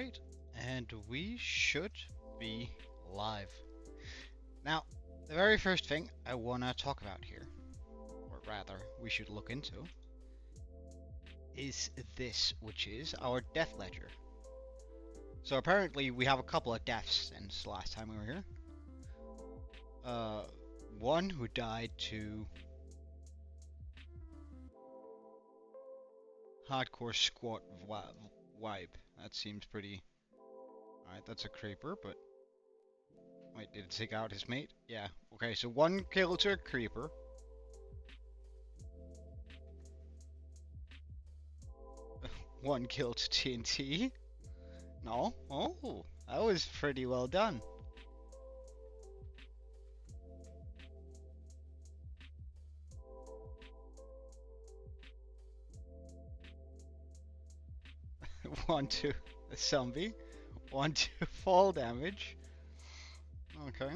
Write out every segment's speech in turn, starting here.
Alright, and we should be live. Now, the very first thing I want to talk about here, or rather, we should look into, is this, which is our death ledger. So apparently we have a couple of deaths since last time we were here. One who died to hardcore squat wipe. That seems pretty... Alright, that's a creeper, but... Wait, did it take out his mate? Yeah. Okay, so one kill to a creeper. One kill to TNT. No? Oh, that was pretty well done. One to a zombie. One to fall damage. Okay.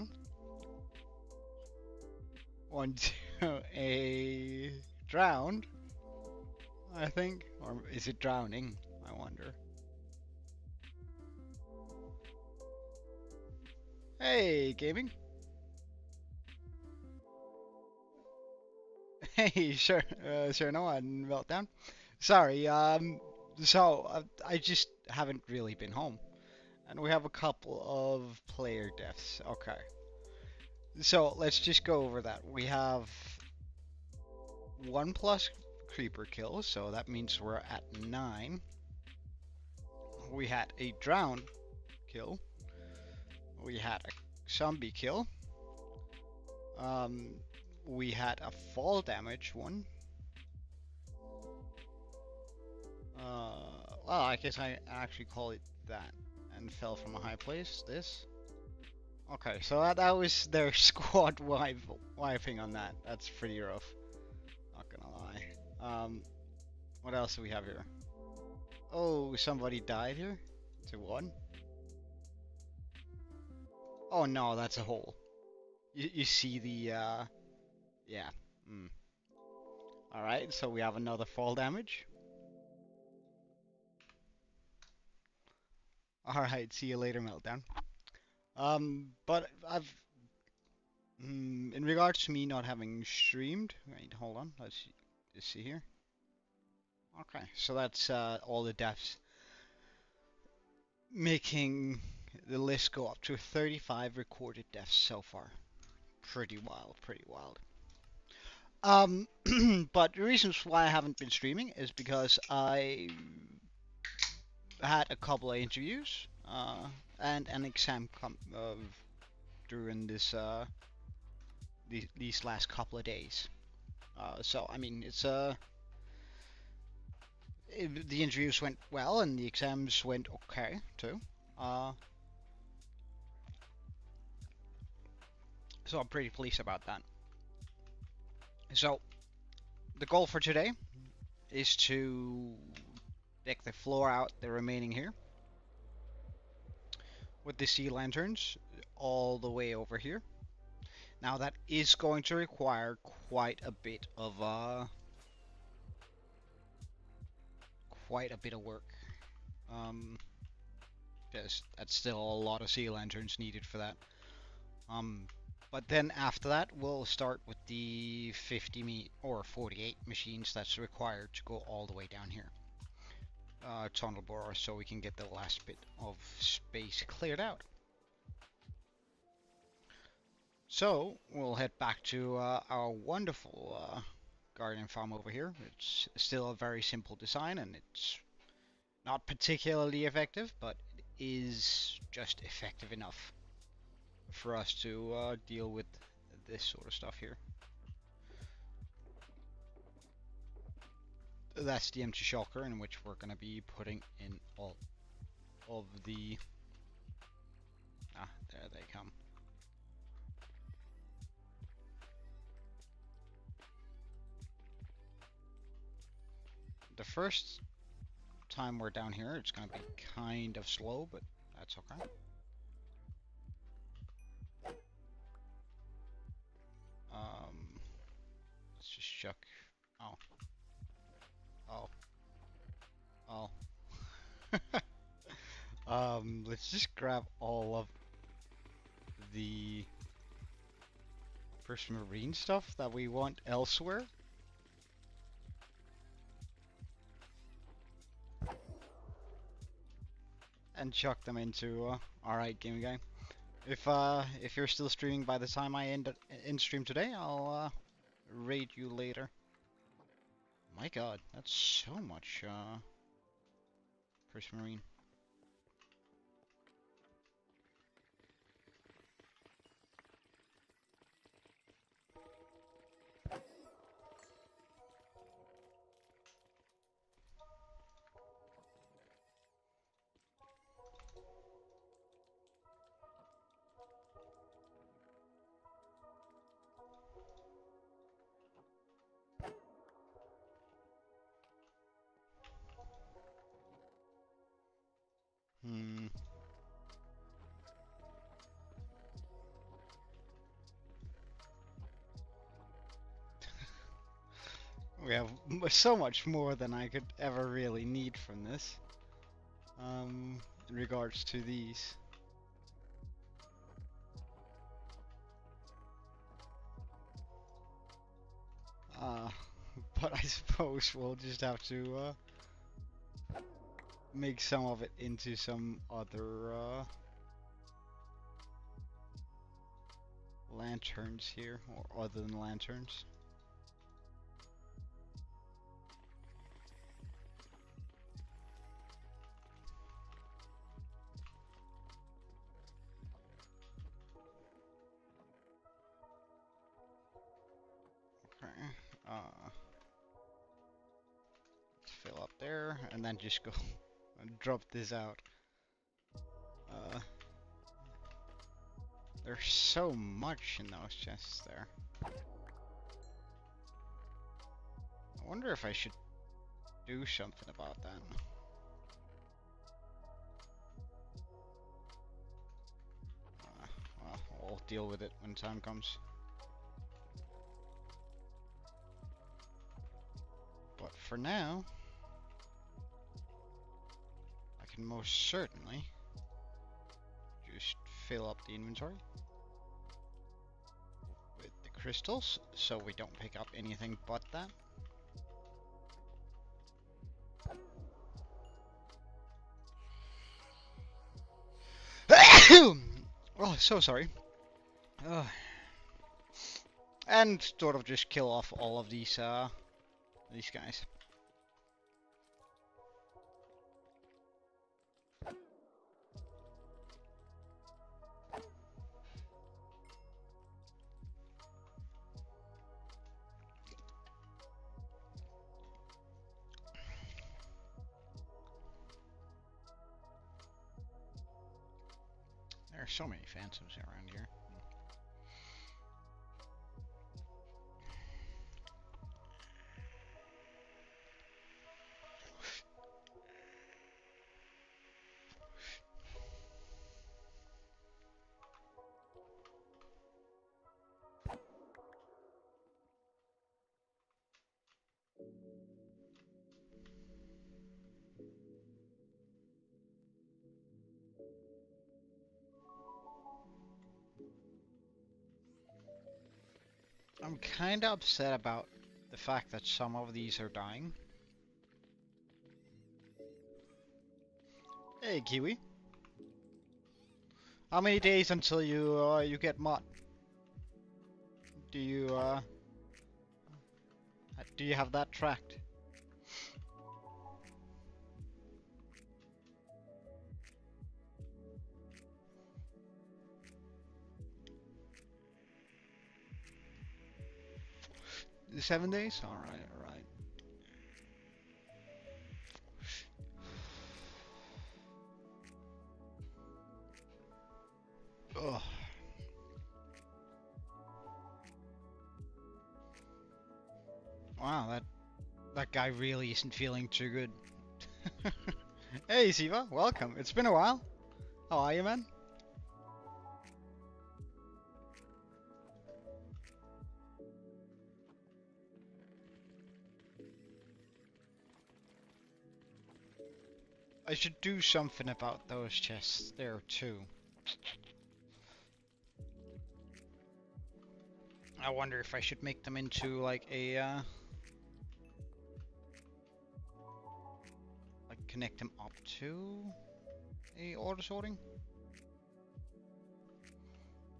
One to a drowned, I think. Or is it drowning? I wonder. Hey, gaming. Hey, sure, no, and Meltdown. Sorry, I just haven't really been home. And we have a couple of player deaths. Okay. So, let's just go over that. We have 1+ creeper kills, so that means we're at 9. We had a drown kill. We had a zombie kill. We had a fall damage one. Well, I guess I actually call it that. And fell from a high place. This. Okay, so that was their squad wiping on that. That's pretty rough. Not gonna lie. What else do we have here? Oh, somebody died here? To 1? Oh no, that's a hole. You see the, yeah. Alright, so we have another fall damage. Alright, see you later, Meltdown. But I've... in regards to me not having streamed... Wait, hold on, let's see here. Okay, so that's all the deaths. Making the list go up to 35 recorded deaths so far. Pretty wild, pretty wild. But the reasons why I haven't been streaming is because I had a couple of interviews and an exam during this these last couple of days. So I mean, it's the interviews went well and the exams went okay too. So I'm pretty pleased about that. So the goal for today is to deck the floor out the remaining here with the sea lanterns all the way over here. Now that is going to require quite a bit of work, because that's still a lot of sea lanterns needed for that. But then after that, we'll start with the 50 or 48 machines that's required to go all the way down here. Tunnel bore, so we can get the last bit of space cleared out. So we'll head back to our wonderful garden farm over here. It's still a very simple design and it's not particularly effective, but it is just effective enough for us to deal with this sort of stuff here. That's the empty shulker in which we're going to be putting in all of the... there they come. The first time we're down here, it's going to be kind of slow, but that's okay. Let's just chuck... Oh. Let's just grab all of the first marine stuff that we want elsewhere. And chuck them into alright, game guy. If you're still streaming by the time I end stream today, I'll raid you later. My god, that's so much first marine. Hmm. We have so much more than I could ever really need from this. In regards to these. Uh, but I suppose we'll just have to make some of it into some other lanterns here, or other than lanterns. Okay. Let's fill up there, and then just go and drop this out. There's so much in those chests there. I wonder if I should do something about that. Well, we'll deal with it when time comes. But for now, I can most certainly just fill up the inventory with the crystals, so we don't pick up anything but that. Oh, so sorry. And sort of just kill off all of these guys. There are so many phantoms around here. I'm kinda upset about the fact that some of these are dying. Hey, Kiwi. How many days until you get mod? Do you have that tracked? The 7 days? Alright, alright. Ugh. Wow, that guy really isn't feeling too good. Hey, Siva, welcome. It's been a while. How are you, man? I should do something about those chests there too. I wonder if I should make them into like a like connect them up to a auto sorting.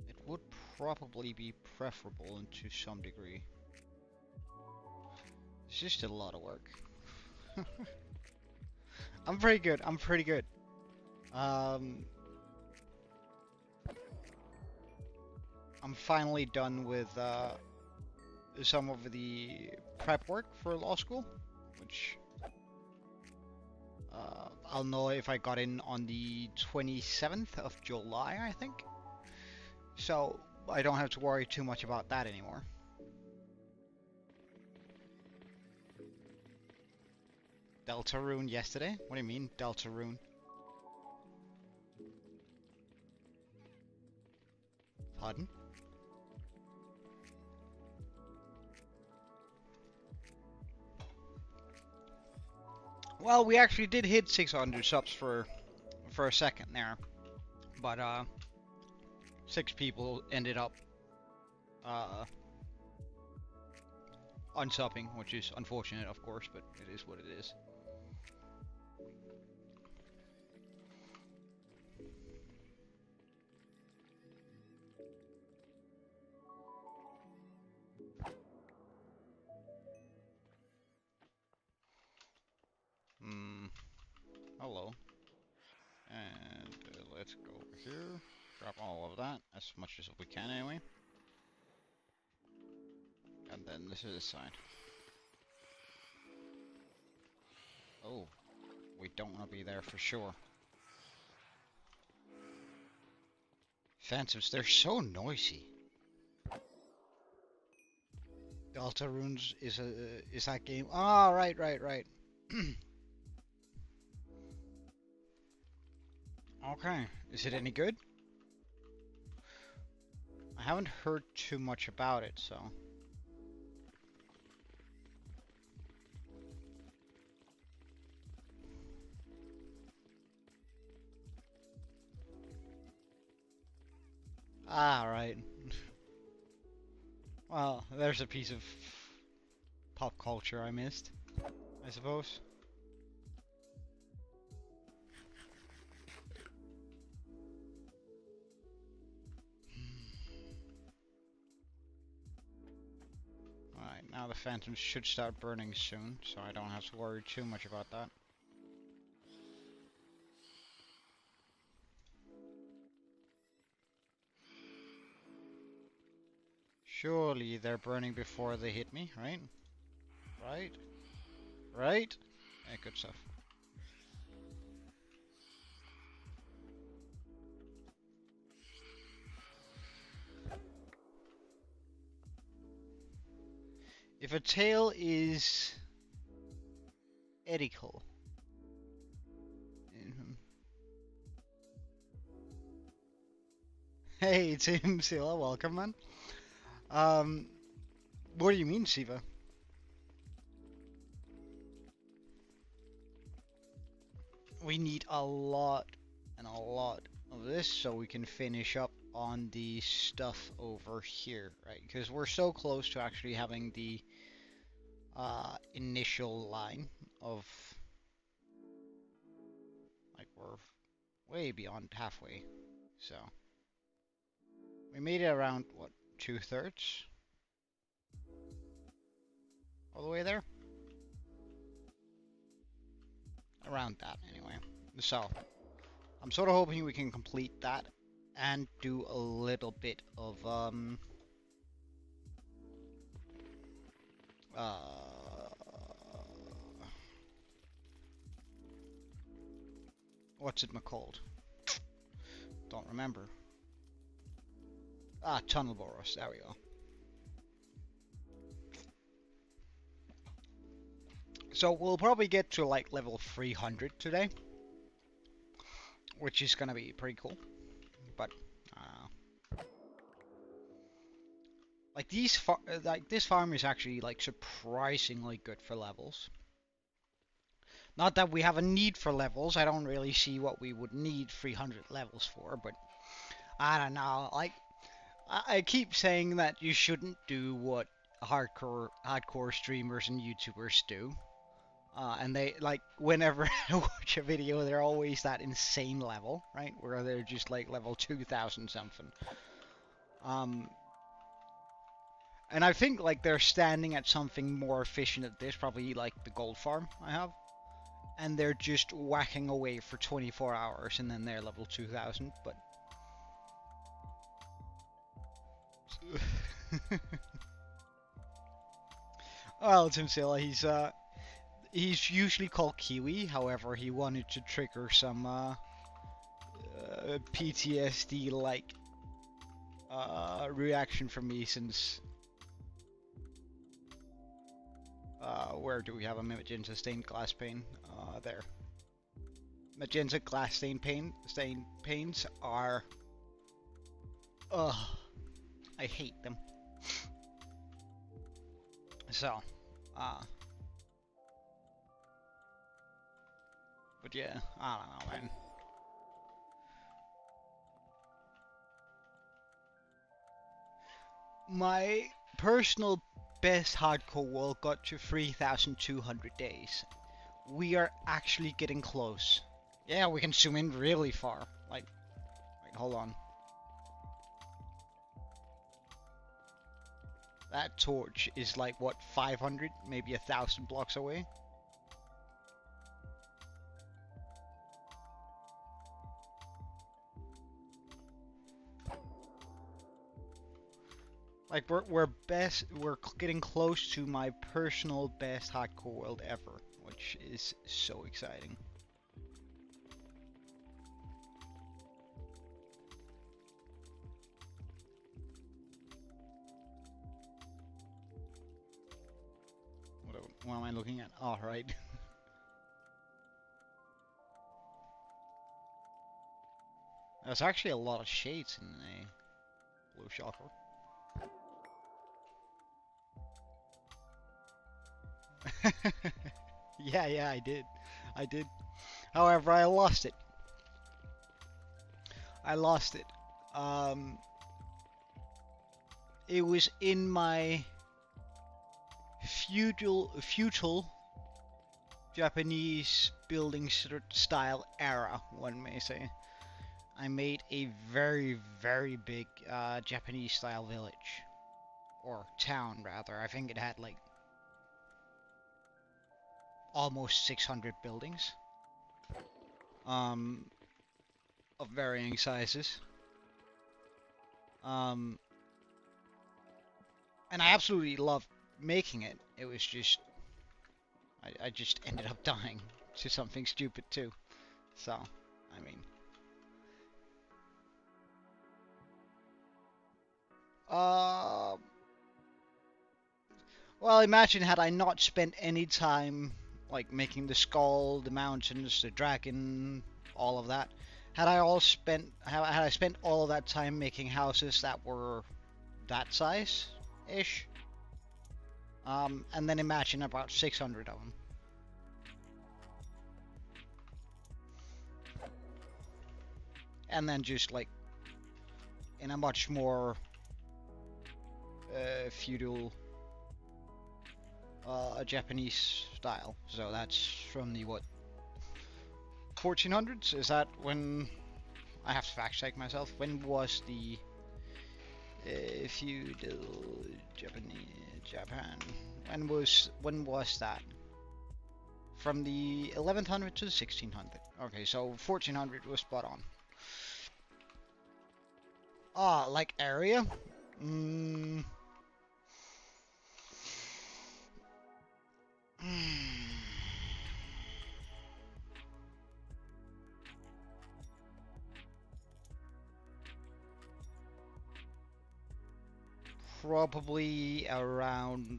It would probably be preferable to some degree. It's just a lot of work. I'm pretty good. I'm pretty good. I'm finally done with some of the prep work for law school, which I'll know if I got in on the 27th of July, I think. So I don't have to worry too much about that anymore. Deltarune yesterday? What do you mean, Deltarune? Pardon? Well, we actually did hit 600 subs for a second there, but 6 people ended up unsubbing, which is unfortunate, of course, but it is what it is. Hello. And let's go over here. Grab all of that, as much as we can anyway. And then this is this side. Oh, we don't want to be there for sure. Phantoms, they're so noisy. Deltarunes is that game? Ah, right. Okay, is it any good? I haven't heard too much about it, so. Ah, right. Well, there's a piece of pop culture I missed, I suppose. Alright, now the phantoms should start burning soon, so I don't have to worry too much about that. Surely they're burning before they hit me, right? Right? Yeah, good stuff. If a tail is ethical. Hey, Tim Silla, welcome, man. What do you mean, Siva? We need a lot and a lot of this so we can finish up on the stuff over here, right? Because we're so close to actually having the initial line of, like, we're way beyond halfway. So we made it around, what, 2/3? All the way there? Around that, anyway. So I'm sort of hoping we can complete that and do a little bit of what's it called? Don't remember. Ah, tunnel borers. There we go. So we'll probably get to like level 300 today, which is gonna be pretty cool. But like this farm is actually like surprisingly good for levels. Not that we have a need for levels. I don't really see what we would need 300 levels for, but I don't know. Like, I keep saying that you shouldn't do what hardcore streamers and YouTubers do. And they, like, whenever I watch a video, they're always that insane level, right? Where they're just like level 2000 something. And I think like they're standing at something more efficient at this, probably like the gold farm I have. And they're just whacking away for 24 hours and then they're level 2000, but... Well, Timzilla, he's usually called Kiwi, however, he wanted to trigger some, PTSD-like, reaction from me since... where do we have a magenta stained glass pane? There. Magenta glass stained panes are... Ugh. I hate them. So, but yeah, I don't know, man. My personal best hardcore world got to 3,200 days. We are actually getting close. Yeah, we can zoom in really far. Like, wait, hold on. That torch is like, what, 500, maybe 1,000 blocks away? Like, we're getting close to my personal best hardcore world ever, which is so exciting. What am I looking at? Oh, right. There's actually a lot of shades in a blue chakra. Yeah, I did. I did. However, I lost it. It was in my feudal Japanese building style era, one may say. I made a very, very big Japanese style village. Or town, rather. I think it had like almost 600 buildings. Of varying sizes. And I absolutely loved making it. It was just... I just ended up dying to something stupid too. So, I mean... Well, imagine had I not spent any time, like, making the skull, the mountains, the dragon, all of that. Had I spent all of that time making houses that were that size-ish, and then imagine about 600 of them. And then just, like, in a much more feudal Japanese style. So that's from the, what, 1400s? Is that when... I have to fact check myself. When was the feudal Japan? When was that? From the 1100 to the 1600. Okay, so 1400 was spot on. Ah, like area? Probably around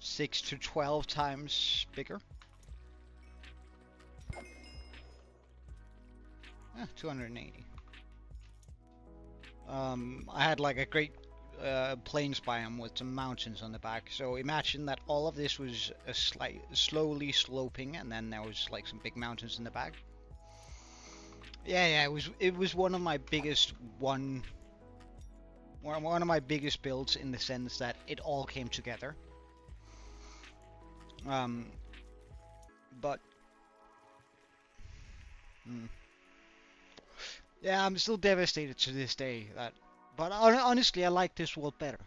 6 to 12 times bigger. 280. I had like a great plains biome with some mountains on the back. So imagine that all of this was a slowly sloping, and then there was like some big mountains in the back. Yeah, it was one of my biggest one of my biggest builds in the sense that it all came together. But yeah, I'm still devastated to this day. But honestly, I like this world better.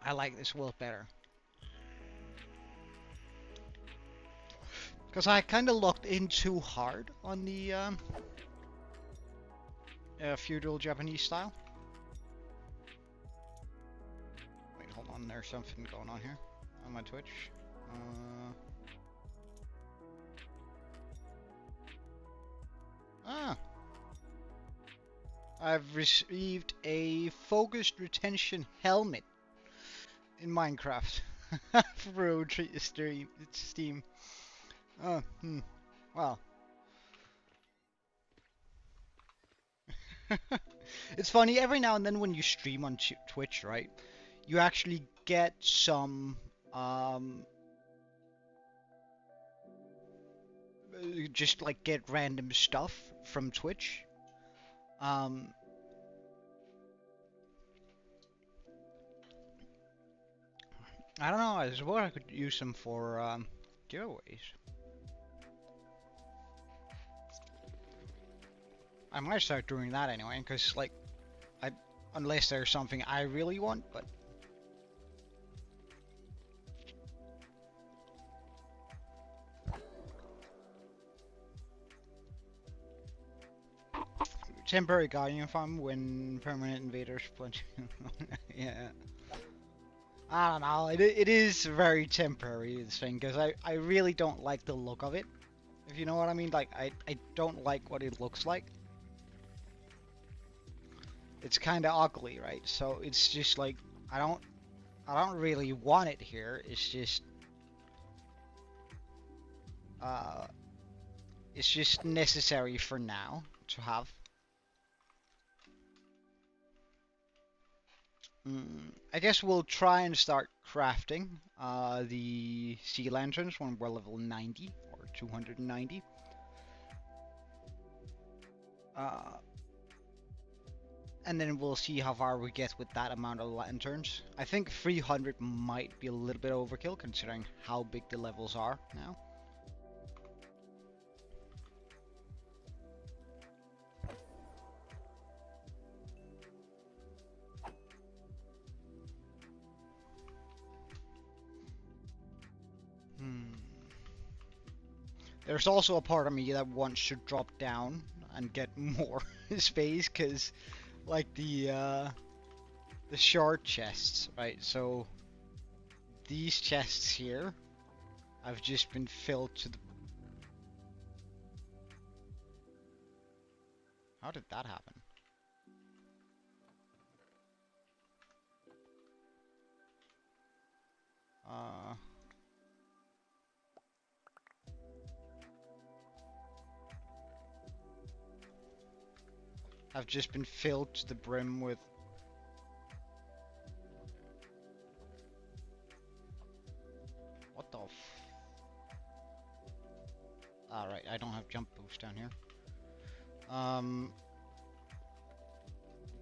I like this world better. Because I kind of locked in too hard on the feudal Japanese style. Wait, hold on, there's something going on here on my Twitch. I've received a focused retention helmet in Minecraft through Steam. Well. It's funny, every now and then when you stream on Twitch, right, you actually get some, just like get random stuff from Twitch. I don't know, I suppose I could use them for, giveaways. I might start doing that anyway, because, like, unless there's something I really want, but... Temporary Guardian farm when permanent invaders punch. Yeah. I don't know, it is very temporary, this thing, because I really don't like the look of it. If you know what I mean, like, I don't like what it looks like. It's kind of ugly, right? So it's just like, I don't really want it here. It's just necessary for now to have. I guess we'll try and start crafting the sea lanterns when we're level 90 or 290. And then we'll see how far we get with that amount of lanterns. I think 300 might be a little bit overkill considering how big the levels are now. There's also a part of me that wants to drop down and get more space, because like the short chests, right? So these chests here have just been filled to the... How did that happen? Have just been filled to the brim with... What the f... Alright, I don't have jump boost down here.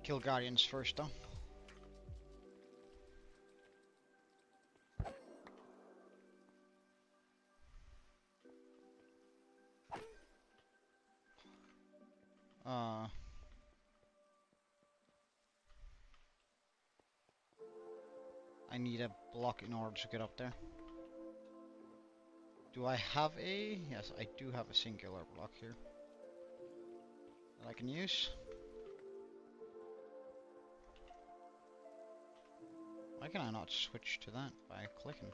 Kill Guardians first though. I need a block in order to get up there. Do I have a... Yes, I do have a singular block here that I can use. Why can I not switch to that by clicking?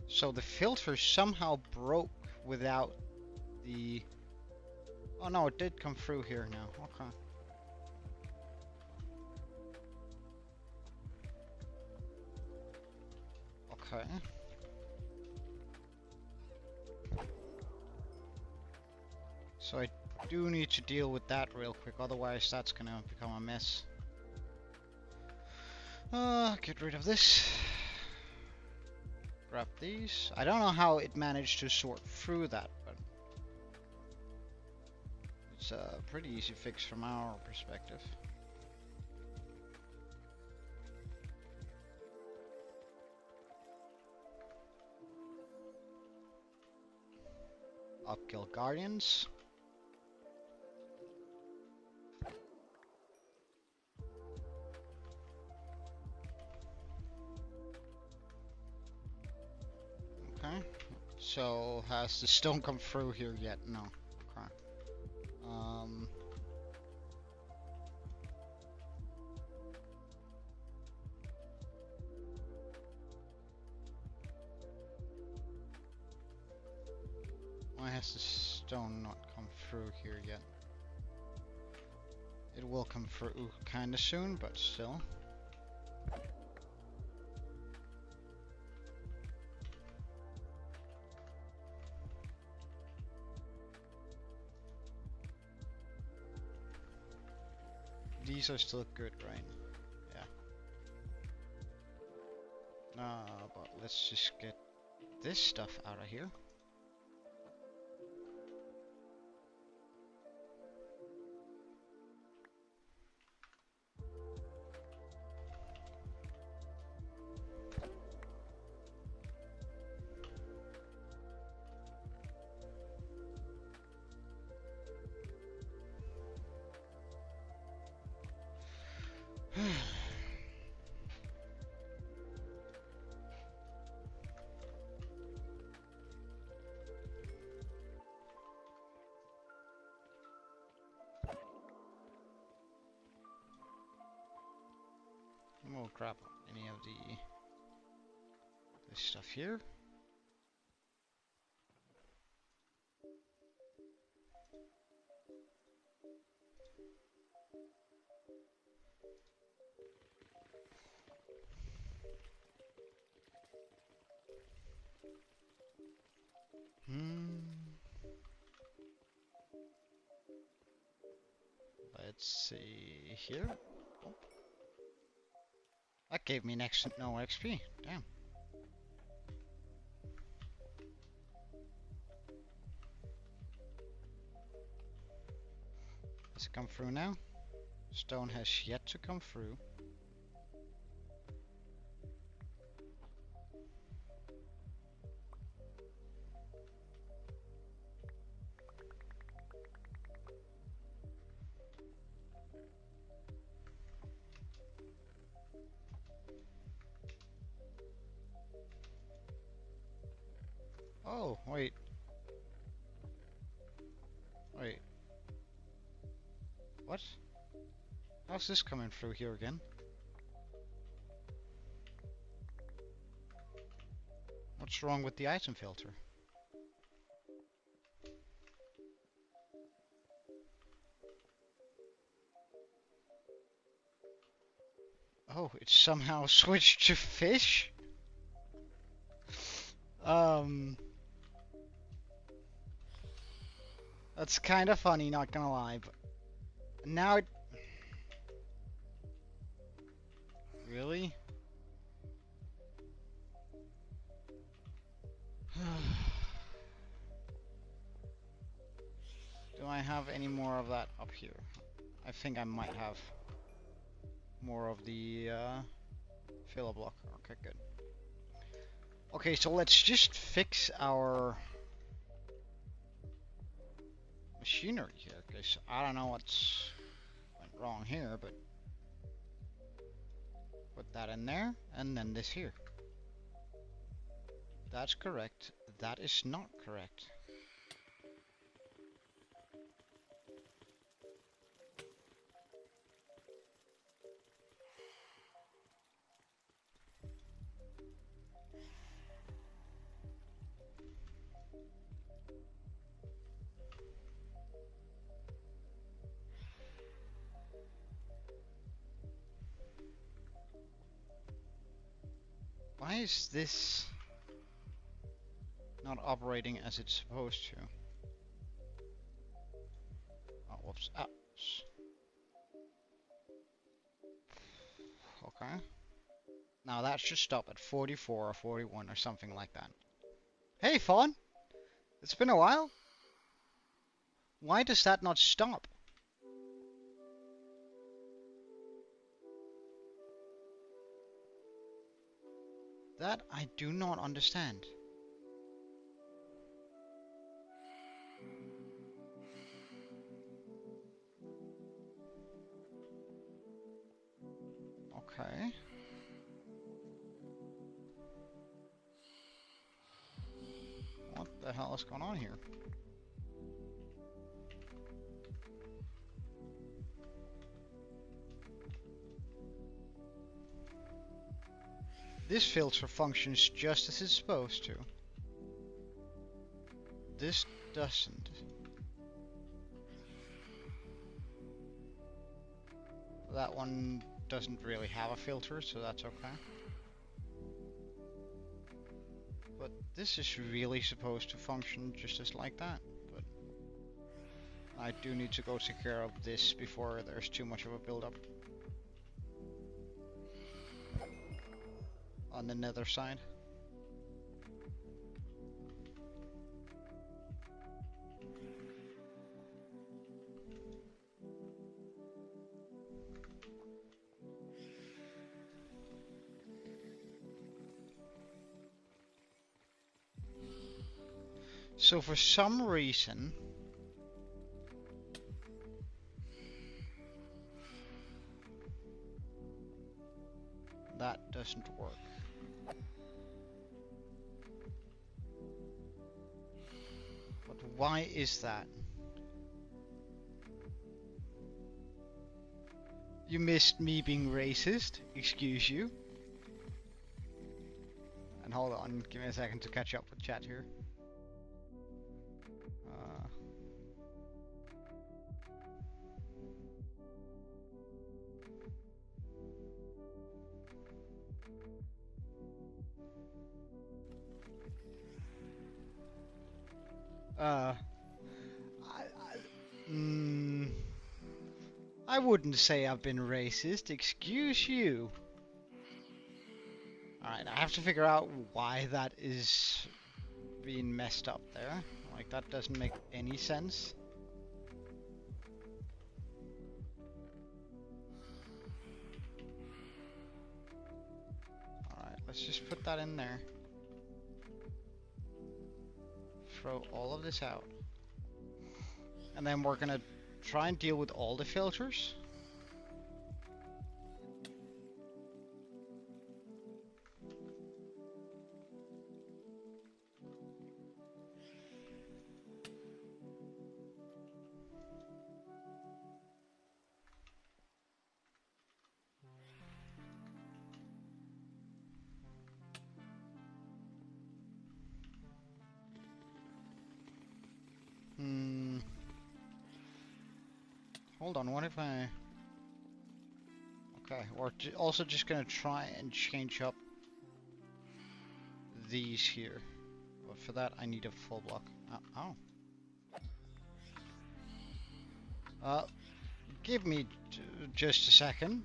So the filter somehow broke without the... Oh no, it did come through here now. Okay. Okay. So I do need to deal with that real quick, otherwise that's gonna become a mess. Get rid of this. Grab these. I don't know how it managed to sort through that, but it's a pretty easy fix from our perspective. Upkill Guardians. Okay. So has the stone come through here yet? No. Okay. Why has the stone not come through here yet? It will come through kinda soon, but still. These are still good, right? Yeah. But let's just get this stuff out of here. We'll grab any of this stuff here. Let's see here. Oh. That gave me next no XP. Damn. Has it come through now? Stone has yet to come through. Oh, wait. Wait. What? How's this coming through here again? What's wrong with the item filter? Oh, it somehow switched to fish? That's kind of funny, not gonna lie, but now it... Really? Do I have any more of that up here? I think I might have more of the filler block. Okay, good. Okay, so let's just fix our machinery here, because I don't know what's went wrong here, but put that in there, and then this here. That's correct. That is not correct. Why is this not operating as it's supposed to? Whoops. Ah. Okay. Now that should stop at 44 or 41 or something like that. Hey, Fawn! It's been a while. Why does that not stop? That I do not understand. Okay. What the hell is going on here? This filter functions just as it's supposed to. This doesn't. That one doesn't really have a filter, so that's okay. But this is really supposed to function just as like that. But I do need to go take care of this before there's too much of a build-up on the nether side. So for some reason, that doesn't work. But why is that? You missed me being racist, excuse you. And hold on, give me a second to catch up with chat here. I wouldn't say I've been racist, excuse you. Alright, I have to figure out why that is being messed up there. Like, that doesn't make any sense. Alright, let's just put that in there. Throw all of this out. And then we're gonna try and deal with all the filters. Hold on, what if I... Okay, we're also just gonna try and change up these here. But for that, I need a full block. Give me just a second.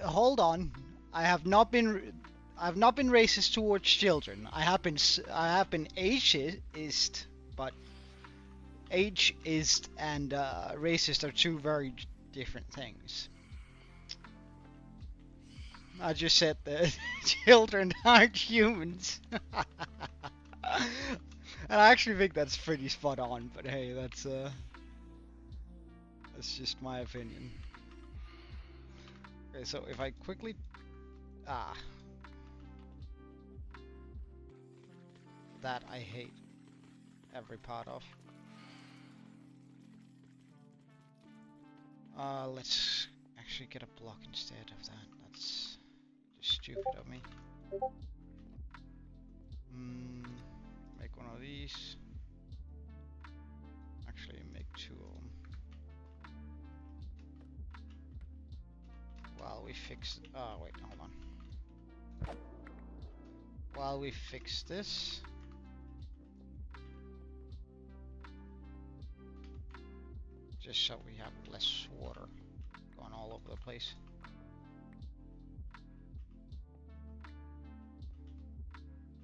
Hold on. I have not been racist towards children. I have been ageist, but ageist and racist are two very different things. I just said that children aren't humans. And I actually think that's pretty spot on, but hey, that's just my opinion. Okay, so if I quickly... That I hate every part of. Let's actually get a block instead of that. That's just stupid of me. Make one of these. Actually, make two of them. While we fix... Oh, wait, hold on. while we fix this. Just so we have less water going all over the place.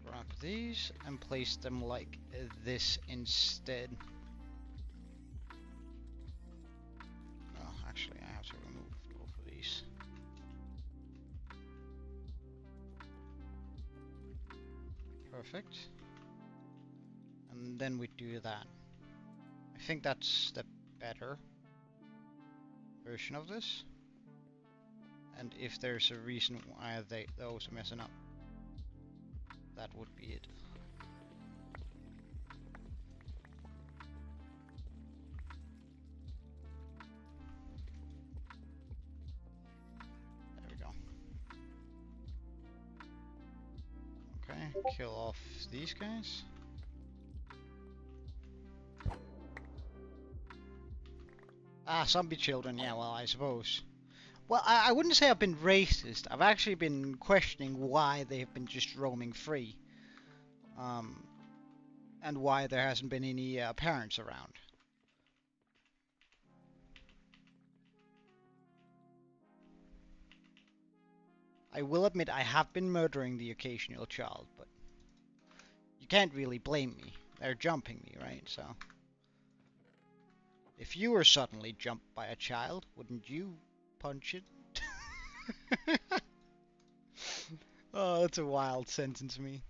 Grab these and place them like this instead. Oh, actually I have to remove both of these. Perfect. And then we do that. I think that's the better version of this. And if there's a reason why those are messing up, that would be it. There we go. Okay, kill off these guys. Ah, zombie children, yeah, well, I suppose. Well, I wouldn't say I've been racist. I've actually been questioning why they've been just roaming free. And why there hasn't been any parents around. I will admit I have been murdering the occasional child, but you can't really blame me. They're jumping me, right? So if you were suddenly jumped by a child, wouldn't you punch it? Oh, that's a wild sentence, me.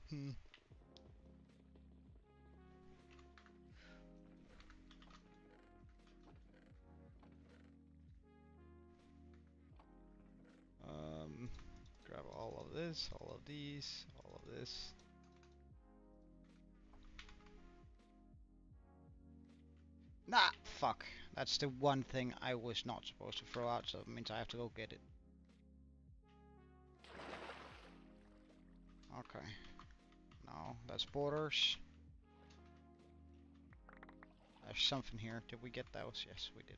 Grab all of this, all of these, all of this. Nah, fuck. That's the one thing I was not supposed to throw out, so it means I have to go get it. Okay. No, that's borders. There's something here. Did we get those? Yes, we did.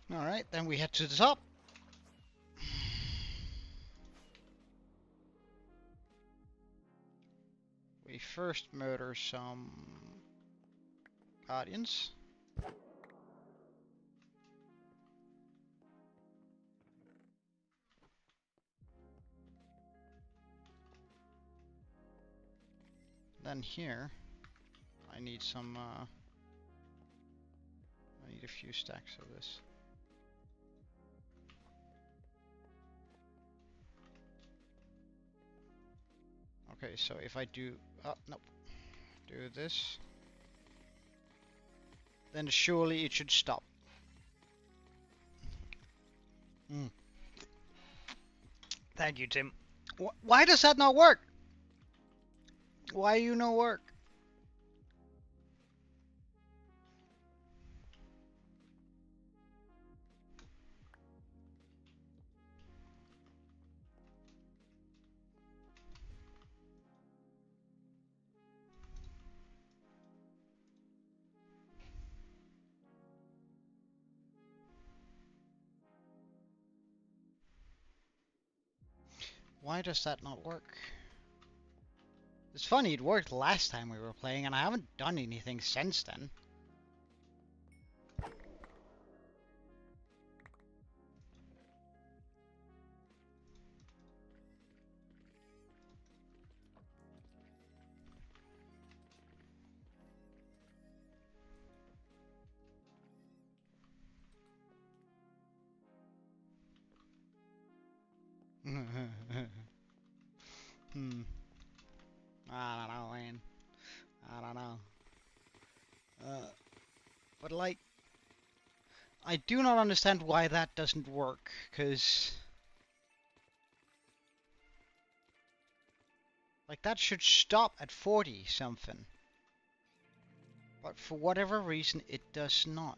Good. Alright, then we head to the top. We first murder some guardians. Then here, I need some, I need a few stacks of this. Okay, so if I do, oh, nope, do this, then surely it should stop. Thank you, Tim. Why does that not work? Why you no work? Why does that not work? It's funny, it worked last time we were playing, and I haven't done anything since then. I don't know, man. I don't know. But like, I do not understand why that doesn't work, because like that should stop at 40 something. But for whatever reason, it does not.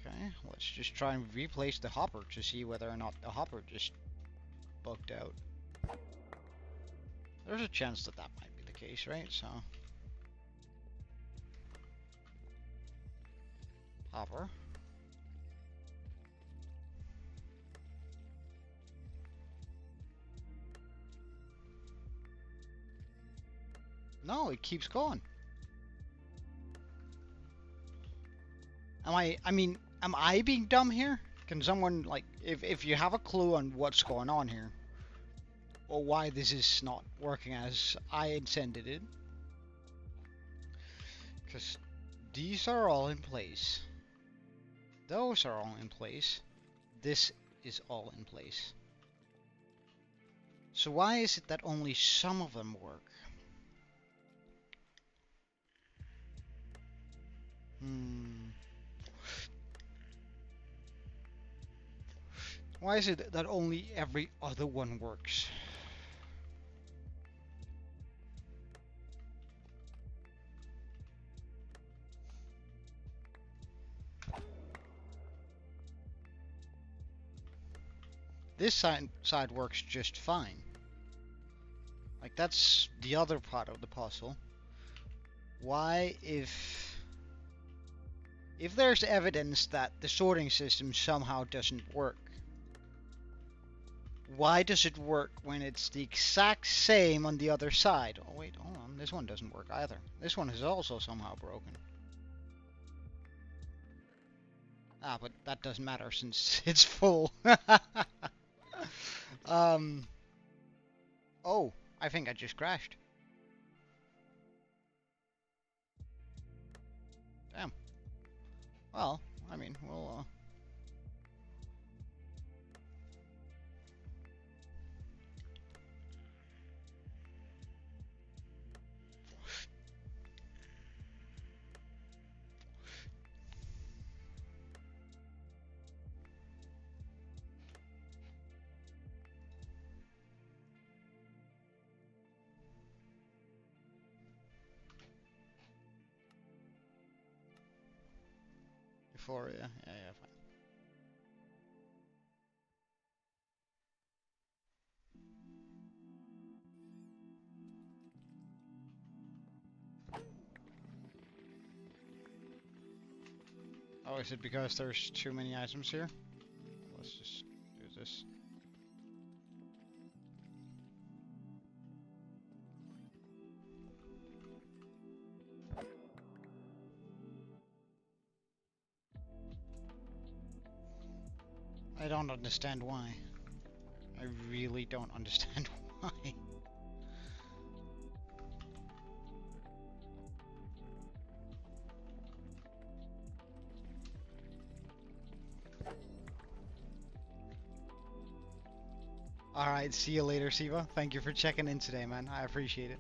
Okay, let's just try and replace the hopper to see whether or not the hopper just bugged out. There's a chance that that might be the case, right? So, hopper. No, it keeps going. I mean, am I being dumb here? Can someone, like, if you have a clue on what's going on here, or why this is not working as I intended it? Because these are all in place. Those are all in place. This is all in place. So why is it that only some of them work? Why is it that only every other one works? This side works just fine. Like, that's the other part of the puzzle. Why, if there's evidence that the sorting system somehow doesn't work, why does it work when it's the exact same on the other side? Oh wait, hold on, this one doesn't work either. This one is also somehow broken. Ah, but that doesn't matter since it's full. Oh, I think I just crashed. Damn. Well, I mean, we'll, Euphoria, yeah, fine. Oh, is it because there's too many items here? Let's just do this. I don't understand why. I really don't understand why. Alright, see you later, Siva. Thank you for checking in today, man. I appreciate it.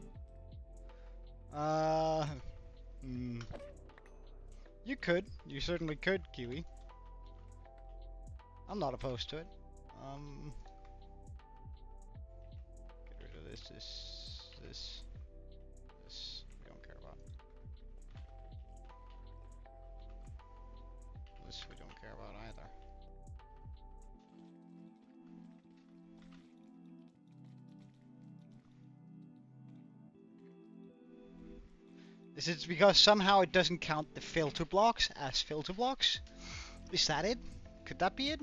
You could. You certainly could, Kiwi. I'm not opposed to it. Get rid of this. We don't care about. This we don't care about either. Is it because somehow it doesn't count the filter blocks as filter blocks? Is that it? Could that be it?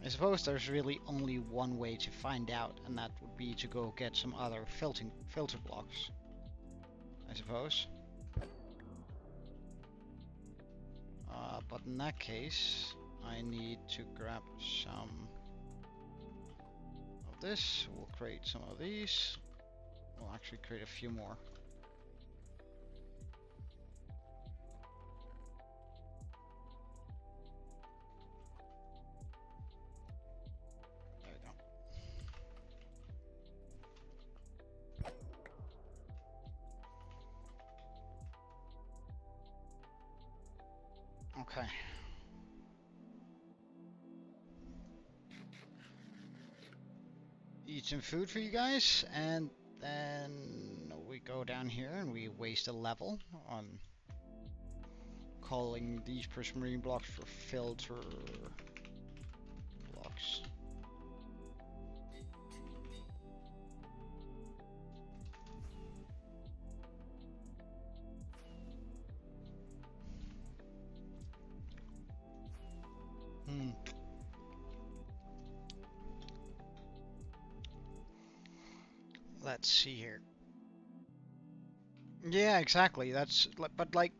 I suppose there's really only one way to find out, and that would be to go get some other filter blocks. I suppose. But in that case, I need to grab some of this. We'll create some of these. We'll actually create a few more. There we go. Okay. Eat some food for you guys, and then we go down here and we waste a level on calling these prismarine blocks for filter blocks. let's see here. Yeah, exactly. But like,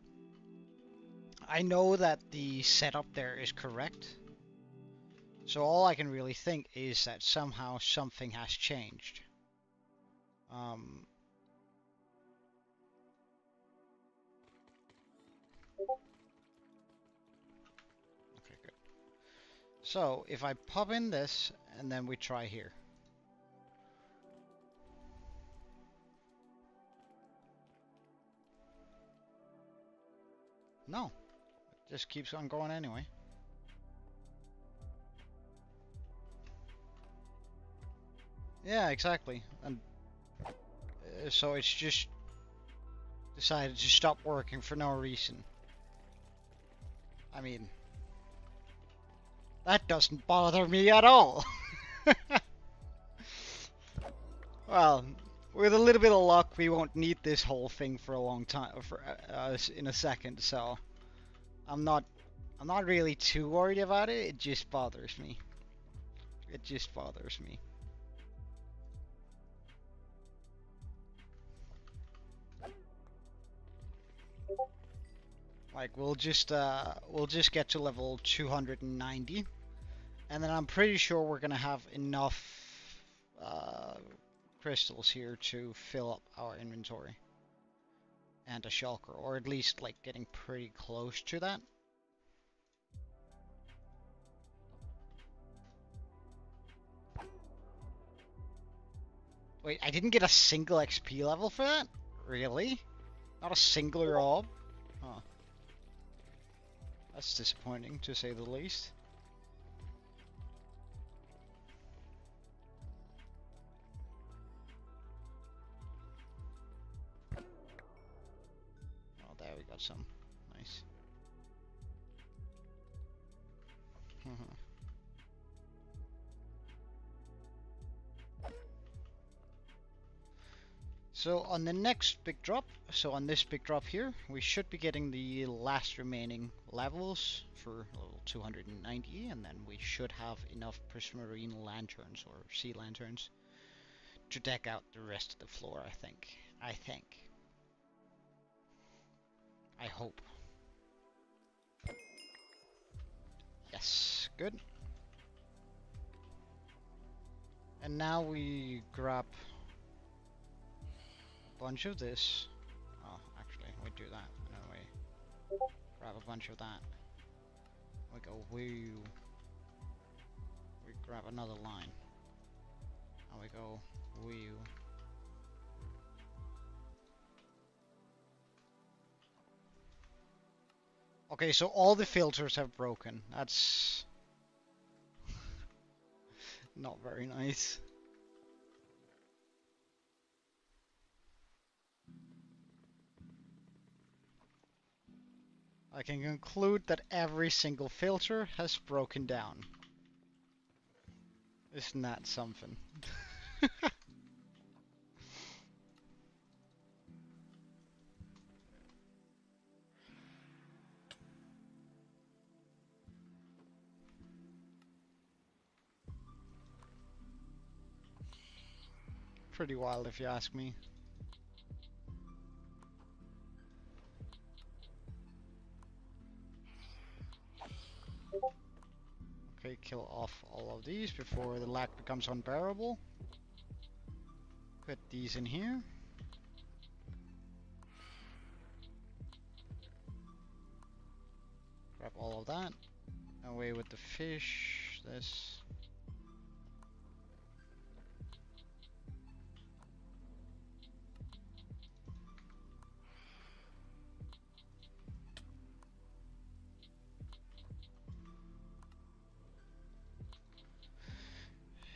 I know that the setup there is correct. So all I can really think is that somehow something has changed. Um, okay, good. So if I pop in this and then we try here. No, it just keeps on going anyway. Yeah, exactly. And so it's just decided to stop working for no reason. I mean, that doesn't bother me at all. Well, with a little bit of luck, we won't need this whole thing for a long time, for in a second. So I'm not, I'm not really too worried about it. It just bothers me. It just bothers me. Like we'll just get to level 290, and then I'm pretty sure we're gonna have enough uh, crystals here to fill up our inventory and a shulker, or at least like getting pretty close to that. Wait, I didn't get a single XP level for that? Really? Not a single orb? Huh. That's disappointing, to say the least. Oh, there we got some. Nice. So on the next big drop, so on this big drop here, we should be getting the last remaining levels for level 290, and then we should have enough prismarine lanterns or sea lanterns to deck out the rest of the floor, I think. I hope. Yes, good. And now we grab a bunch of this. Oh, actually, we do that. No, we grab a bunch of that. We go woo. We grab another line. And we go woo. Okay, so all the filters have broken. That's not very nice. I can conclude that every single filter has broken down. Isn't that something? Pretty wild if you ask me. Okay, kill off all of these before the lag becomes unbearable. Put these in here. Grab all of that. Away with the fish. This.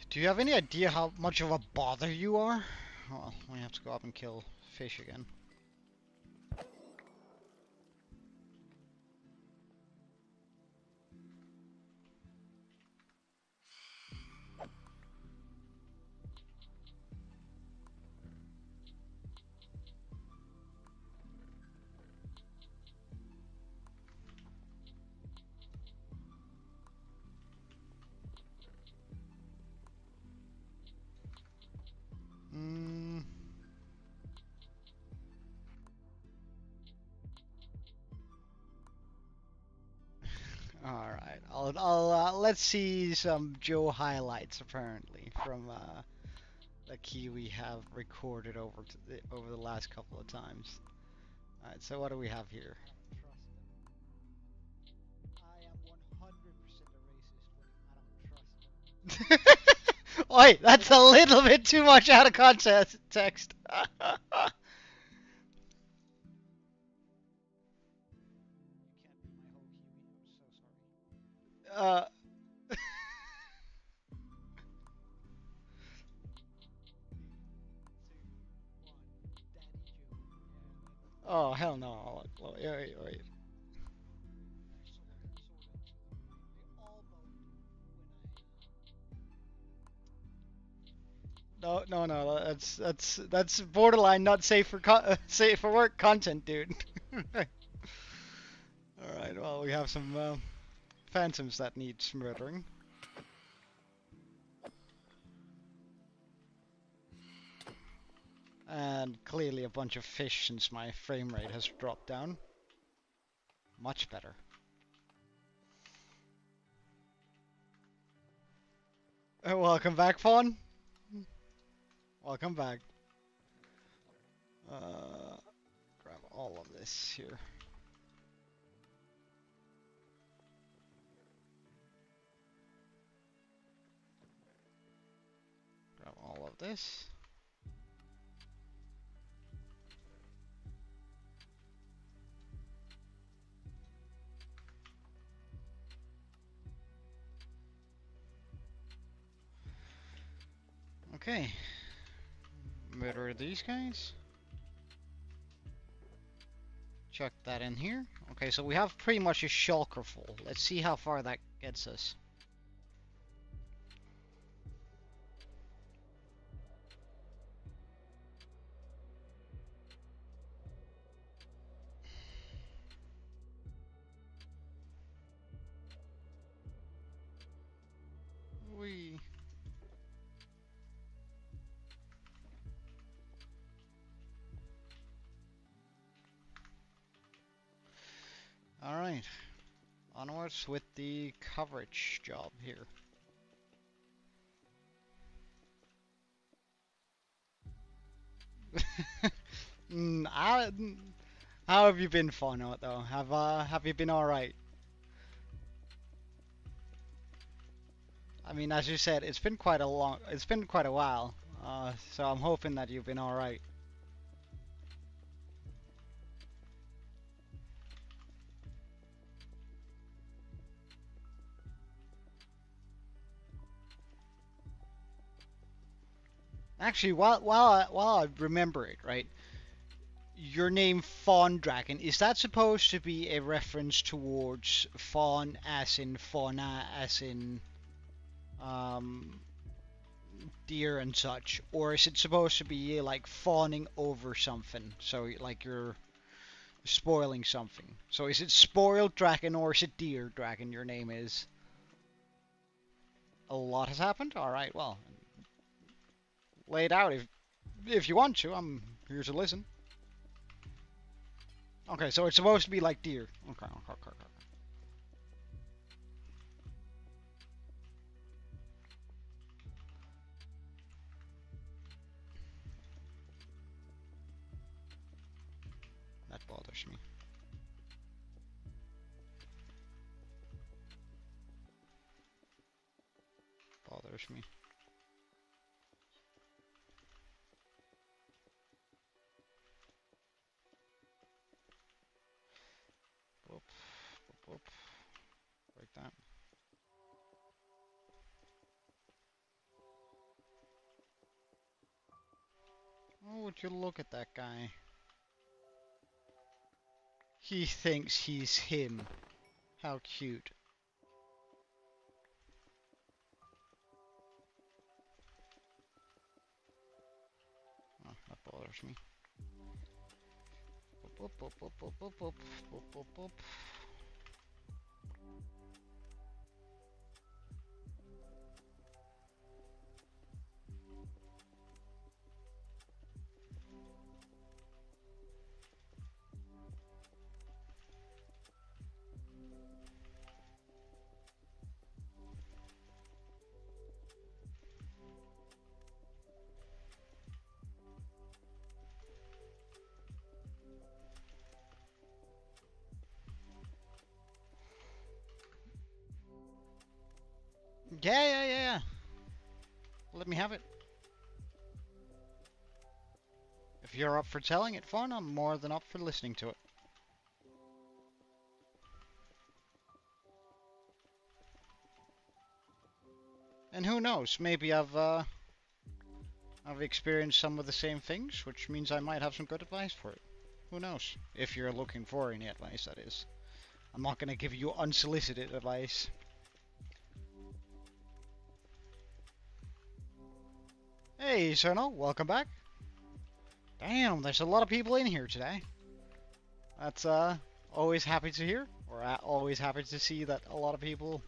Do you have any idea how much of a bother you are? Well, we have to go up and kill fish again. All right. Let's see some Joe highlights apparently from the key we have recorded over the last couple of times. All right. So what do we have here? I am 100% a racist when I don't trust them. Oi, that's a little bit too much out of context. uh. Oh hell no! Wait, wait. No, no, no. That's borderline not safe for safe for work content, dude. All right. Well, we have some phantoms that needs murdering, and clearly a bunch of fish since my frame rate has dropped down. Much better. Welcome back, Fawn. Welcome back. Grab all of this here. Grab all of this. Okay. Murder these guys. Chuck that in here. Okay, so we have pretty much a shulker full. Let's see how far that gets us. We. All right. Onwards with the coverage job here. How have you been, Fano, though? Have you been all right? I mean, as you said, it's been quite a while. So I'm hoping that you've been all right. Actually, while I remember it, right? Your name Fawn Dragon, is that supposed to be a reference towards fawn as in fauna as in um deer and such, or is it supposed to be like fawning over something? So like you're spoiling something. So is it spoiled dragon or is it deer dragon your name is? A lot has happened? Alright, well. Lay it out if you want to. I'm here to listen. Okay, so it's supposed to be like deer. Okay. That bothers me. Bothers me. Whoop, whoop, whoop. Break that. Oh, would you look at that guy? He thinks he's him. How cute. Oh, that bothers me. Boop, boop, boop, boop, boop, boop, boop, boop, boop. Yeah. Let me have it. If you're up for telling it, Fawn, I'm more than up for listening to it. And who knows, maybe I've experienced some of the same things, which means I might have some good advice for it. Who knows? If you're looking for any advice, that is. I'm not gonna give you unsolicited advice. Hey, Serno, welcome back. Damn, there's a lot of people in here today. That's always happy to hear, or always happy to see that a lot of people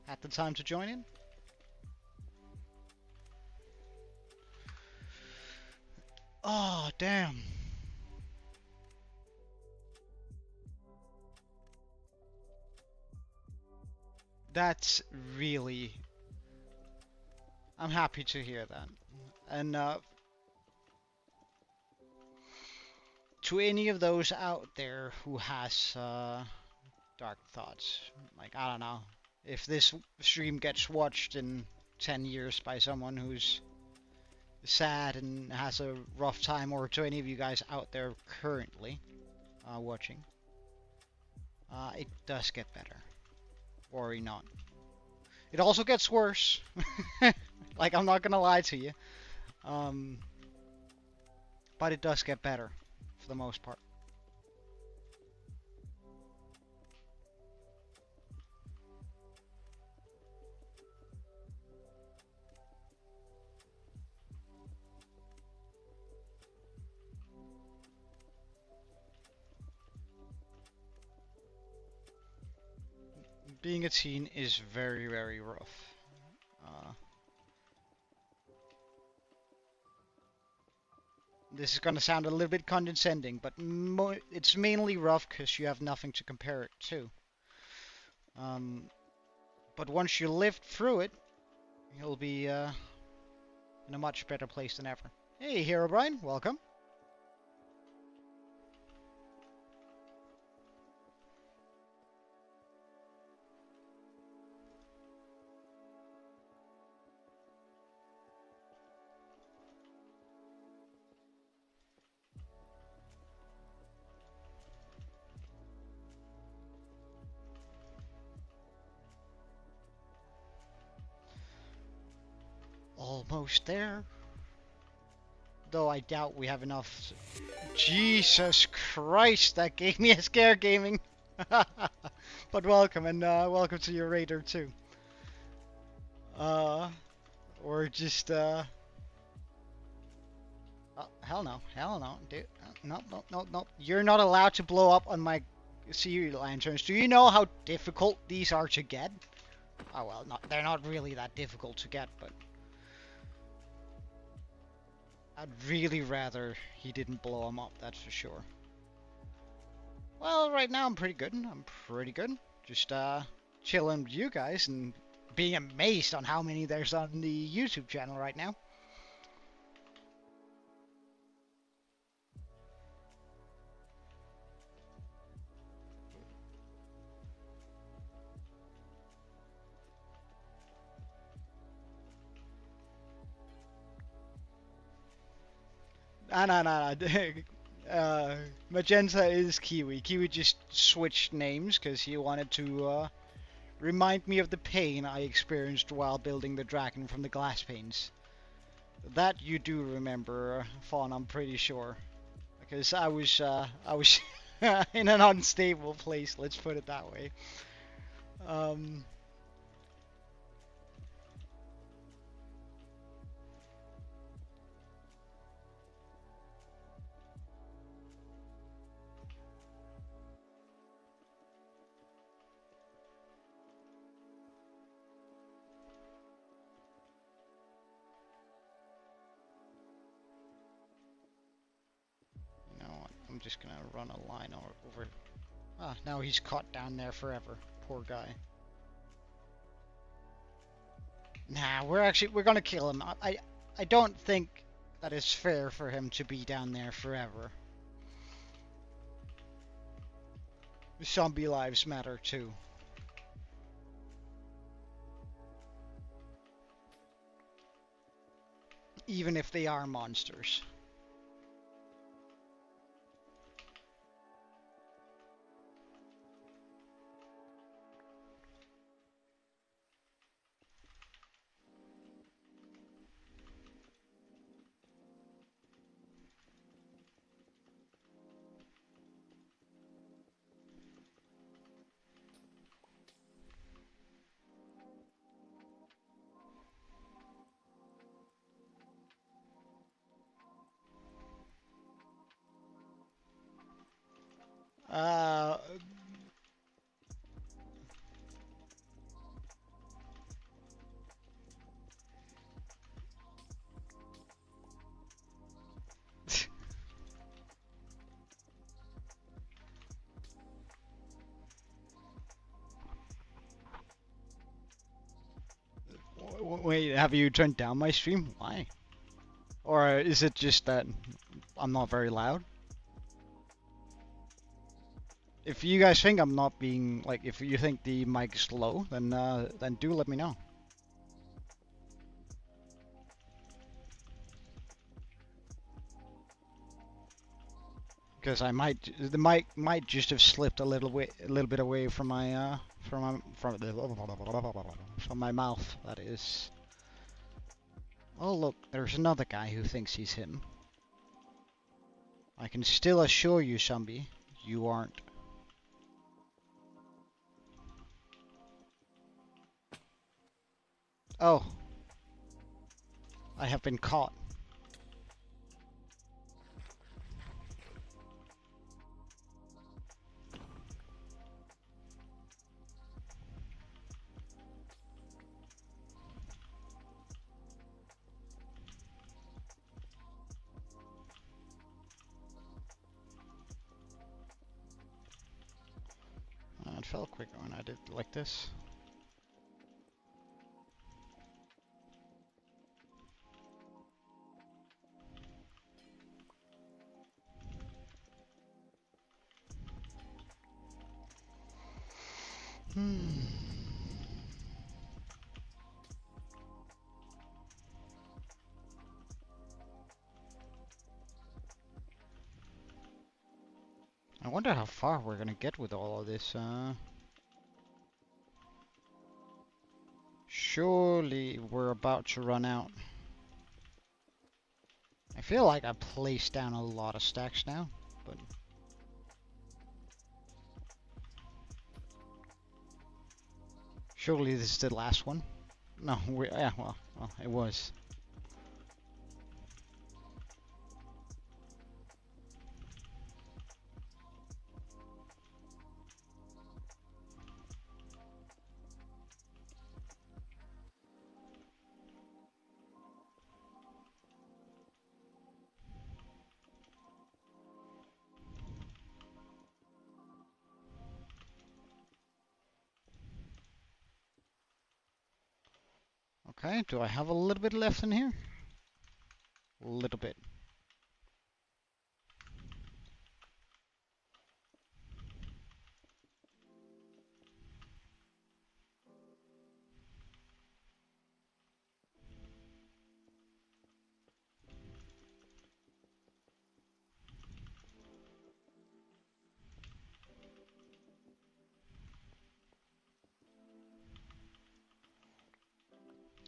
had the time to join in. Oh, damn. That's really... I'm happy to hear that. And to any of those out there who has dark thoughts, like, I don't know, if this stream gets watched in 10 years by someone who's sad and has a rough time, or to any of you guys out there currently watching, it does get better. Worry not. It also gets worse. Like, I'm not gonna lie to you. But it does get better, for the most part. Being a teen is very, very rough. This is going to sound a little bit condescending, but it's mainly rough because you have nothing to compare it to. But once you live through it, you'll be in a much better place than ever. Hey, Hero Brian, welcome. Almost there. Though I doubt we have enough. Jesus Christ, that gave me a scare, gaming. But welcome, and welcome to your raider too. Or just oh, hell no, dude. No. You're not allowed to blow up on my sea lanterns. Do you know how difficult these are to get? Oh well, they're not really that difficult to get, but I'd really rather he didn't blow them up, that's for sure. Well, right now I'm pretty good. Just chilling with you guys and being amazed on how many there's on the YouTube channel right now. No. Magenta is Kiwi. Kiwi just switched names because he wanted to remind me of the pain I experienced while building the dragon from the glass panes. That you do remember, Fawn, I'm pretty sure. Because I was in an unstable place, let's put it that way. I'm just gonna run a line over. Ah, now he's caught down there forever. Poor guy. Nah, we're gonna kill him. I don't think that it's fair for him to be down there forever. Zombie lives matter too. even if they are monsters. Uh, wait, have you turned down my stream? Why? Or is it just that I'm not very loud? If you guys think I'm not being like, if you think the mic is low, then do let me know. Because the mic might just have slipped a little bit away from my from my mouth. That is. Oh look, there's another guy who thinks he's him. I can still assure you, Shumbi, you aren't. Oh, I have been caught. It felt quicker when I did like this. I wonder how far we're gonna get with all of this. Surely we're about to run out. I feel like I placed down a lot of stacks now, but surely this is the last one. No, yeah, well, it was. Okay, do I have a little bit left in here? A little bit.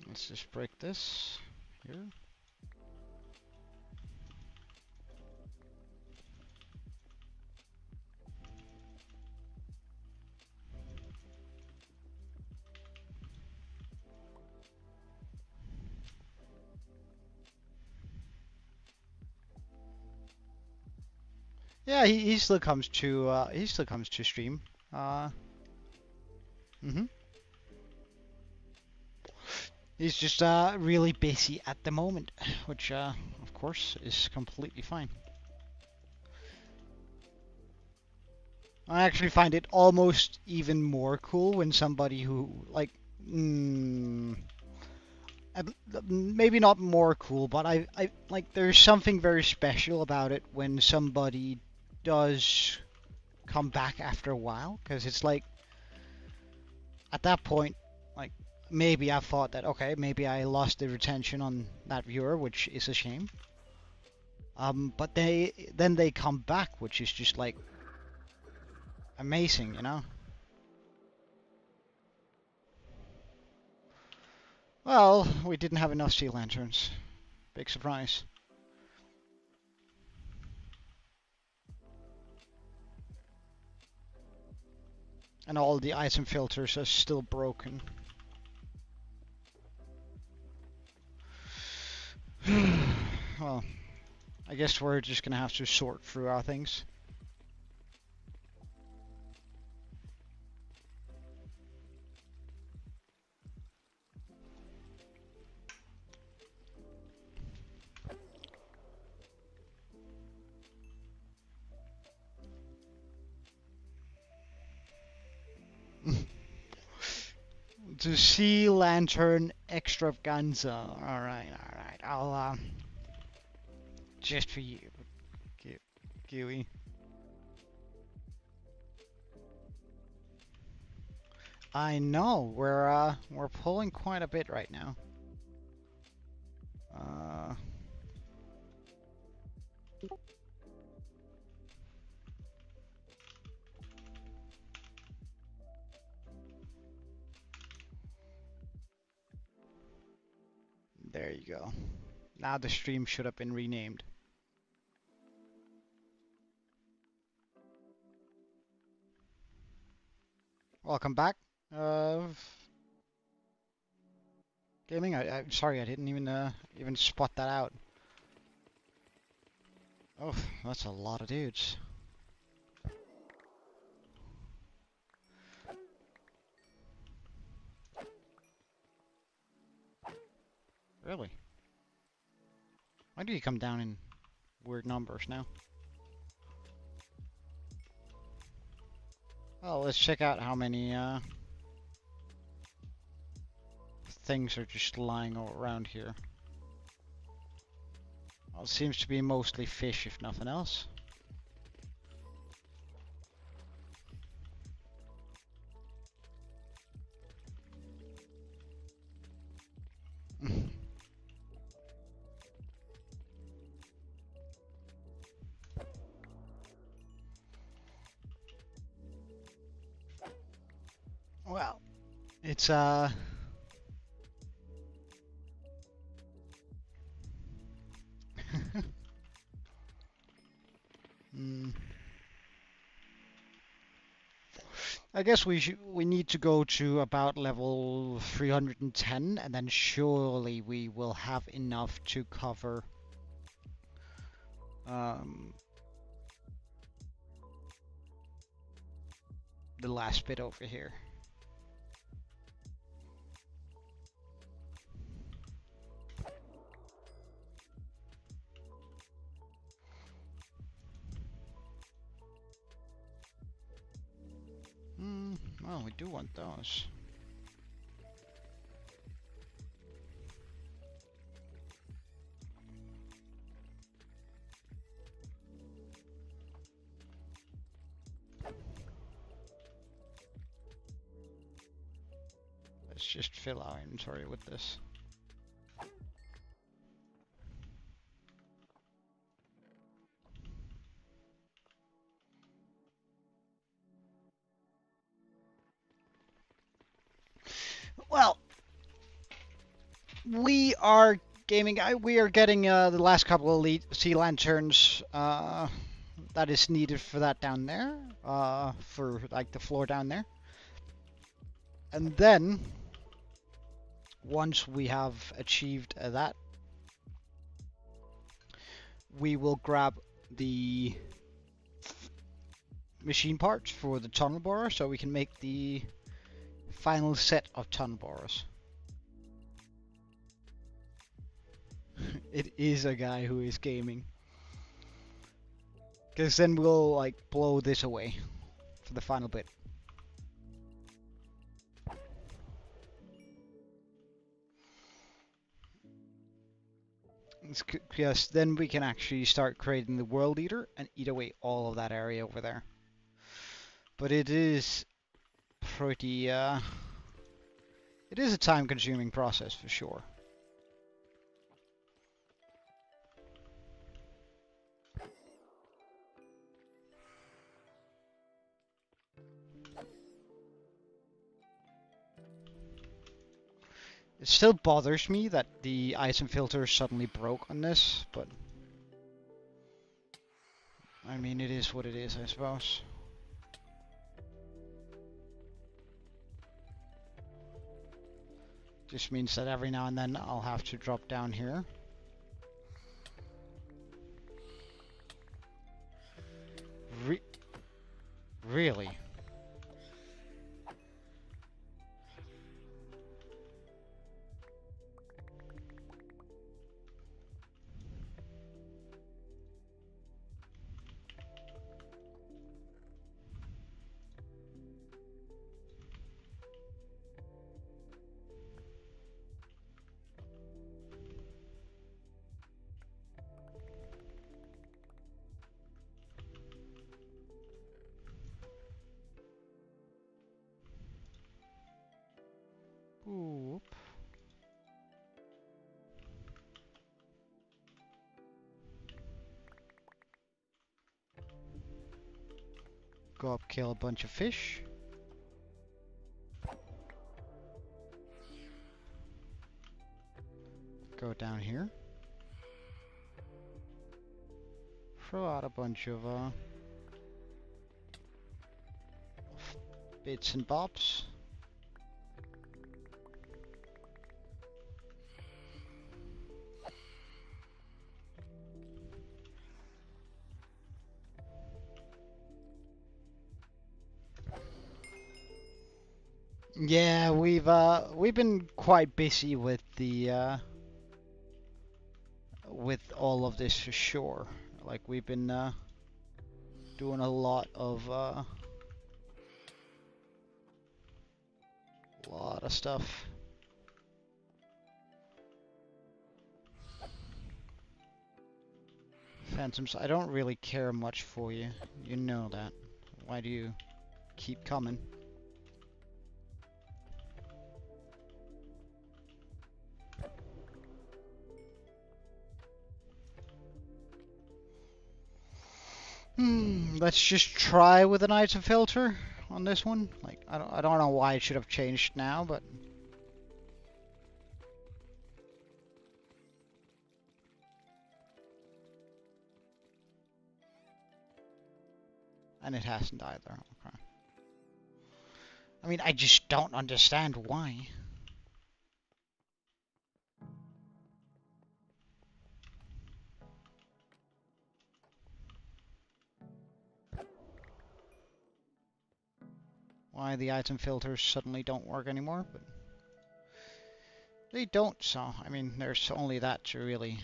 Let's just break this here. Yeah, he still comes to stream. Mhm. He's just really busy at the moment, which of course is completely fine. I actually find it almost even more cool when somebody who like maybe not more cool, but I like there's something very special about it when somebody does come back after a while, because it's like at that point, like maybe I thought that, okay, maybe I lost the retention on that viewer, which is a shame. But then they come back, which is just like amazing, you know? Well, we didn't have enough sea lanterns. Big surprise. And all the item filters are still broken. Well, I guess we're just gonna have to sort through our things. The Sea Lantern Extravaganza. Alright, alright. I'll, just for you, Kiwi. I know, we're pulling quite a bit right now. There you go. Now the stream should have been renamed. Welcome back. Gaming. I'm sorry, I didn't even spot that out. Oh, that's a lot of dudes. Really? Why do you come down in weird numbers now? Well, let's check out how many things are just lying all around here. Well, it seems to be mostly fish, if nothing else. Well, it's I guess we need to go to about level 310, and then surely we will have enough to cover the last bit over here. Well, we do want those. Let's just fill our inventory with this. Well, we are gaming. We are getting the last couple of elite sea lanterns that is needed for that down there, for like the floor down there, and then once we have achieved that, we will grab the machine parts for the tunnel borer, so we can make the final set of tunnel borers. It is a guy who is gaming. Because then we'll like blow this away for the final bit. Because then we can actually start creating the world eater and eat away all of that area over there. But it is pretty It is a time-consuming process for sure. It still bothers me that the item filter suddenly broke on this, but I mean, it is what it is, I suppose. Just means that every now and then I'll have to drop down here. Really? Oop. Go up, kill a bunch of fish. Go down here. Throw out a bunch of bits and bobs. Yeah, we've been quite busy with the with all of this for sure. Like we've been doing a lot of stuff. Phantoms, I don't really care much for you. You know that. Why do you keep coming? Let's just try with an item filter on this one. Like I don't know why it should have changed now, but and it hasn't either. Okay. I mean, I just don't understand why. Why the item filters suddenly don't work anymore, but they don't, so I mean there's only that to really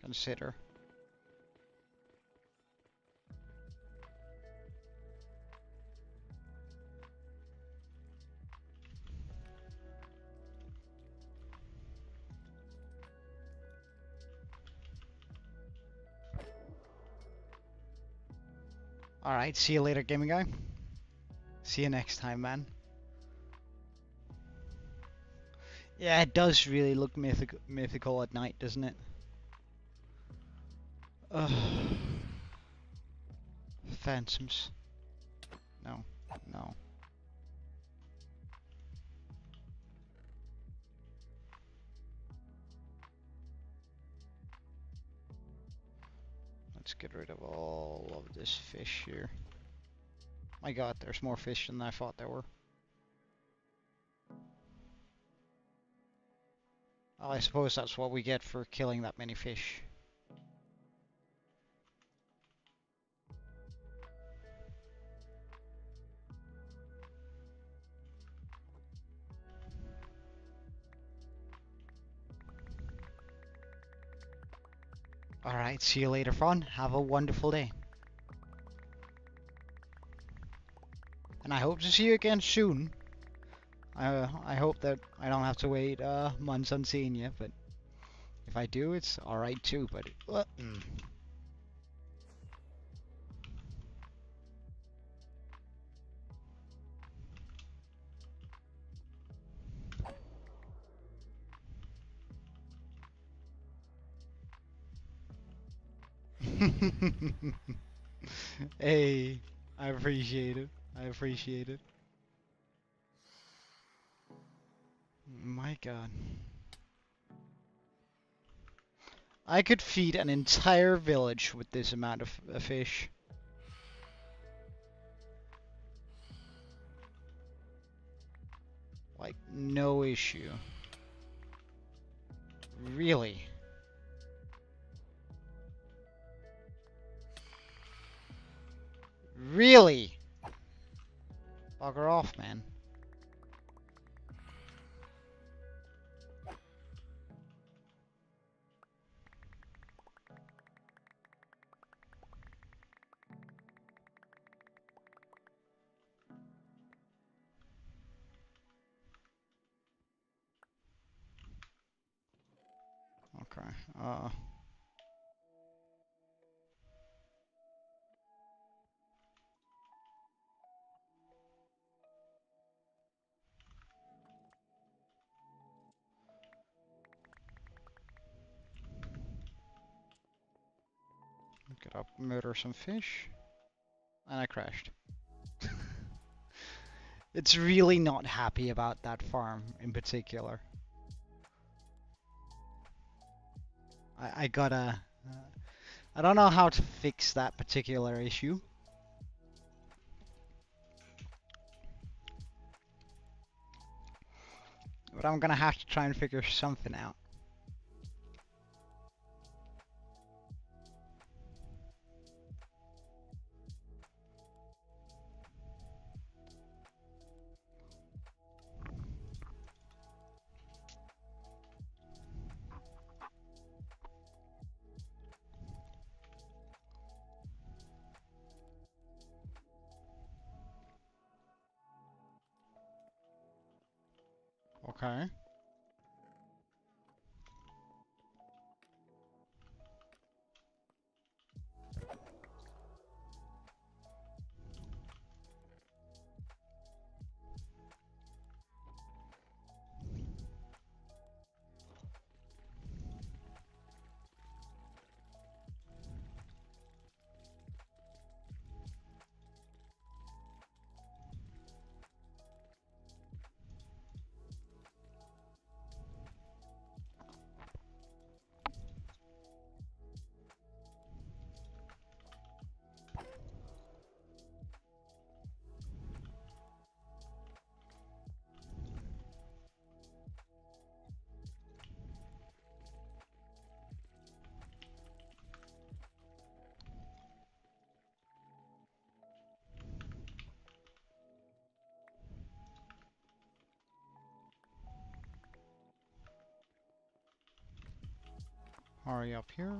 consider. Alright, see you later, gaming guy. See you next time, man. Yeah, it does really look mythical at night, doesn't it? Ugh. Phantoms. No, no. Let's get rid of all of this fish here. My god, there's more fish than I thought there were. Oh, I suppose that's what we get for killing that many fish. Alright, see you later, Fawn. Have a wonderful day. And I hope to see you again soon. I hope that I don't have to wait months on seeing you, but if I do, it's alright too, but... Hey, I appreciate it. I appreciate it. My God. I could feed an entire village with this amount of fish. Like, no issue. Really? Really? Bugger off, man. Okay. Get up, murder some fish. And I crashed. It's really not happy about that farm in particular. I gotta... I don't know how to fix that particular issue. But I'm gonna have to try and figure something out. Okay. Hurry up here.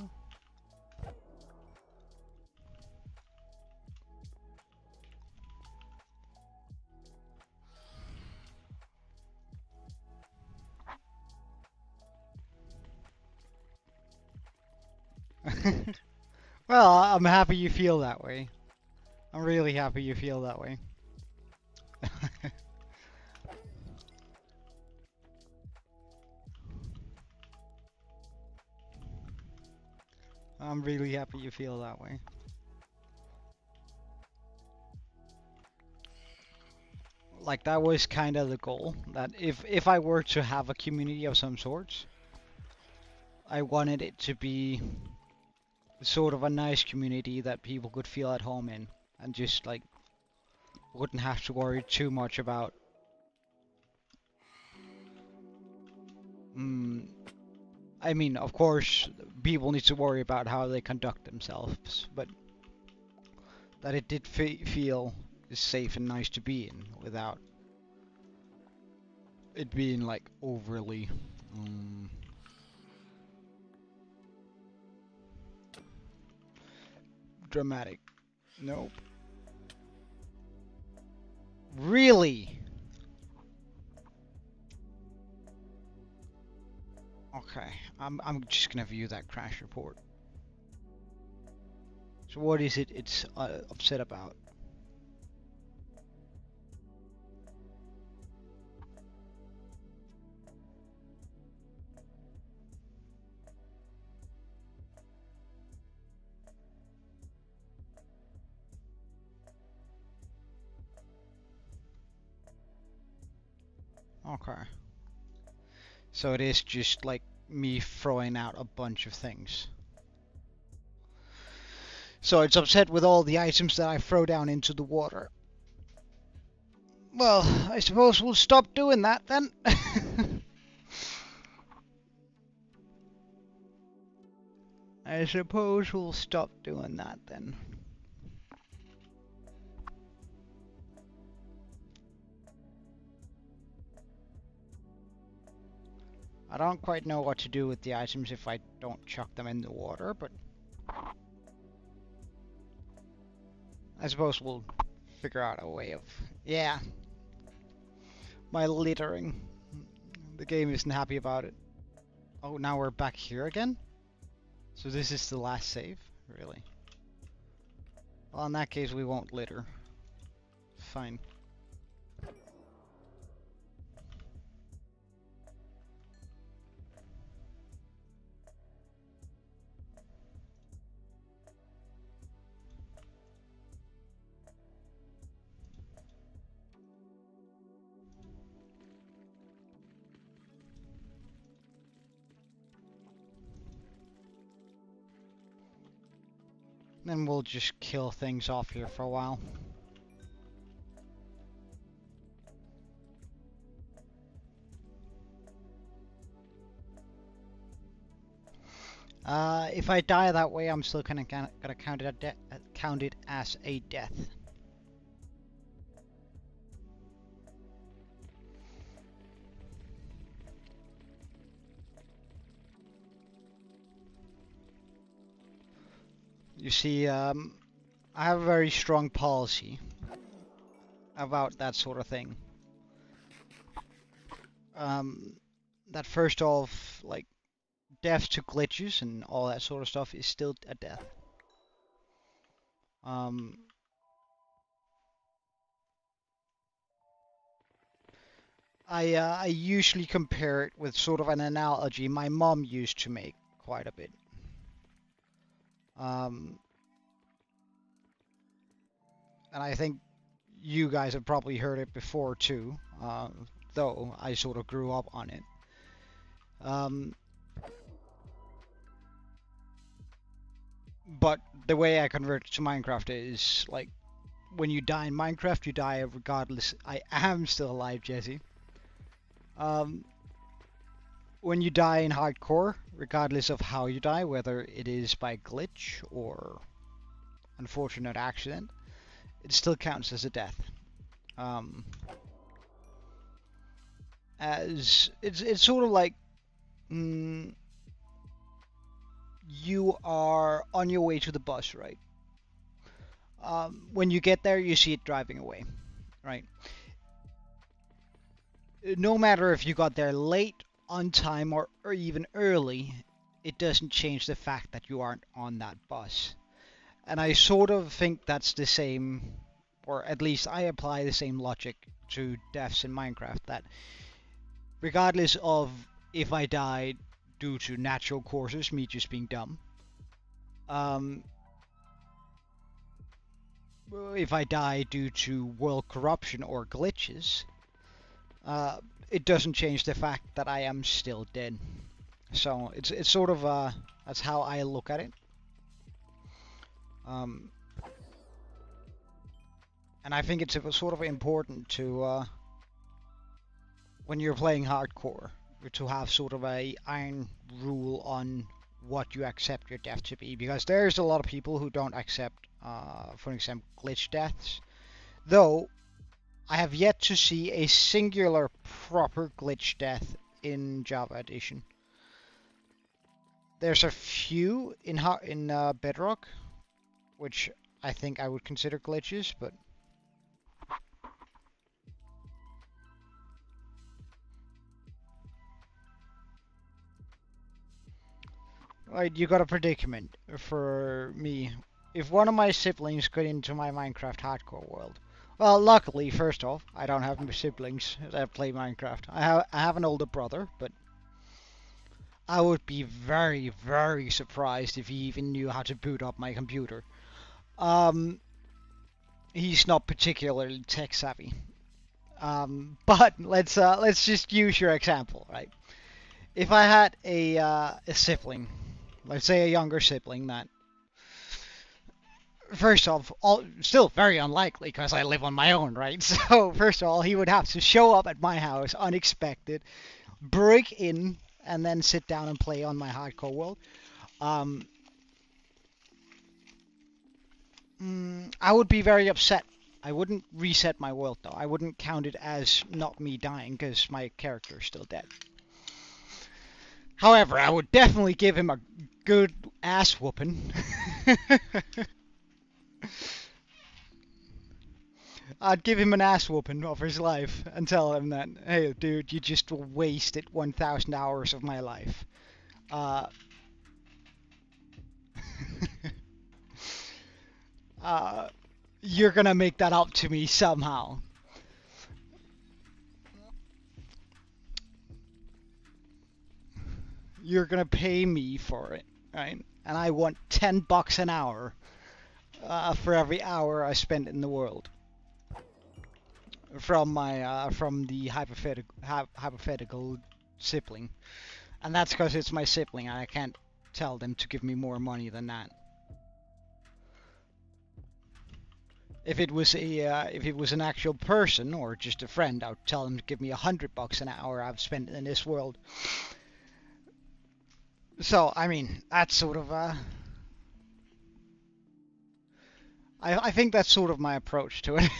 Well, I'm happy you feel that way. I'm really happy you feel that way. I'm really happy you feel that way. Like, that was kind of the goal, that if I were to have a community of some sorts, I wanted it to be sort of a nice community that people could feel at home in, and just like wouldn't have to worry too much about I mean, of course, people need to worry about how they conduct themselves, but that it did feel safe and nice to be in without it being like overly dramatic. Nope. Really? Okay, I'm just gonna view that crash report. So what is it it's upset about? Okay. So it is just like me throwing out a bunch of things. So it's upset with all the items that I throw down into the water. Well, I suppose we'll stop doing that then. I suppose we'll stop doing that then. I don't quite know what to do with the items if I don't chuck them in the water, but I suppose we'll figure out a way of... Yeah. My littering. The game isn't happy about it. Oh, now we're back here again? So this is the last save? Really? Well, in that case, we won't litter. Fine. Then we'll just kill things off here for a while. If I die that way, I'm still gonna count it as a death. You see, I have a very strong policy about that sort of thing. That first off, like, death to glitches and all that sort of stuff is still a death. I usually compare it with sort of an analogy my mom used to make quite a bit. And I think you guys have probably heard it before too, though I sort of grew up on it. But the way I convert it to Minecraft is like, when you die in Minecraft, you die regardless. I am still alive, Jesse. When you die in hardcore, regardless of how you die, whether it is by glitch or unfortunate accident, it still counts as a death. As it's sort of like you are on your way to the bus, right? When you get there, you see it driving away, right? No matter if you got there late, on time, or even early, it doesn't change the fact that you aren't on that bus. And I sort of think that's the same, or at least I apply the same logic to deaths in Minecraft, that regardless of if I died due to natural causes, me just being dumb, if I die due to world corruption or glitches, it doesn't change the fact that I am still dead. So it's sort of that's how I look at it. And I think it's sort of important to when you're playing hardcore to have sort of a iron rule on what you accept your death to be, because there's a lot of people who don't accept, for example, glitch deaths, though I have yet to see a singular proper glitch death in Java Edition. There's a few in Bedrock, which I think I would consider glitches, but right, you got a predicament for me. If one of my siblings got into my Minecraft hardcore world, well, luckily, first off, I don't have siblings that play Minecraft. I have an older brother, but I would be very, very surprised if he even knew how to boot up my computer. He's not particularly tech savvy. But let's just use your example, right? If I had a sibling, let's say a younger sibling that, first of all, still very unlikely because I live on my own, right? So first of all, he would have to show up at my house unexpected, break in, and then sit down and play on my hardcore world. Um, I would be very upset. I wouldn't reset my world though. I wouldn't count it as not me dying because my character is still dead. However, I would definitely give him a good ass whooping. I'd give him an ass whooping of his life and tell him that, hey, dude, you just wasted 1,000 hours of my life. Uh, uh, you're gonna make that up to me somehow. You're gonna pay me for it, right? And I want $10 an hour for every hour I spend in the world. From the hypothetical sibling, and that's because it's my sibling, and I can't tell them to give me more money than that. If it was an actual person or just a friend, I would tell them to give me $100 an hour I've spent in this world. So I mean, that's sort of I think that's sort of my approach to it.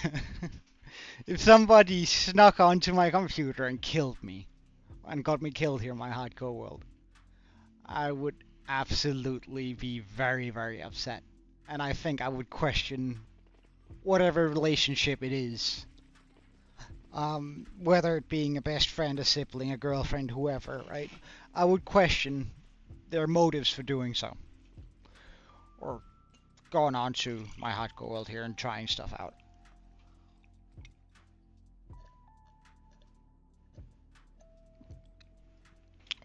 If somebody snuck onto my computer and killed me, and got me killed here in my hardcore world, I would absolutely be very, very upset. And I think I would question whatever relationship it is. Whether it being a best friend, a sibling, a girlfriend, whoever, right? I would question their motives for doing so. Or going on to my hardcore world here and trying stuff out.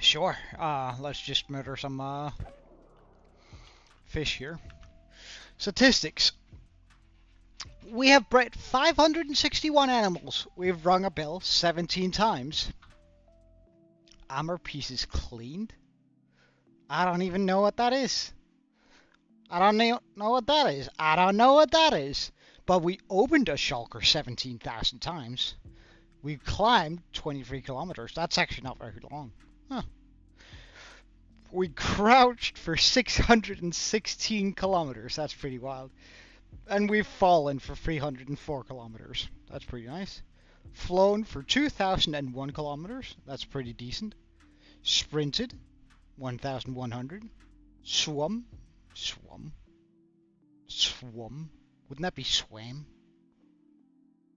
Sure, let's just murder some fish here. Statistics. We have bred 561 animals. We've rung a bell 17 times. Armor pieces cleaned? I don't even know what that is. I don't know what that is. I don't know what that is. But we opened a shulker 17,000 times. We climbed 23 kilometers. That's actually not very long. Huh. We crouched for 616 kilometers. That's pretty wild. And we've fallen for 304 kilometers. That's pretty nice. Flown for 2,001 kilometers. That's pretty decent. Sprinted 1,100. Swum. Wouldn't that be swam?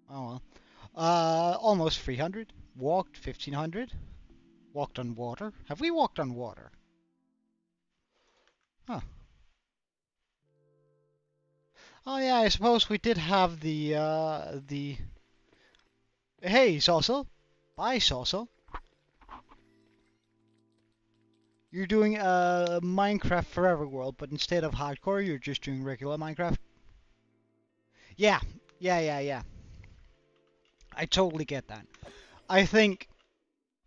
Oh well. Almost 300. Walked 1,500. Walked on water. Have we walked on water? Huh. Oh yeah, I suppose we did have the. Hey, Saucel. Bye, Saucel. You're doing Minecraft Forever World, but instead of hardcore, you're just doing regular Minecraft. Yeah. I totally get that. I think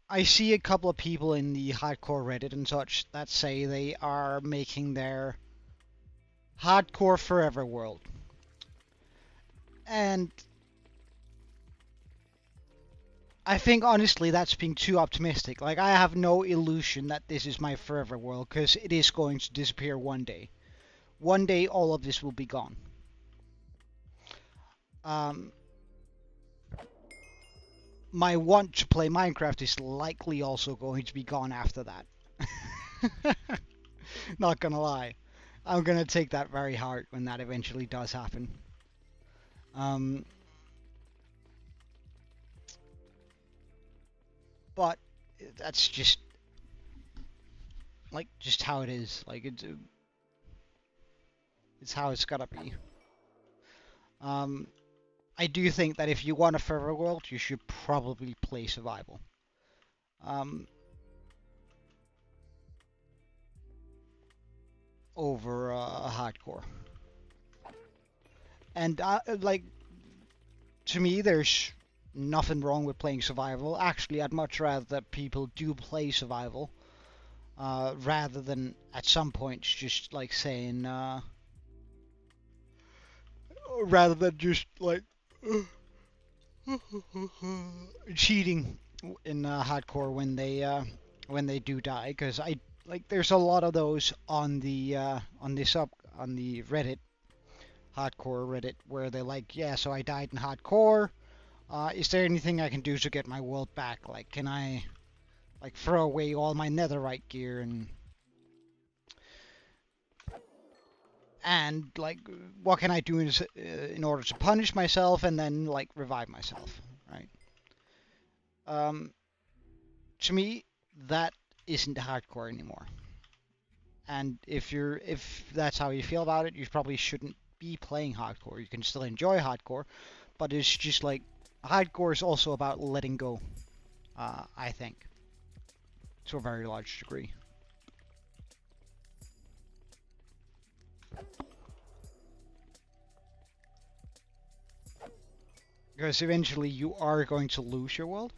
I see a couple of people in the hardcore Reddit and such that say they are making their hardcore Forever World. And I think honestly that's being too optimistic. Like, I have no illusion that this is my Forever World, because it is going to disappear one day. One day all of this will be gone. My want to play Minecraft is likely also going to be gone after that. Not gonna lie. I'm gonna take that very hard when that eventually does happen. But that's just like just how it is. Like it's how it's gotta be. I do think that if you want a Forever World, you should probably play Survival. Over Hardcore. And like, to me, there's nothing wrong with playing survival. Actually, I'd much rather that people do play survival rather than at some points just like saying, rather than just like cheating in hardcore when they do die. Because I like there's a lot of those on the Reddit hardcore Reddit where they're like, yeah, so I died in hardcore. Is there anything I can do to get my world back? Like, can I like throw away all my netherite gear and like what can I do in order to punish myself and then like revive myself, right? Um, to me, that isn't hardcore anymore. And if that's how you feel about it, you probably shouldn't be playing hardcore. You can still enjoy hardcore, but it's just like hardcore is also about letting go. I think to a very large degree. Because eventually you are going to lose your world.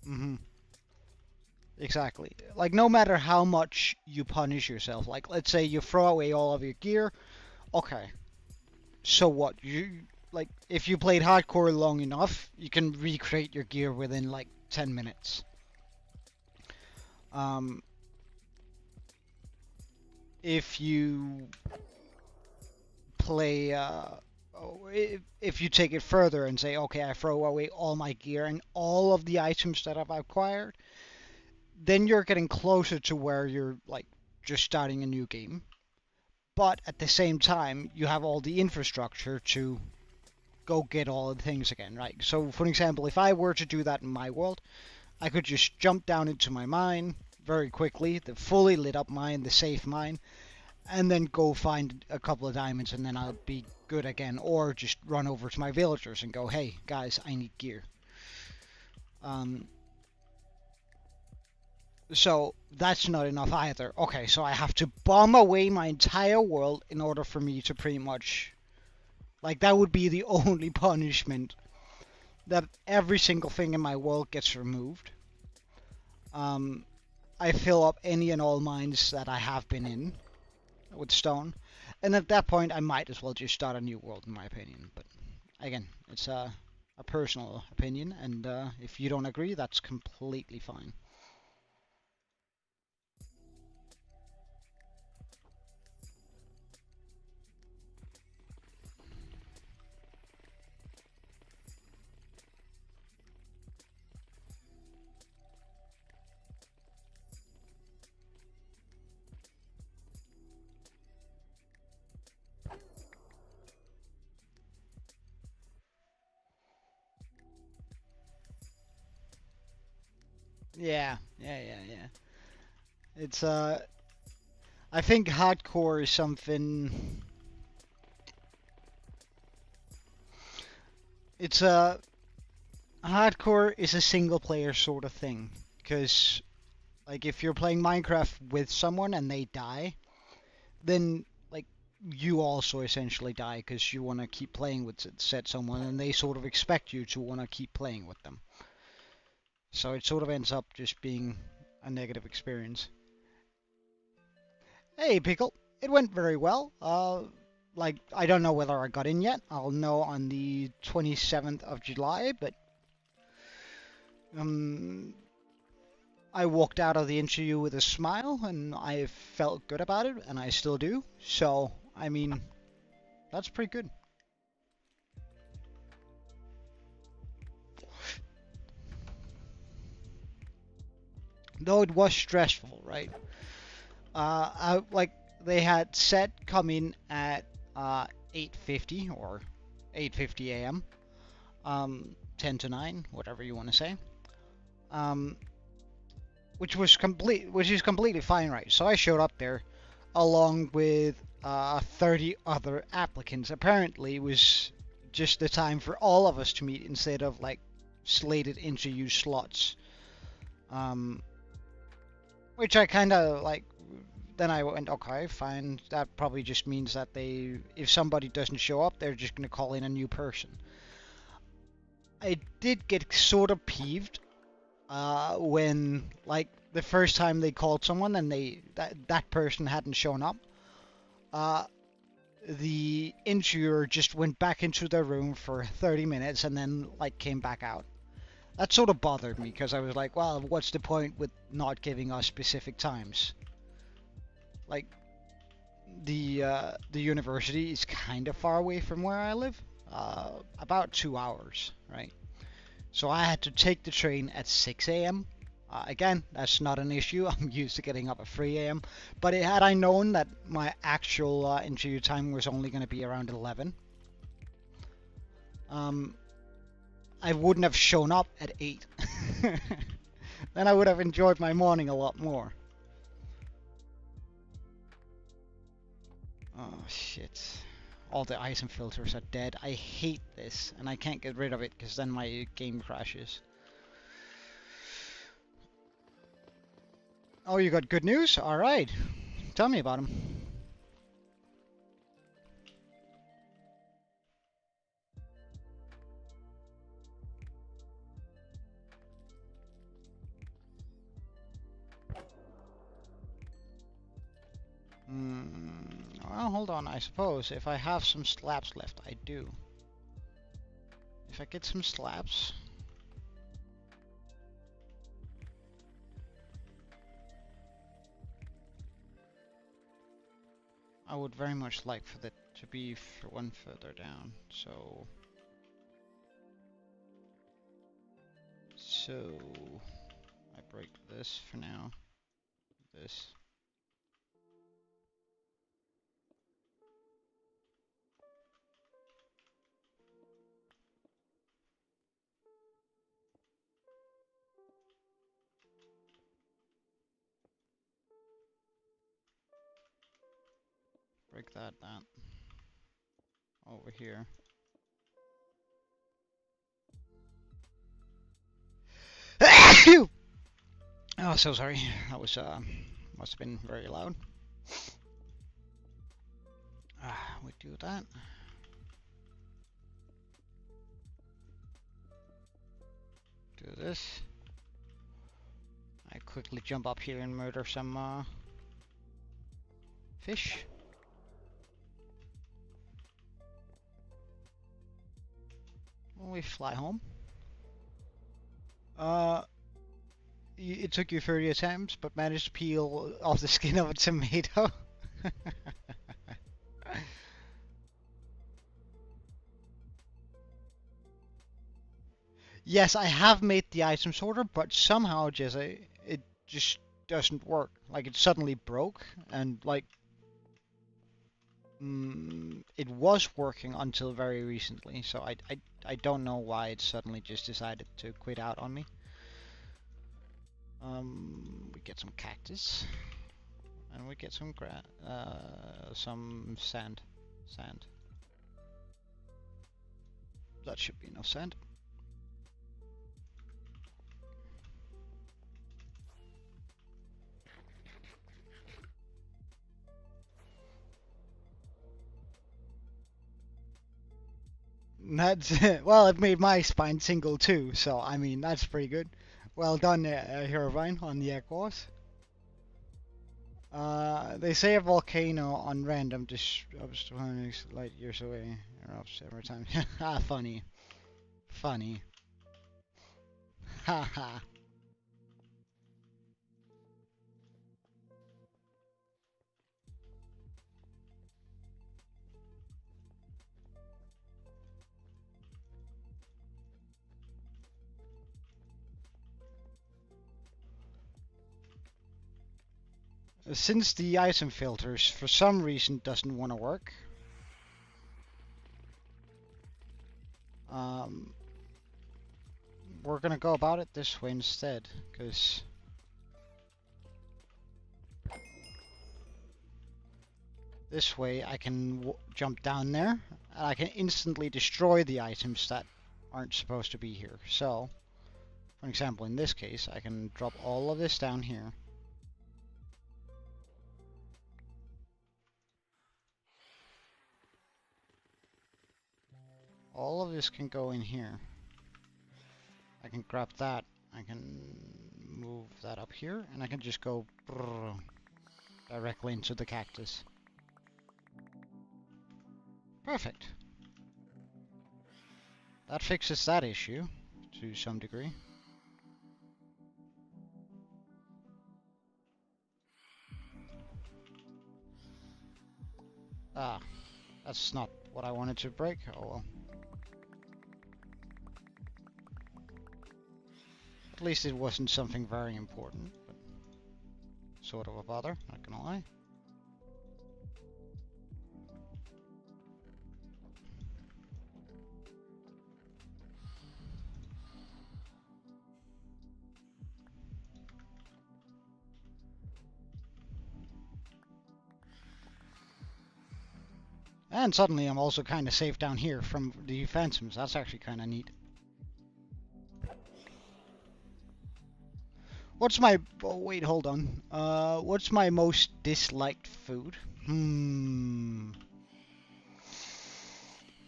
Mm-hmm. Exactly. Like no matter how much you punish yourself, like let's say you throw away all of your gear, okay. So what? You like if you played hardcore long enough, you can recreate your gear within like 10 minutes. Um if you play if you take it further and say, okay, I throw away all my gear and all of the items that I've acquired, then you're getting closer to where you're like just starting a new game. But at the same time, you have all the infrastructure to go get all the things again, right? So, for example, if I were to do that in my world, I could just jump down into my mine very quickly, the fully lit up mine, the safe mine, and then go find a couple of diamonds, and then I'll be good again. Or just run over to my villagers and go, hey, guys, I need gear. So that's not enough either. Okay, so I have to bomb away my entire world in order for me to pretty much... Like, that would be the only punishment. That every single thing in my world gets removed. I fill up any and all mines that I have been in with stone. And at that point, I might as well just start a new world, in my opinion. But again, it's a personal opinion, and if you don't agree, that's completely fine. Yeah. It's I think hardcore is something. It's a hardcore is a single player sort of thing because like if you're playing Minecraft with someone and they die, then like you also essentially die because you want to keep playing with said someone and they sort of expect you to want to keep playing with them. So it sort of ends up just being a negative experience. Hey, Pickle. It went very well. Like, I don't know whether I got in yet. I'll know on the 27th of July, but I walked out of the interview with a smile, and I felt good about it, and I still do. So, I mean, that's pretty good. Though it was stressful, right? Like they had set come in at 8:50 or 8:50 a.m. 10 to 9, whatever you want to say. Um, which is completely fine, right? So I showed up there along with 30 other applicants. Apparently, it was just the time for all of us to meet instead of like slated interview slots. Which I kind of like. Then I went, okay, fine. That probably just means that if somebody doesn't show up, they're just going to call in a new person. I did get sort of peeved when, like, the first time they called someone and that person hadn't shown up. The interviewer just went back into their room for 30 minutes and then, like, came back out. That sort of bothered me because I was like, well, what's the point with not giving us specific times? Like, the university is kind of far away from where I live, about 2 hours, right? So I had to take the train at 6 a.m. Again, that's not an issue. I'm used to getting up at 3 a.m. But had I known that my actual interview time was only going to be around 11, I wouldn't have shown up at 8. Then I would have enjoyed my morning a lot more. Oh, shit. All the item filters are dead. I hate this, and I can't get rid of it because then my game crashes. Oh, you got good news? Alright. Tell me about them. Well, hold on. I suppose if I have some slabs left, I do. If I get some slabs... I would very much like for that to be one further down, so I break this for now, this. Break that over here. Oh, so sorry. That was must have been very loud. We do that. Do this. I quickly jump up here and murder some fish. When we fly home. It took you 30 attempts, but managed to peel off the skin of a tomato. Yes, I have made the item sorter, but somehow, Jesse, it just doesn't work. Like, it suddenly broke, and, like, it was working until very recently, so I don't know why it suddenly just decided to quit out on me. We get some cactus, and we get some sand. That should be enough sand. That's well, it made my spine tingle too, so I mean that's pretty good. Well done, Herovine, on the egg wars. They say a volcano on random disrupts 200 light years away, erupts every time. Ha, funny, funny. Ha ha. Since the item filters for some reason doesn't want to work, we're gonna go about it this way instead, because this way I can jump down there and I can instantly destroy the items that aren't supposed to be here. So, for example, in this case, I can drop all of this down here. All of this can go in here. I can grab that. I can move that up here, and I can just go directly into the cactus. Perfect. That fixes that issue to some degree. Ah, that's not what I wanted to break. Oh well. At least it wasn't something very important, but sort of a bother, not gonna lie. And suddenly I'm also kind of safe down here from the phantoms. That's actually kind of neat. What's my... Oh, wait, hold on. What's my most disliked food?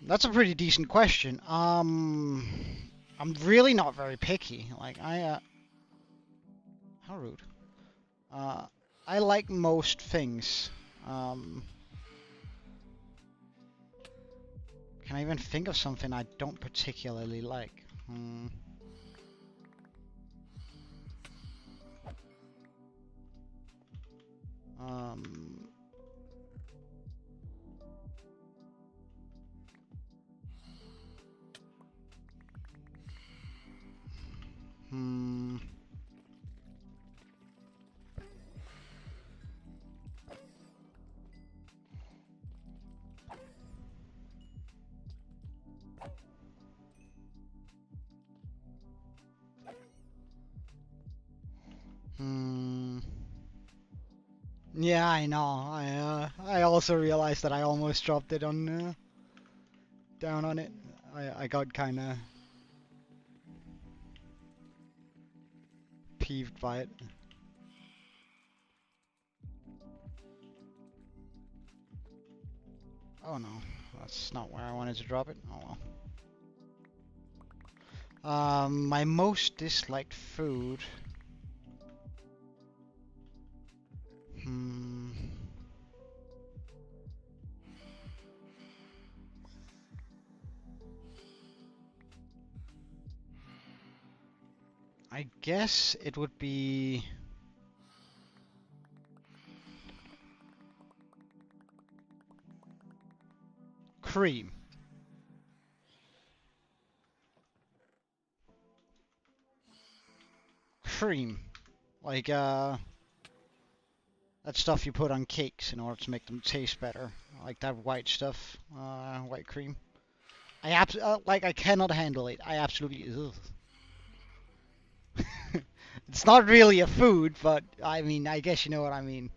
That's a pretty decent question. I'm really not very picky. Like, how rude. I like most things. Can I even think of something I don't particularly like? Yeah, I know. I also realized that I almost dropped it on down on it. I got kind of peeved by it. Oh no, that's not where I wanted to drop it. Oh well. My most disliked food. I guess it would be... cream. Cream. Like, that stuff you put on cakes in order to make them taste better. Like that white stuff, white cream. Like, I cannot handle it. I absolutely... It's not really a food, but, I mean, I guess you know what I mean.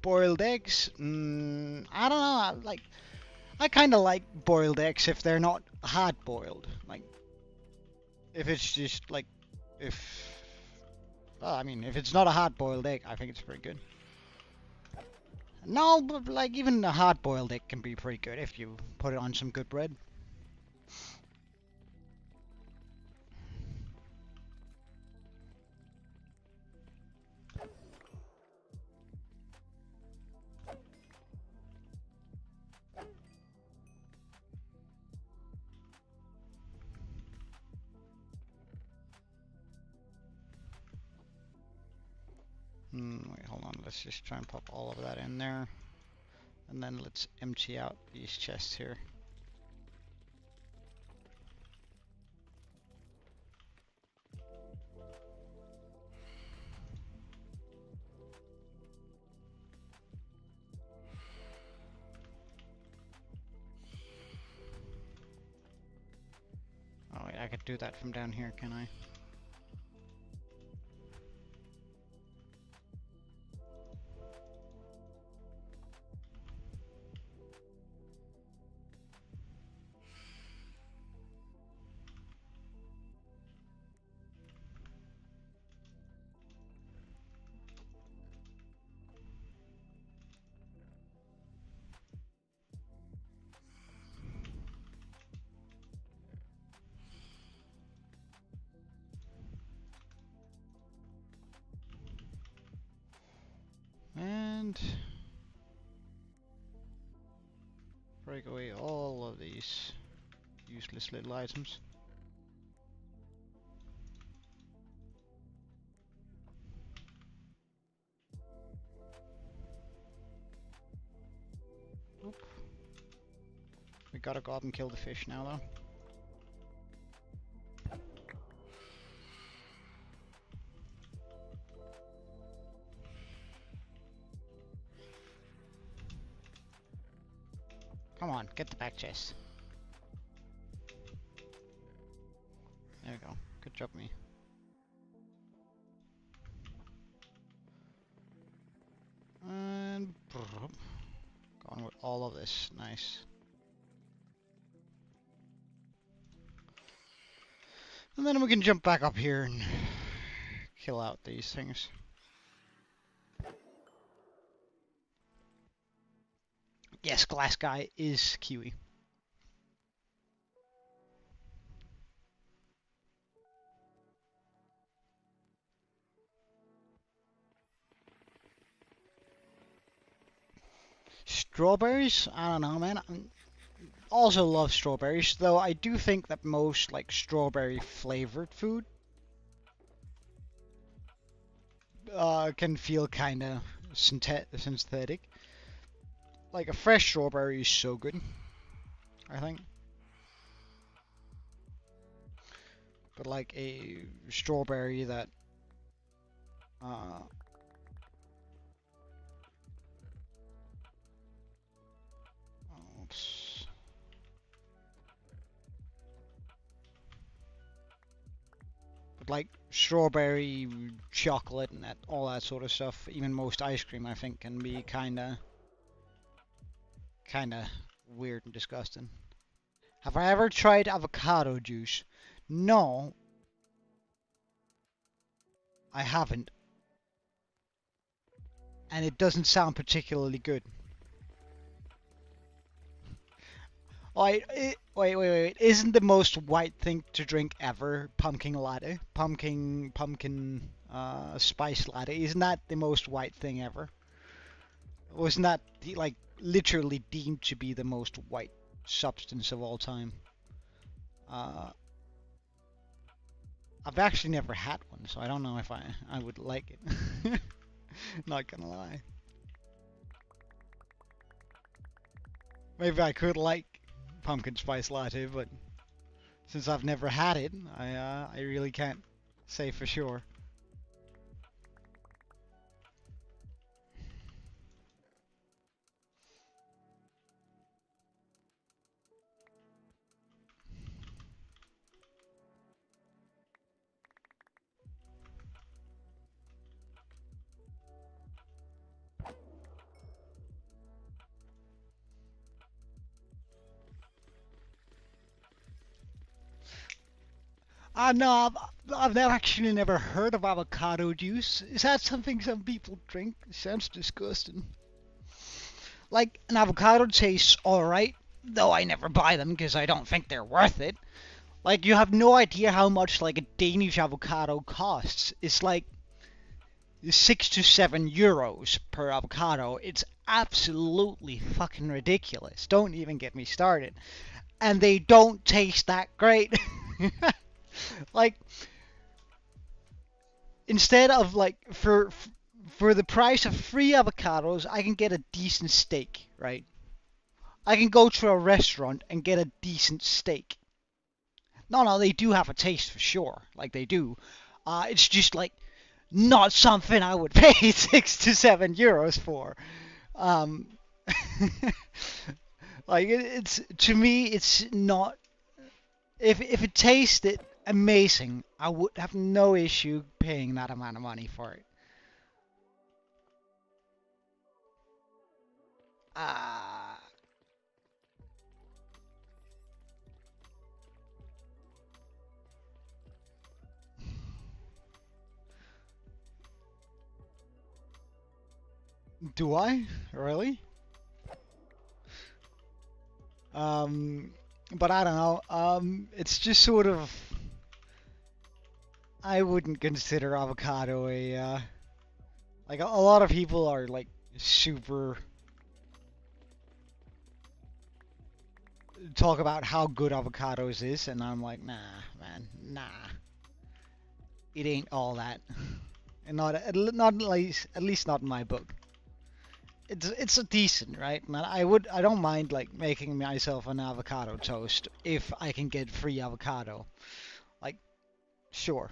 Boiled eggs? I don't know. I kind of like boiled eggs if they're not hard boiled. Like, if it's just like, well, I mean, if it's not a hard boiled egg, I think it's pretty good. No, but like even a hard boiled egg can be pretty good if you put it on some good bread. Wait, hold on. Let's just try and pop all of that in there. And then let's empty out these chests here. Oh wait, I could do that from down here, can I? break away all of these useless little items. Oop. We gotta go up and kill the fish now, though. Come on, get the back chest. There we go. Good job, me. And gone with all of this. Nice. And then we can jump back up here and kill out these things. Yes, glass guy is Kiwi. Strawberries? I don't know, man. I also love strawberries, though I do think that most like strawberry flavored food can feel kind of synthetic. Like a fresh strawberry is so good, I think. But like a strawberry that oops. But like strawberry chocolate and all that sort of stuff, even most ice cream I think can be kinda weird and disgusting. Have I ever tried avocado juice? No, I haven't. And it doesn't sound particularly good. Wait. Isn't the most white thing to drink ever pumpkin latte? Pumpkin spice latte. Isn't that the most white thing ever? Wasn't that like literally deemed to be the most white substance of all time? I've actually never had one, so I don't know if I would like it. Not gonna lie. Maybe I could like pumpkin spice latte, but since I've never had it, I really can't say for sure. No, I've actually never heard of avocado juice. Is that something some people drink? It sounds disgusting. Like, an avocado tastes alright, though I never buy them because I don't think they're worth it. Like, you have no idea how much, like, a Danish avocado costs. It's like 6 to 7 euros per avocado. It's absolutely fucking ridiculous. Don't even get me started. And they don't taste that great. Like, instead of like for the price of 3 avocados, I can get a decent steak, right? I can go to a restaurant and get a decent steak. No, they do have a taste for sure, like they do. It's just like not something I would pay 6 to 7 euros for. Like it's to me, it's not. If it tasted amazing, I would have no issue paying that amount of money for it. Do I? Really? But I don't know. It's just sort of. I wouldn't consider avocado a like a lot of people are like super talk about how good avocados is, and I'm like, nah, man, nah, it ain't all that, and not at least not in my book. It's a decent, right? And I don't mind like making myself an avocado toast if I can get free avocado. Like, sure.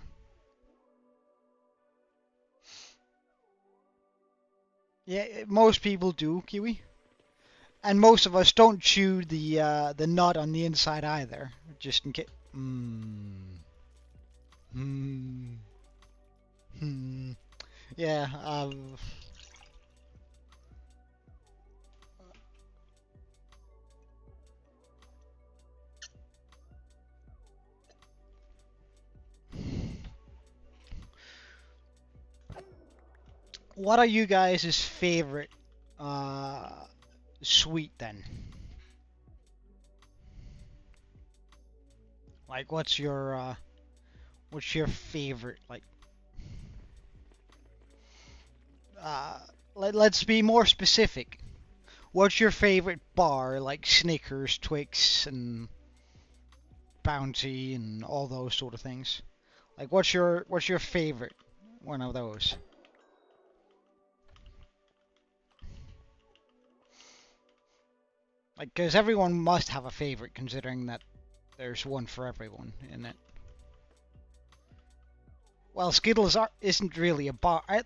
Yeah, most people do, Kiwi. And most of us don't chew the nut on the inside either, just in case. Hmm. Hmm. Hmm. Yeah. What are you guys' favorite uh, sweet then? Like, what's your favorite? Like, uh, let's be more specific. What's your favorite bar? Like Snickers, Twix, and Bounty, and all those sort of things. Like, what's your favorite one of those? Like, because everyone must have a favorite, considering that there's one for everyone in it. Well, isn't really a bar. Well,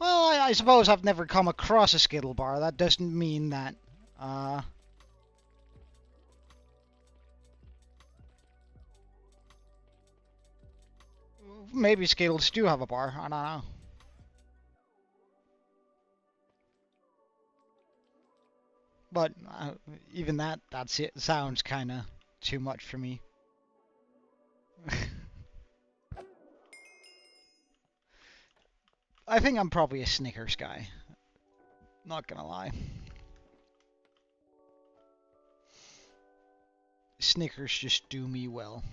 I suppose I've never come across a Skittle bar. That doesn't mean that. Uh, Maybe Skittles do have a bar. I don't know. But even that's it. Sounds kind of too much for me. I think I'm probably a Snickers guy. Not gonna lie. Snickers just do me well.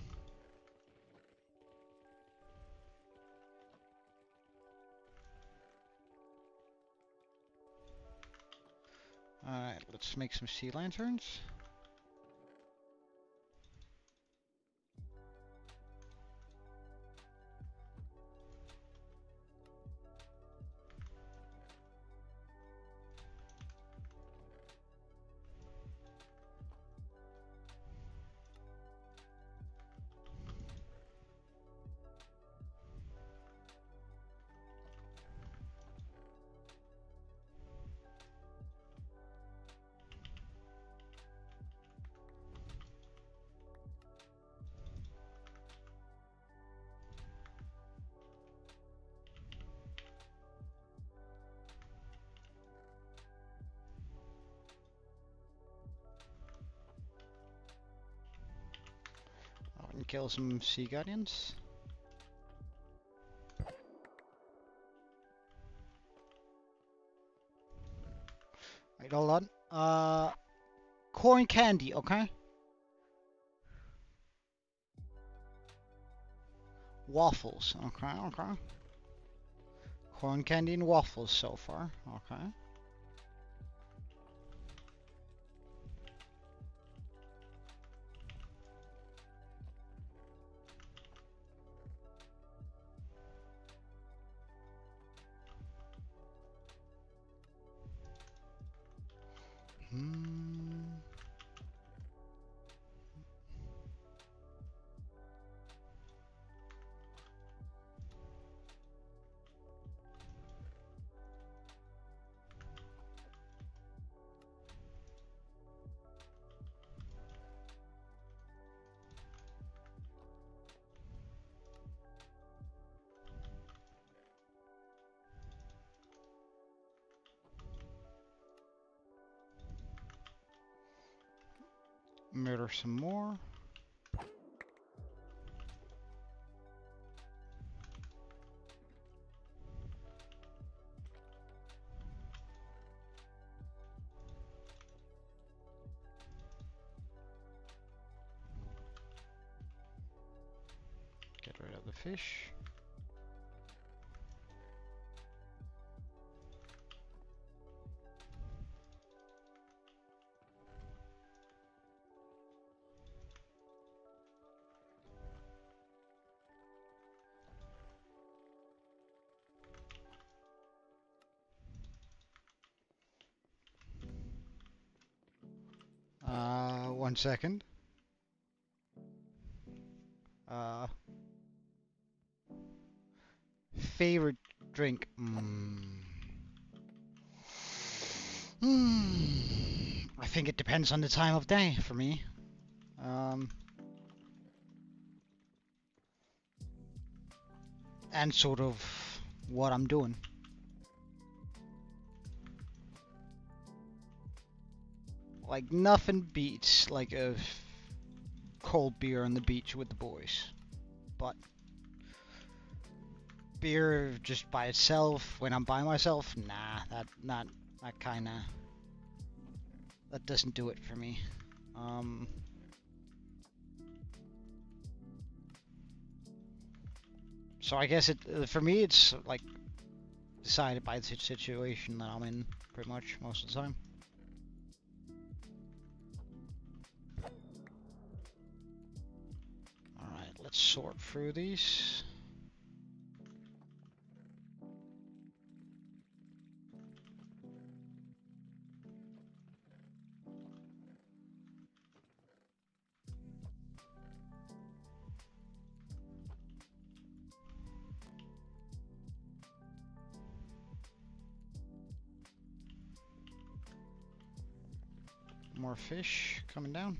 Alright, let's make some sea lanterns. And kill some sea guardians. Wait, hold on. Corn candy, okay? Waffles, okay. Corn candy and waffles so far, okay. Hmm. Murder some more. Get rid of the fish. 1 second. Favorite drink? I think it depends on the time of day for me. And sort of what I'm doing. Like nothing beats like a cold beer on the beach with the boys. But beer just by itself when I'm by myself, nah, that kinda that doesn't do it for me. So I guess for me it's like decided by the situation that I'm in pretty much most of the time. Alright, let's sort through these. More fish coming down.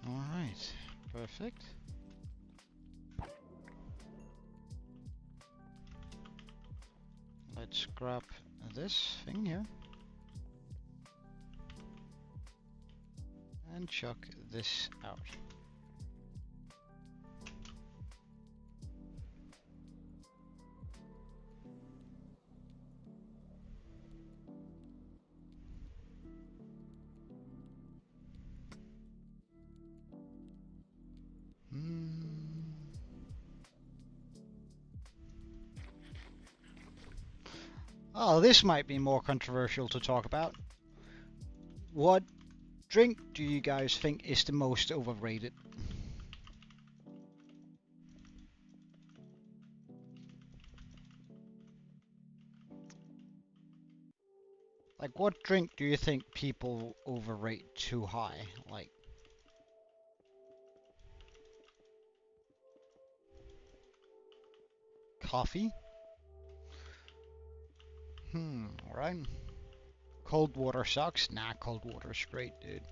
Alright, perfect. Let's grab this thing here. And chuck this out. Oh, this might be more controversial to talk about. What drink do you guys think is the most overrated? Like, what drink do you think people overrate too high? Like, coffee? Alright. Cold water sucks? Nah, cold water's great, dude.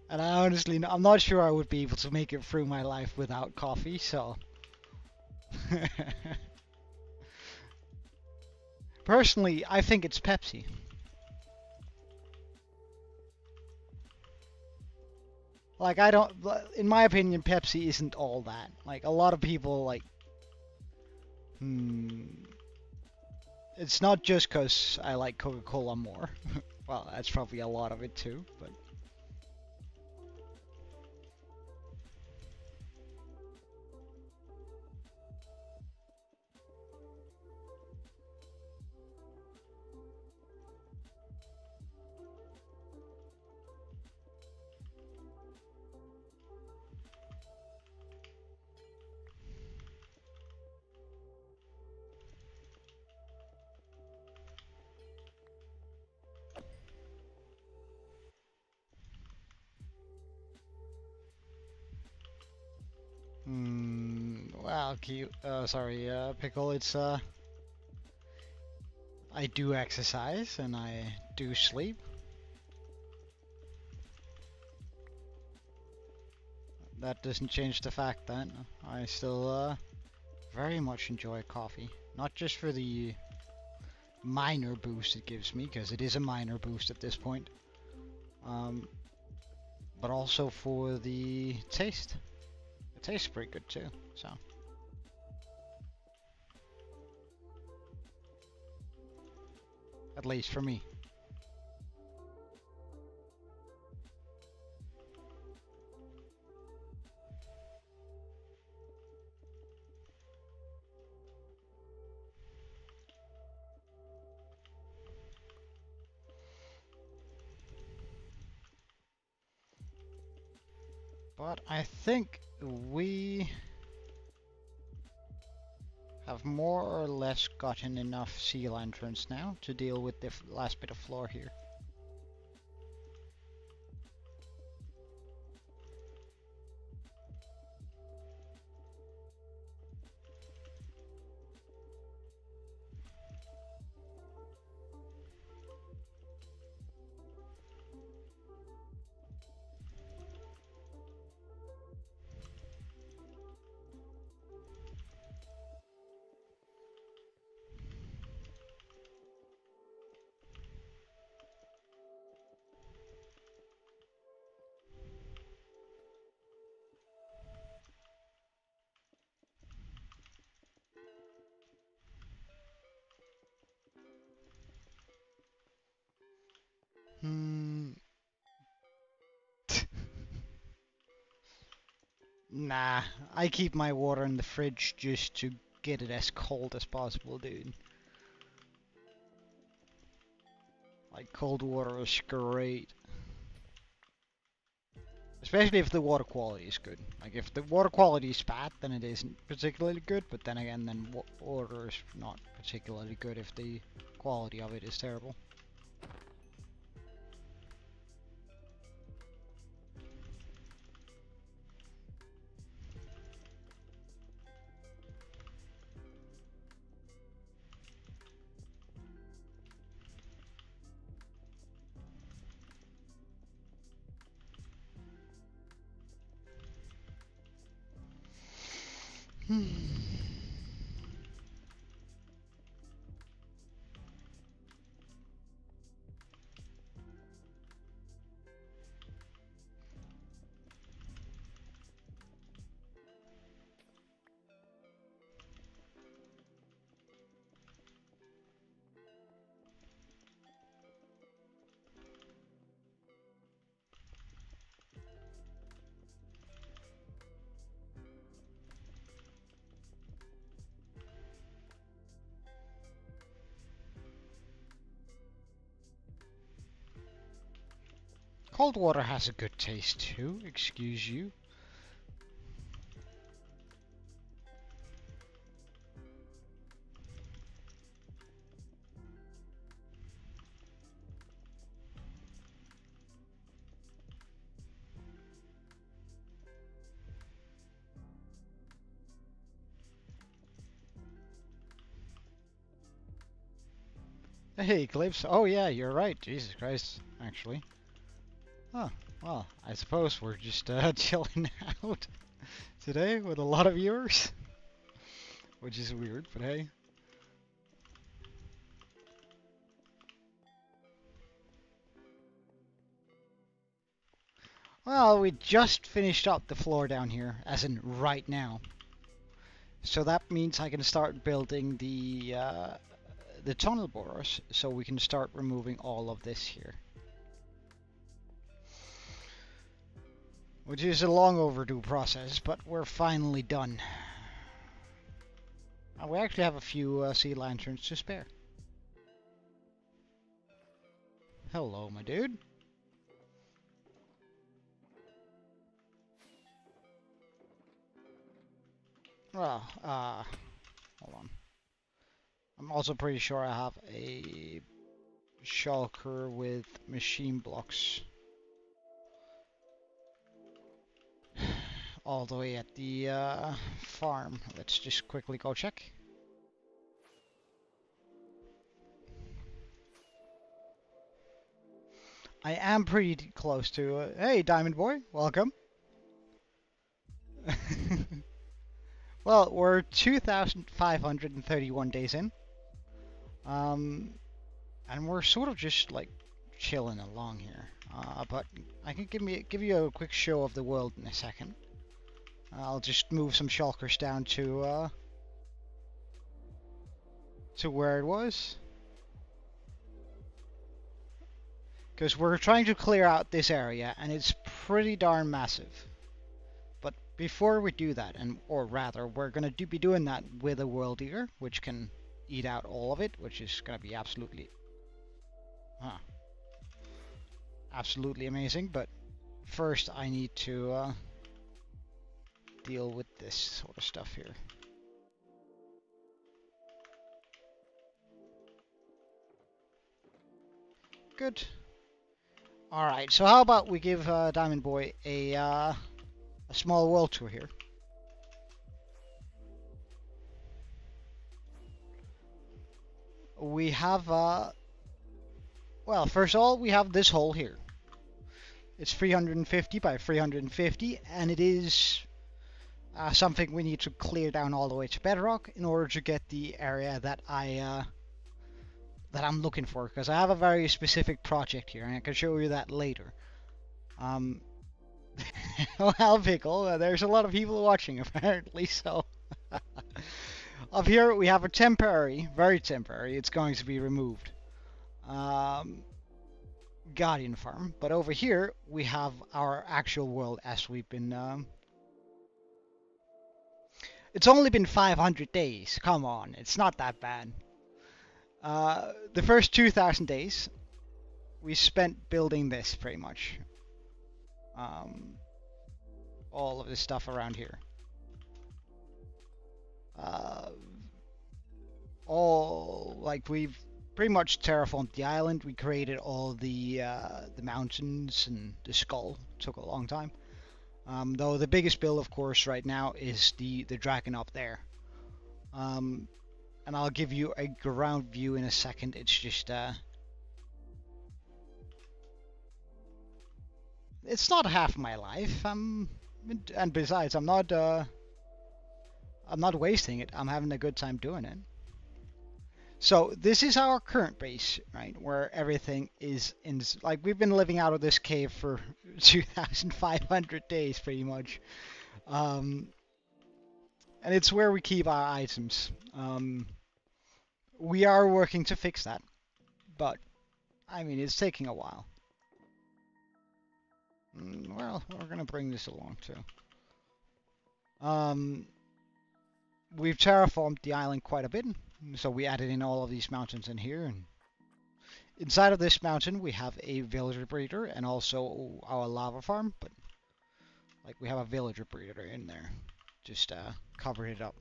And I honestly, I'm not sure I would be able to make it through my life without coffee, so... Personally, I think it's Pepsi. Like, in my opinion, Pepsi isn't all that. Like, a lot of people, like, it's not just because I like Coca-Cola more. Well, that's probably a lot of it too, but... Well, sorry, Pickle, it's, I do exercise and I do sleep. That doesn't change the fact that I still, very much enjoy coffee. Not just for the minor boost it gives me, because it is a minor boost at this point, um, but also for the taste. It tastes pretty good too, so. At least for me. But I think we have more or less gotten enough sea lanterns now to deal with the last bit of floor here. Hmm. Nah, I keep my water in the fridge just to get it as cold as possible, dude. Like, cold water is great. Especially if the water quality is good. Like, if the water quality is bad, then it isn't particularly good, but then again, then water is not particularly good if the quality of it is terrible. Cold water has a good taste too, excuse you. Hey, Eclipse. Oh yeah, you're right. Jesus Christ, actually. Oh, well, I suppose we're just chilling out today with a lot of viewers. Which is weird, but hey. Well, we just finished up the floor down here, as in right now. So that means I can start building the tunnel borers, so we can start removing all of this here. Which is a long overdue process, but we're finally done. We actually have a few sea lanterns to spare. Hello, my dude. Well, hold on. I'm also pretty sure I have a shulker with machine blocks all the way at the farm. Let's just quickly go check. I am pretty close to. Hey, Diamond Boy, welcome. Well, we're 2,531 days in. And we're sort of just like chilling along here. But I can give you a quick show of the world in a second. I'll just move some shulkers down to where it was. Because we're trying to clear out this area, and it's pretty darn massive. But before we do that, or rather, we're going to be doing that with a world eater, which can eat out all of it, which is going to be absolutely amazing. But first, I need to deal with this sort of stuff here. Good. Alright, so how about we give Diamond Boy a small world tour here. We have, well, first of all, we have this hole here. It's 350 by 350, and it is something we need to clear down all the way to Bedrock in order to get the area that I'm looking for, because I have a very specific project here, and I can show you that later. Well, Pickle, there's a lot of people watching, apparently, so... Up here, we have a temporary, very temporary, it's going to be removed, Guardian Farm. But over here, we have our actual world as we've been... It's only been 500 days, come on, it's not that bad. The first 2,000 days, we spent building this, pretty much. All of this stuff around here. We've pretty much terraformed the island. We created all the mountains and the skull. Took a long time. Though the biggest build, of course, right now is the dragon up there. And I'll give you a ground view in a second. It's just it's not half my life. And besides, I'm not wasting it. I'm having a good time doing it. So this is our current base, right? Where everything is in, like, we've been living out of this cave for 2,500 days, pretty much. And it's where we keep our items. We are working to fix that, but I mean, it's taking a while. Well, we're gonna bring this along too. We've terraformed the island quite a bit, so we added in all of these mountains in here, and inside of this mountain we have a villager breeder and also our lava farm, but like we have a villager breeder in there, just covered it up.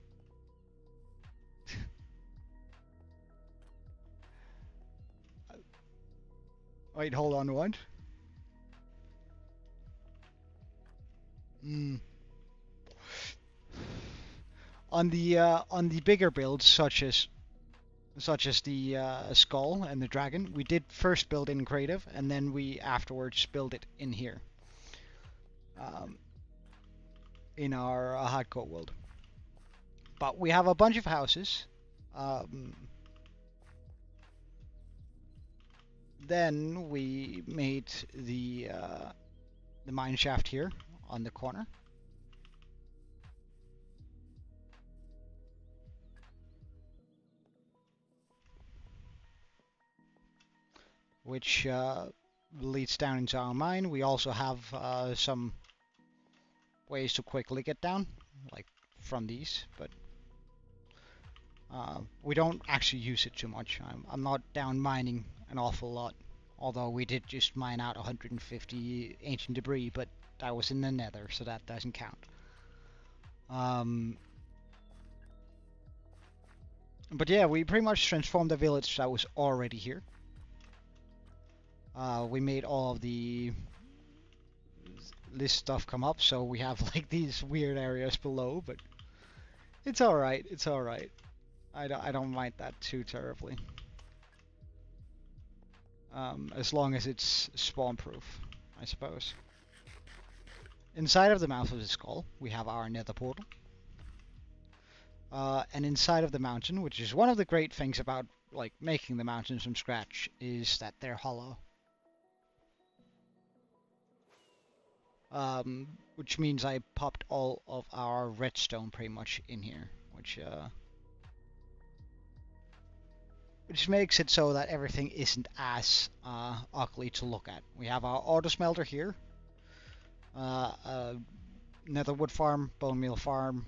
Wait, hold on, what? On the bigger builds, such as the skull and the dragon, we did first build in creative, and then we afterwards build it in here, in our hardcore world. But we have a bunch of houses. Then we made the mine shaft here on the corner. Which leads down into our mine. We also have some ways to quickly get down, like from these, but we don't actually use it too much. I'm not down mining an awful lot, although we did just mine out 150 ancient debris, but that was in the nether, so that doesn't count. But yeah, we pretty much transformed the village that was already here. We made all of the this stuff come up, so we have like these weird areas below, but it's alright, it's alright. I don't mind that too terribly. As long as it's spawn proof, I suppose. Inside of the mouth of the skull, we have our nether portal. And inside of the mountain, which is one of the great things about like making the mountains from scratch, is that they're hollow. which means I popped all of our redstone pretty much in here, which makes it so that everything isn't as ugly to look at. We have our auto smelter here, nether wood farm, bone meal farm.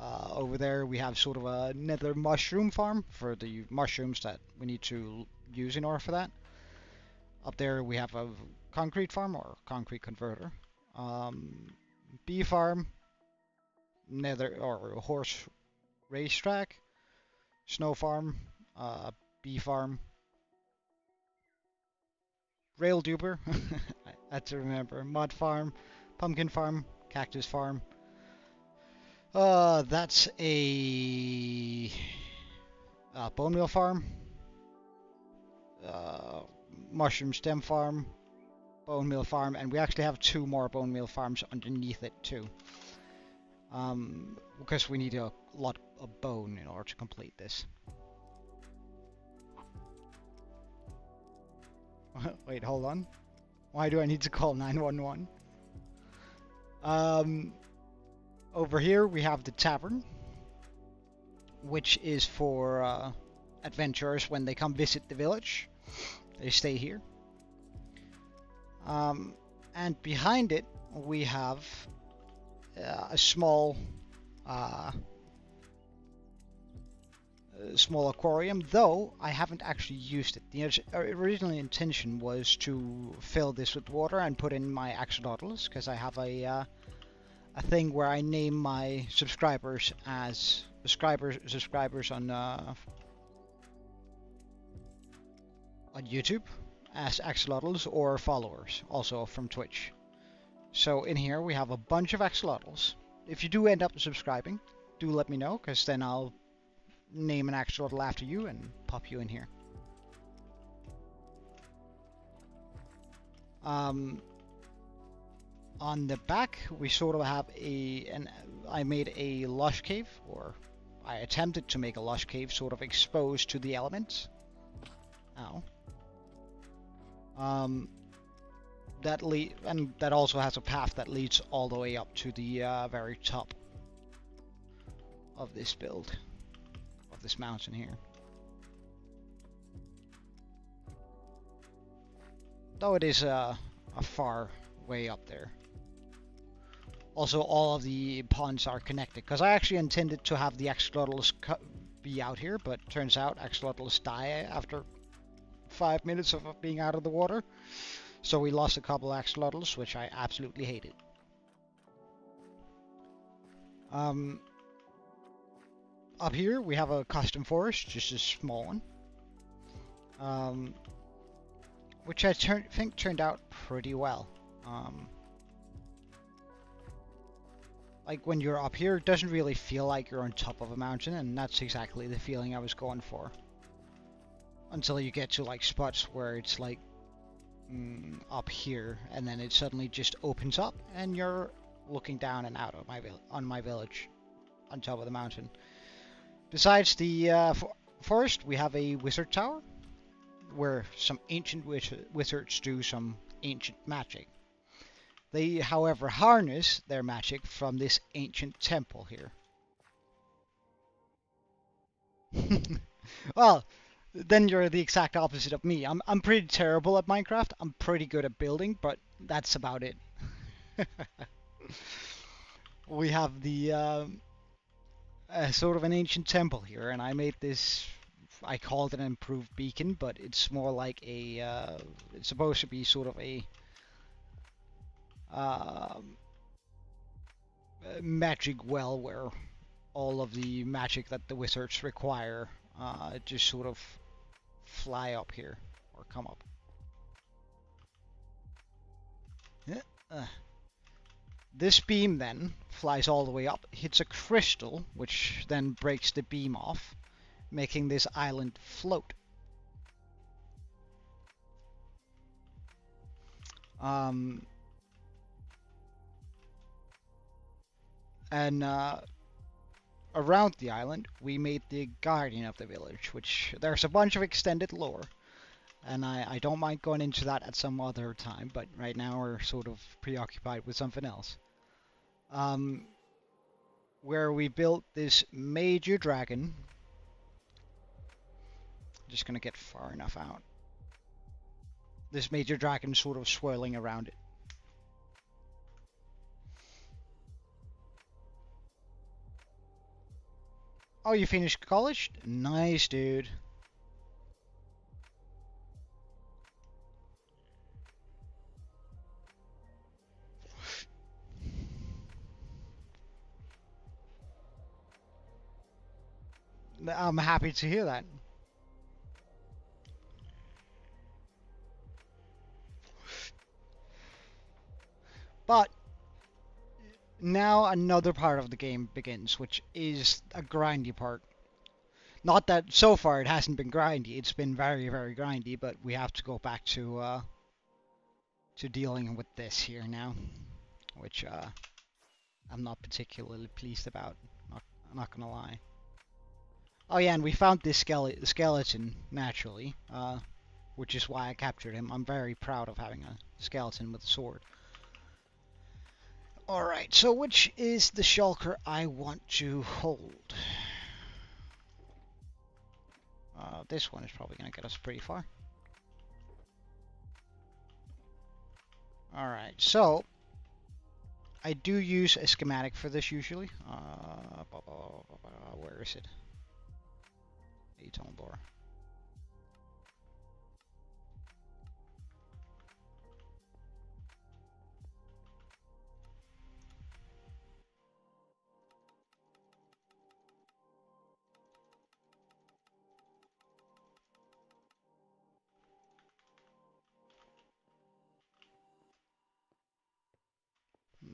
Over there we have sort of a nether mushroom farm for the mushrooms that we need to use in order for that. Up there we have a concrete farm or concrete converter. Bee farm, nether or horse racetrack, snow farm, bee farm, rail duper, I had to remember, mud farm, pumpkin farm, cactus farm. That's a bone meal farm, mushroom stem farm, bone meal farm, and we actually have 2 more bone meal farms underneath it too. Because we need a lot of bone in order to complete this. Wait, hold on. Why do I need to call 911? Over here we have the tavern, which is for adventurers when they come visit the village. They stay here. And behind it we have a small aquarium, though I haven't actually used it. The original intention was to fill this with water and put in my axolotls, because I have a thing where I name my subscribers as subscribers on YouTube as axolotls, or followers also from Twitch. So in here we have a bunch of axolotls. If you do end up subscribing, do let me know, because then I'll name an axolotl after you and pop you in here. On the back we sort of have I made a lush cave, or I attempted to make a lush cave sort of exposed to the elements. That also has a path that leads all the way up to the very top of this build, of this mountain here. Though it is a far way up there. Also, all of the ponds are connected, because I actually intended to have the axolotls be out here, but turns out axolotls die after 5 minutes of being out of the water. So we lost a couple of axolotls, which I absolutely hated. Up here we have a custom forest, just a small one, which I think turned out pretty well. Like when you're up here, it doesn't really feel like you're on top of a mountain, and that's exactly the feeling I was going for. Until you get to like spots where it's like up here, and then it suddenly just opens up, and you're looking down and out of my village, on top of the mountain. Besides the forest, we have a wizard tower, where some ancient wizards do some ancient magic. They, however, harness their magic from this ancient temple here. Well, then you're the exact opposite of me. I'm pretty terrible at Minecraft. I'm pretty good at building, but that's about it. We have the sort of an ancient temple here, and I made this. I called it an improved beacon, but it's more like a. It's supposed to be sort of a magic well, where all of the magic that the wizards require just sort of fly up here, or come up. This beam then flies all the way up, hits a crystal, which then breaks the beam off, making this island float. And around the island we made the guardian of the village, which there's a bunch of extended lore. And I don't mind going into that at some other time, but right now we're sort of preoccupied with something else. Where we built this major dragon. Just gonna get far enough out. This major dragon sort of swirling around it. Oh, you finished college? Nice, dude. I'm happy to hear that. But now another part of the game begins, which is a grindy part. Not that so far it hasn't been grindy. It's been very, very grindy, but we have to go back to dealing with this here now, which I'm not particularly pleased about. I'm not gonna lie. Oh yeah, and we found this skeleton naturally, which is why I captured him. I'm very proud of having a skeleton with a sword. Alright, so which is the shulker I want to hold? This one is probably going to get us pretty far. Alright, so I do use a schematic for this usually. Where is it? Tunnel.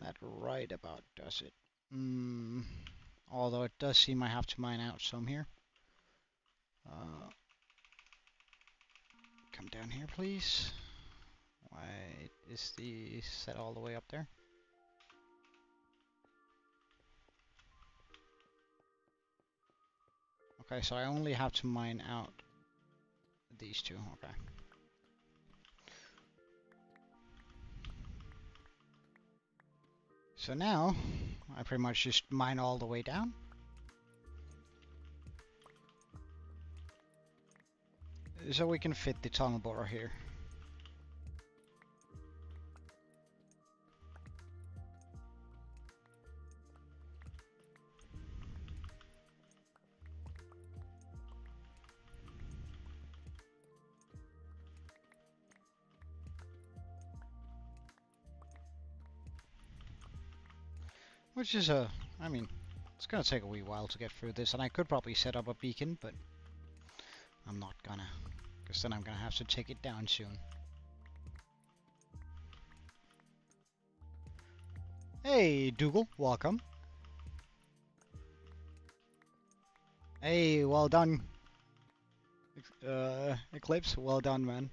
That right about does it. Although it does seem I have to mine out some here. Come down here, please. Why is the set all the way up there? Okay, so I only have to mine out these two. Okay. So now, I pretty much just mine all the way down. So we can fit the tunnel borer here. Which is I mean, it's gonna take a wee while to get through this, and I could probably set up a beacon, but I'm not gonna, because then I'm gonna have to take it down soon. Hey, Dougal, welcome. Hey, well done. Eclipse, well done, man.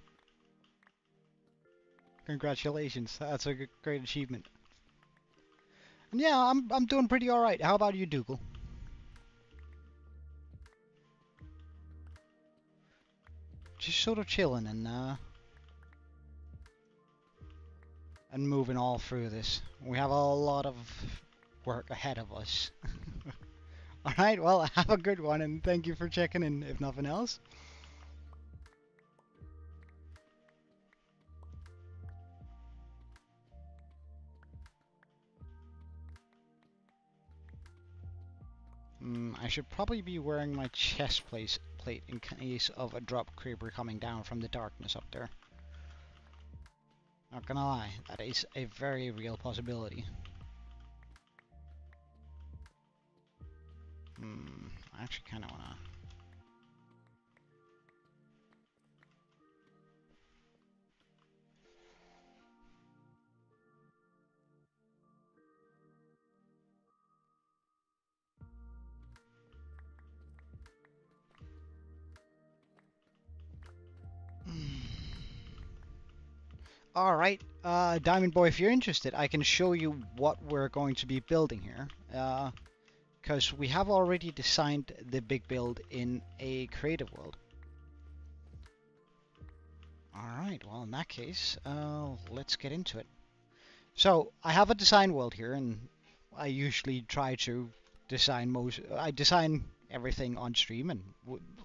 Congratulations, that's a great achievement. And yeah, I'm doing pretty alright. How about you, Dougal? Just sort of chilling and moving all through this. We have a lot of work ahead of us. Alright, well, have a good one, and thank you for checking in, if nothing else. I should probably be wearing my chest plate in case of a drop creeper coming down from the darkness up there. Not gonna lie, that is a very real possibility. I actually kinda wanna... Alright, Diamond Boy, if you're interested, I can show you what we're going to be building here. Because we have already designed the big build in a creative world. Alright, well in that case, let's get into it. So, I have a design world here, and I usually try to I design everything on stream, and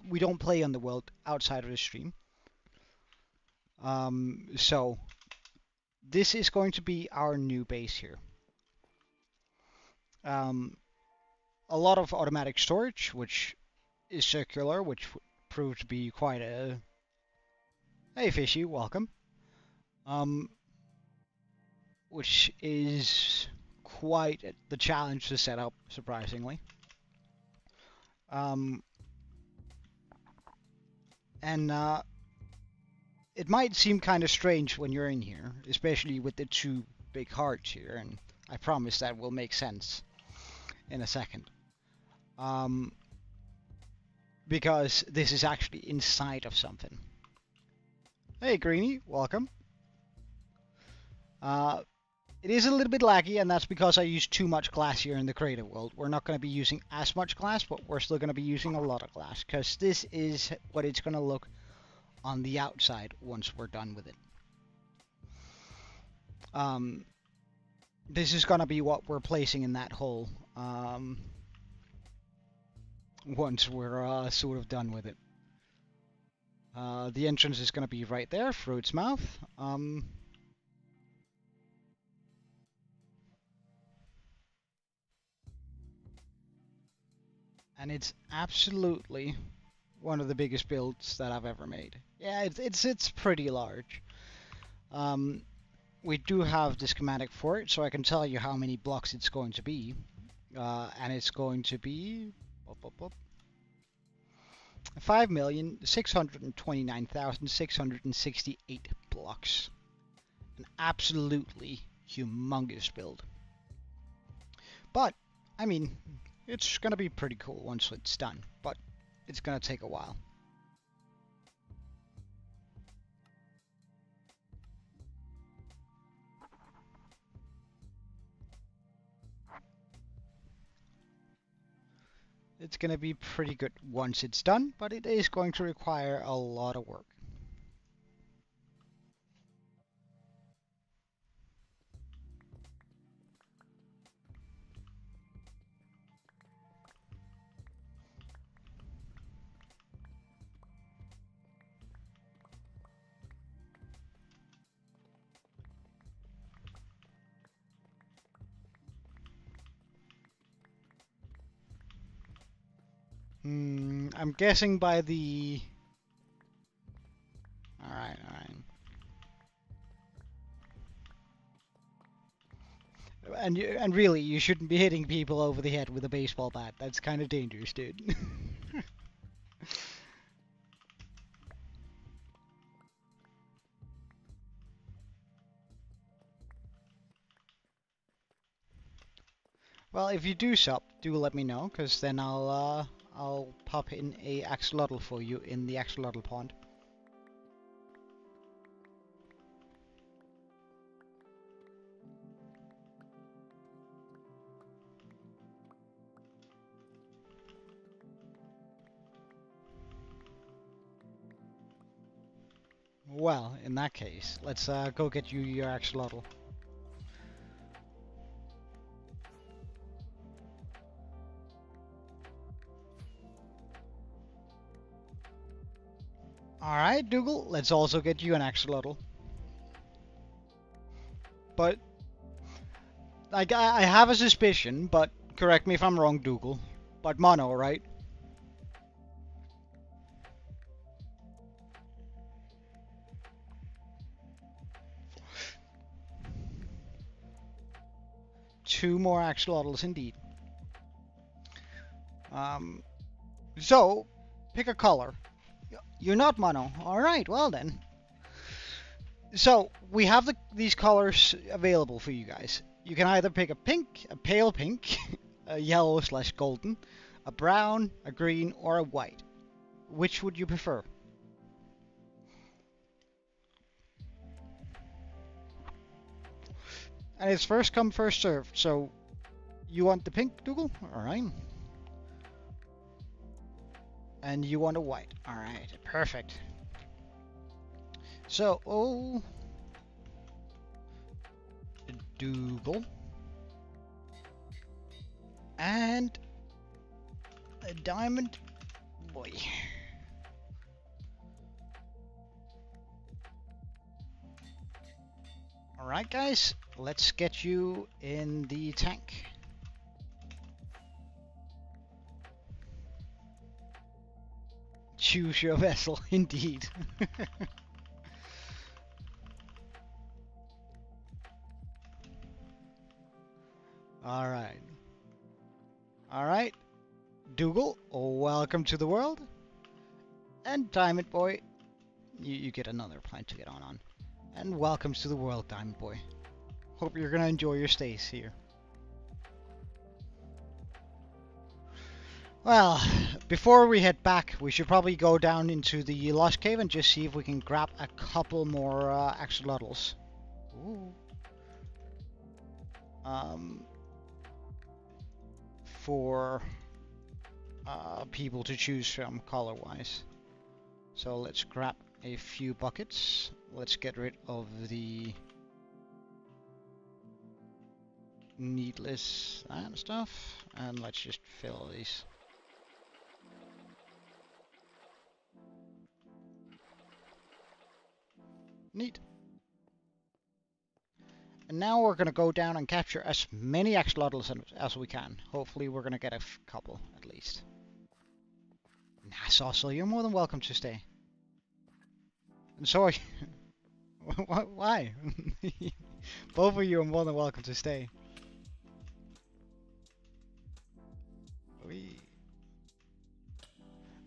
we don't play on the world outside of the stream. So, this is going to be our new base here. A lot of automatic storage, which is circular, which proved to be quite a... Hey Fishy, welcome. Which is quite the challenge to set up, surprisingly. It might seem kind of strange when you're in here, especially with the two big hearts here, and I promise that will make sense in a second. Because this is actually inside of something. Hey Greenie, welcome. It is a little bit laggy, and that's because I use too much glass here in the creative world. We're not going to be using as much glass, but we're still going to be using a lot of glass, because this is what it's going to look on the outside once we're done with it. This is going to be what we're placing in that hole once we're sort of done with it. The entrance is going to be right there, through its mouth. And it's absolutely one of the biggest builds that I've ever made. Yeah, it's pretty large. We do have the schematic for it, so I can tell you how many blocks it's going to be. And it's going to be 5,629,668 blocks. An absolutely humongous build. But, I mean, it's going to be pretty cool once it's done, but it's going to take a while. It's going to be pretty good once it's done, but it is going to require a lot of work. I'm guessing by the... Alright. And really, you shouldn't be hitting people over the head with a baseball bat. That's kind of dangerous, dude. Well, if you do sub, do let me know, because then I'll pop in a axolotl for you in the axolotl pond. Well, in that case, let's go get you your axolotl. Alright, Dougal, let's also get you an axolotl. But, like, I have a suspicion, but correct me if I'm wrong, Dougal. But mono, right? Two more axolotls indeed. So, pick a color. You're not mono. Alright, well then. So, we have these colors available for you guys. You can either pick a pink, a pale pink, a yellow/golden, a brown, a green, or a white. Which would you prefer? And it's first come, first served, so you want the pink, Dougal? Alright. And you want a white. Alright, perfect. So, oh, Dougal and a diamond boy. Alright guys, let's get you in the tank. Choose your vessel, indeed. Alright. Alright, Dougal, welcome to the world. And Diamond Boy, you get another planet to get on. And welcome to the world, Diamond Boy. Hope you're gonna enjoy your stays here. Well, before we head back, we should probably go down into the Lost Cave and just see if we can grab a couple more axolotls. Ooh. For people to choose from color-wise. So let's grab a few buckets. Let's get rid of the needless stuff, and let's just fill these. Neat. And now we're going to go down and capture as many axolotls as we can. Hopefully we're going to get a couple at least. Nah, Saucer, you're more than welcome to stay. And so are you. Why? Both of you are more than welcome to stay.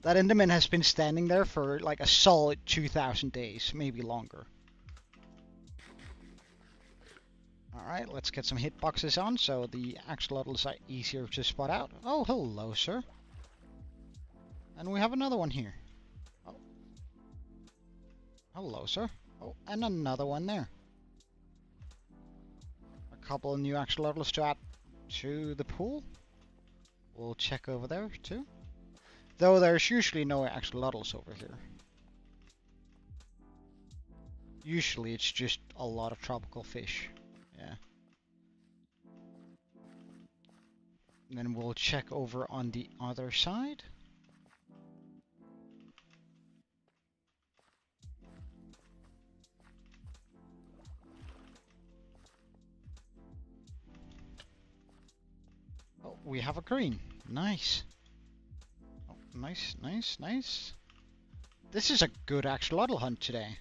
That Enderman has been standing there for like a solid 2,000 days, maybe longer. Alright, let's get some hitboxes on so the axolotls are easier to spot out. Oh, hello, sir. And we have another one here. Oh. Hello, sir. Oh, and another one there. A couple of new axolotls to add to the pool. We'll check over there, too. Though there's usually no axolotls over here. Usually it's just a lot of tropical fish. Yeah. And then we'll check over on the other side. Oh, we have a green. Nice. Oh, nice, nice, nice. This is a good axolotl hunt today.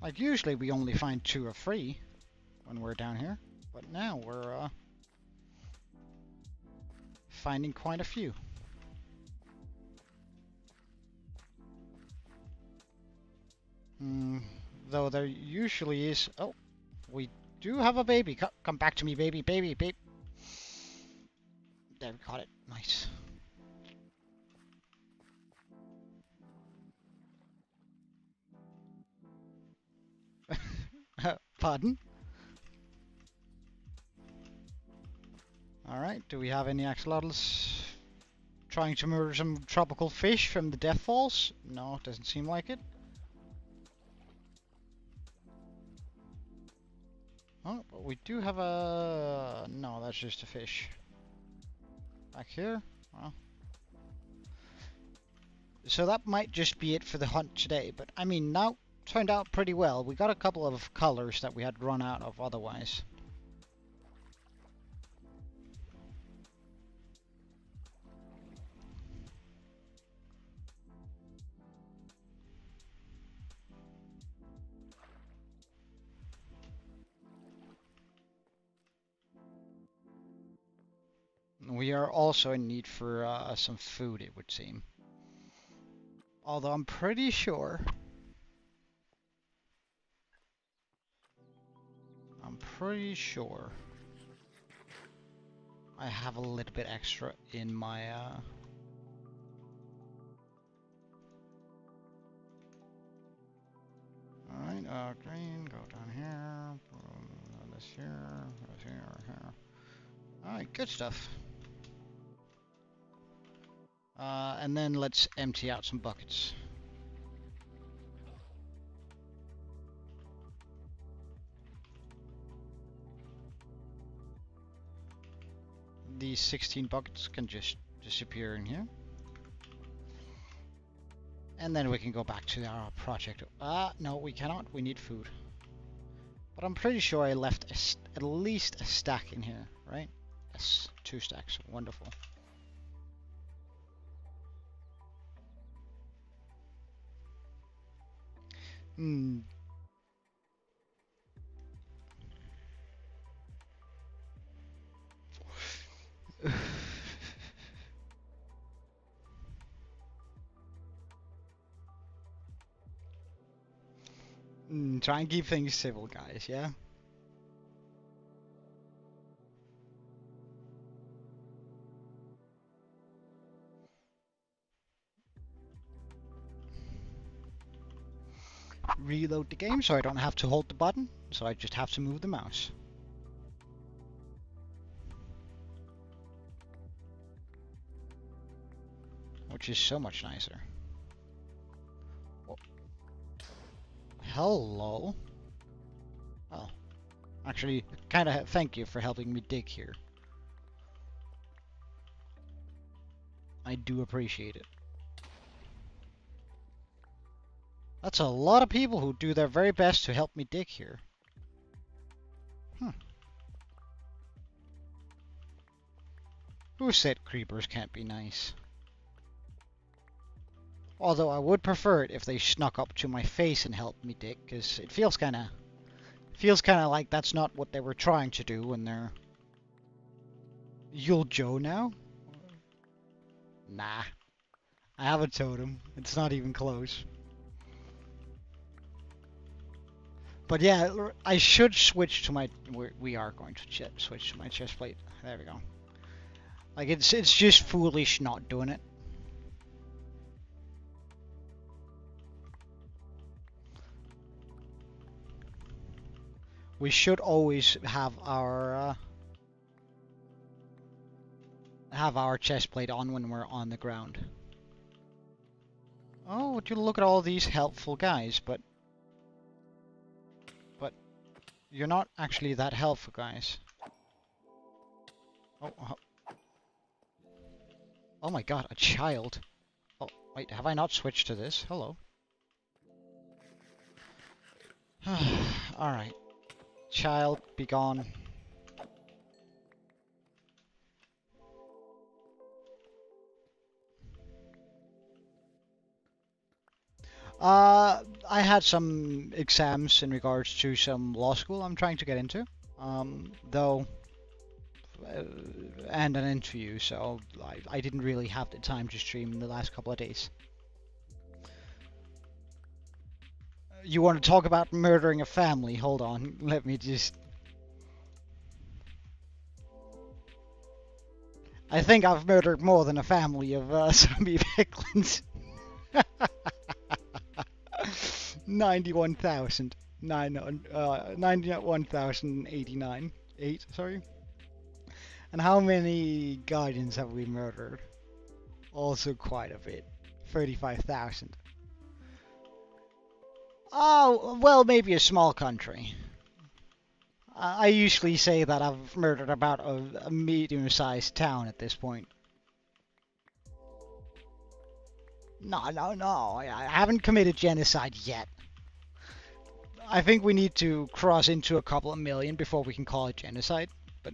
Like usually we only find 2 or 3 when we're down here, but now we're finding quite a few. Though there usually is... Oh, we do have a baby. Come back to me, baby, baby, babe. There, we caught it. Nice. Pardon? Alright, do we have any axolotls trying to murder some tropical fish from the Death Falls? No, it doesn't seem like it. Oh, but we do have a... No, that's just a fish. Back here? Well. So that might just be it for the hunt today, but I mean, now turned out pretty well. We got a couple of colors that we had run out of otherwise. We are also in need for some food, it would seem. Although I'm pretty sure... I have a little bit extra in my Alright, green, go down here, this here, here. Alright, good stuff. And then let's empty out some buckets. These 16 buckets can just disappear in here. And then we can go back to our project. No, we cannot. We need food. But I'm pretty sure I left at least a stack in here, right? Yes, 2 stacks. Wonderful. Hmm. Try and keep things civil, guys, yeah? Reload the game so I don't have to hold the button, so I just have to move the mouse. Which is so much nicer. Oh. Hello? Oh. Actually, kinda thank you for helping me dig here. I do appreciate it. That's a lot of people who do their very best to help me dig here. Who said creepers can't be nice? Although I would prefer it if they snuck up to my face and helped me dig, because it feels kinda like that's not what they were trying to do when they're... You'll Joe now? Nah. I have a totem. It's not even close. But yeah, I should switch to my... We are going to switch to my chest plate. There we go. Like, it's just foolish not doing it. We should always have our chest plate on when we're on the ground. Oh, would you look at all these helpful guys, but you're not actually that helpful, guys. Oh my god, a child. Oh, wait, have I not switched to this? Hello. Alright. Child, be gone. I had some exams in regards to some law school I'm trying to get into. Though, and an interview, so I didn't really have the time to stream in the last couple of days. You want to talk about murdering a family? Hold on, let me just... I think I've murdered more than a family of zombie piglins. 91,089, 8, sorry. And how many guardians have we murdered? Also quite a bit. 35,000. Oh, well, maybe a small country. I usually say that I've murdered about a medium-sized town at this point. No, I haven't committed genocide yet. I think we need to cross into a couple of million before we can call it genocide, but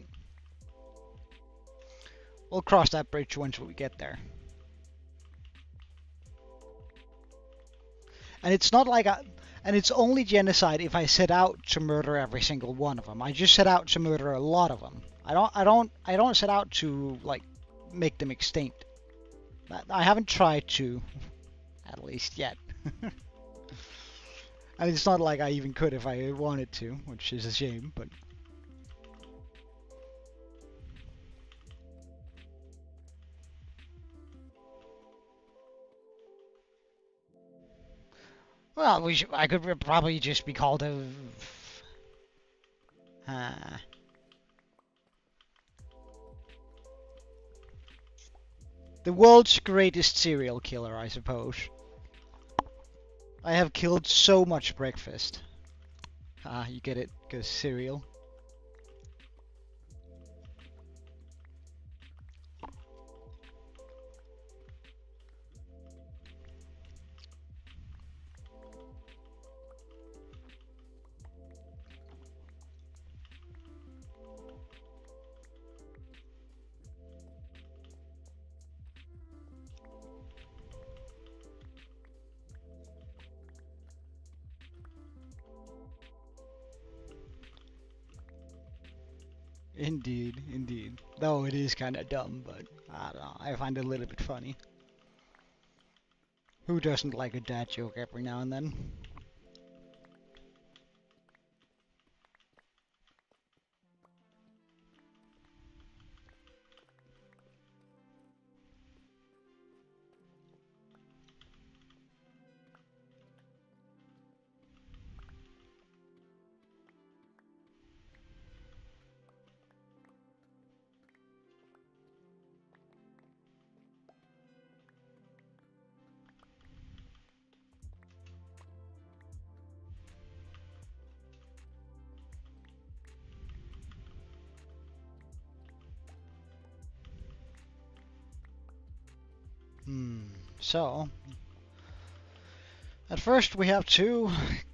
we'll cross that bridge once we get there. And it's not like and it's only genocide if I set out to murder every single one of them. I just set out to murder a lot of them. I don't set out to like make them extinct. I haven't tried to, at least yet. And it's not like I even could if I wanted to, which is a shame, but... Well, I could probably just be called a... The world's greatest serial killer, I suppose. I have killed so much breakfast. Ah, you get it, 'cause cereal. Indeed, indeed. Though it is kind of dumb, but I don't know. I find it a little bit funny. Who doesn't like a dad joke every now and then? So, at first we have to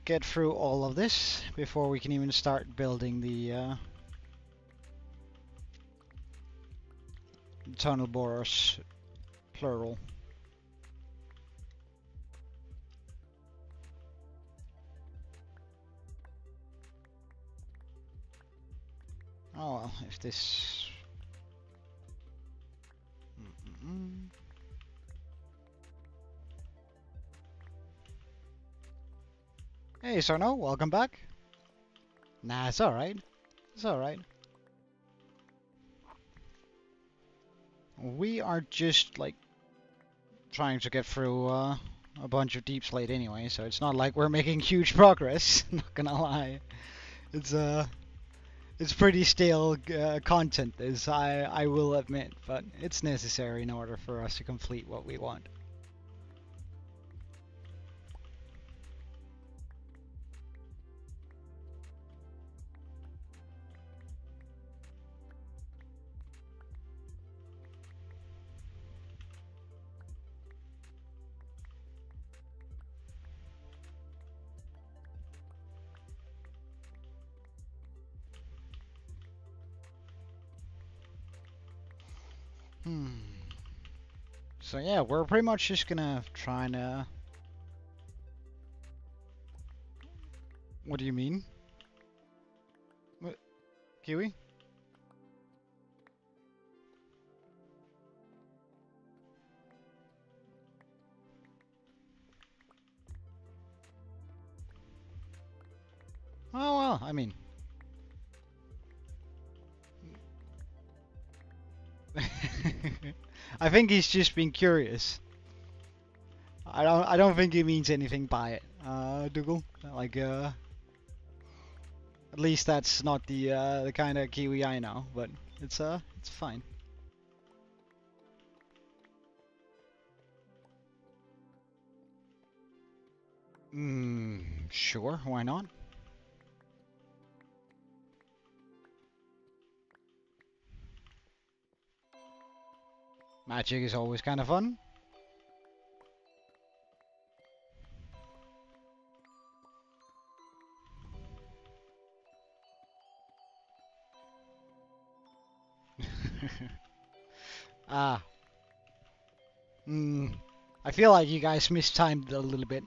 get through all of this before we can even start building the tunnel borers, plural. Oh well, if this... Hey Sarno, welcome back. Nah, it's alright. It's alright. We are just, like, trying to get through a bunch of deep slate anyway, so it's not like we're making huge progress, not gonna lie. It's pretty stale content, as I will admit, but it's necessary in order for us to complete what we want. So yeah, we're pretty much just gonna try and what do you mean? What? Kiwi? Oh well, I mean... I think he's just being curious. I don't think he means anything by it, Dougal. Like, at least that's not the kind of Kiwi I know, but it's fine. Sure, why not? Magic is always kind of fun. Ah. I feel like you guys mistimed it a little bit.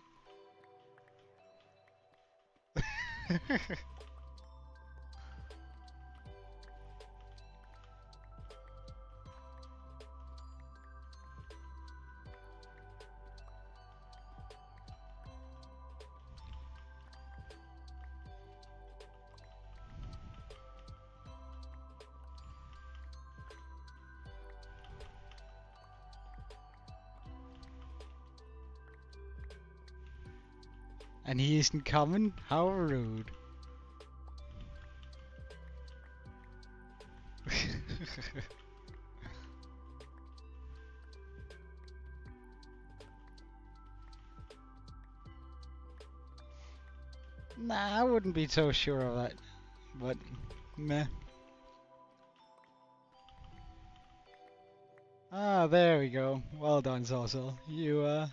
And he isn't coming? How rude. Nah, I wouldn't be so sure of that, but meh. Ah, there we go. Well done, Zozzle. You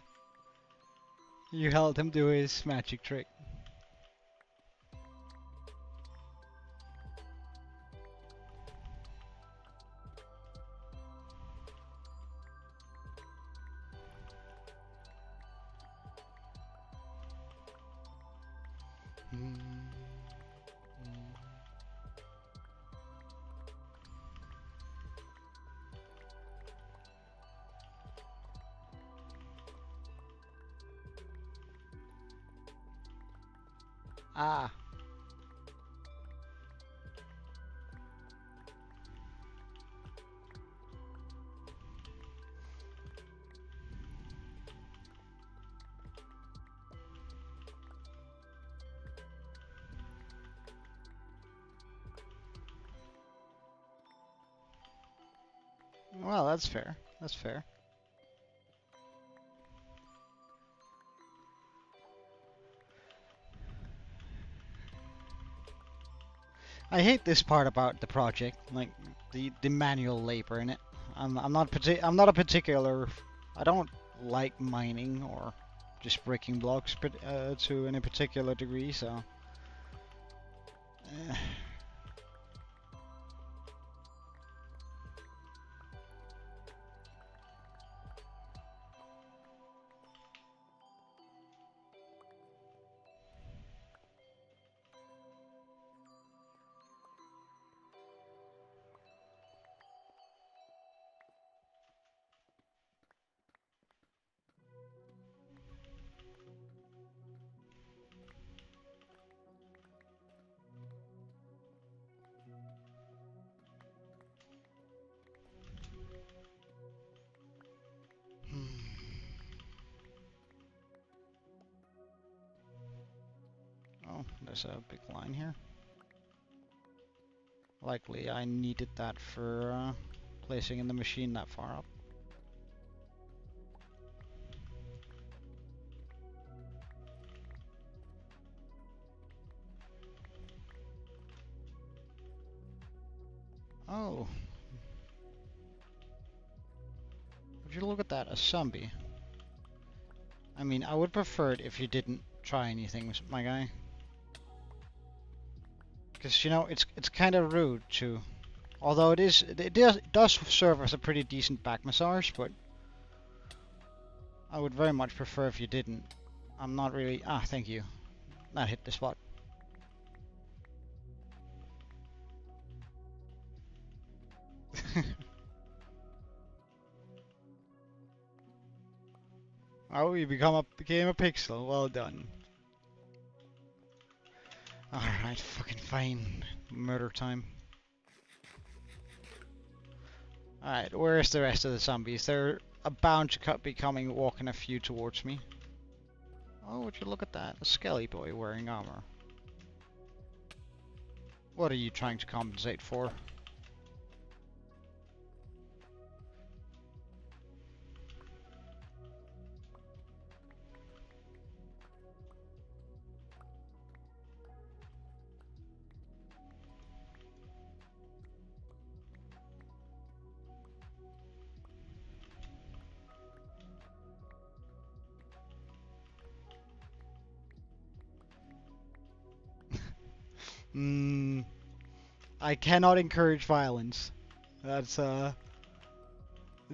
helped him do his magic trick. Hmm. Ah. Well, that's fair. That's fair. I hate this part about the project, like the manual labor in it. I'm not a particular. I don't like mining or just breaking blocks to any particular degree. So. eh. Hmm. Oh, there's a big line here. Likely I needed that for placing in the machine that far up. Oh, would you look at that, a zombie. I mean, I would prefer it if you didn't try anything, my guy. Because, you know, it's kind of rude to... Although it does serve as a pretty decent back massage, but I would very much prefer if you didn't. I'm not really... Ah, thank you. That hit the spot. Oh, you became a pixel. Well done. Alright, fucking fine. Murder time. Alright, where's the rest of the zombies? They're bound to be coming, walking a few towards me. Oh, would you look at that? A skelly boy wearing armor. What are you trying to compensate for? I cannot encourage violence. That's it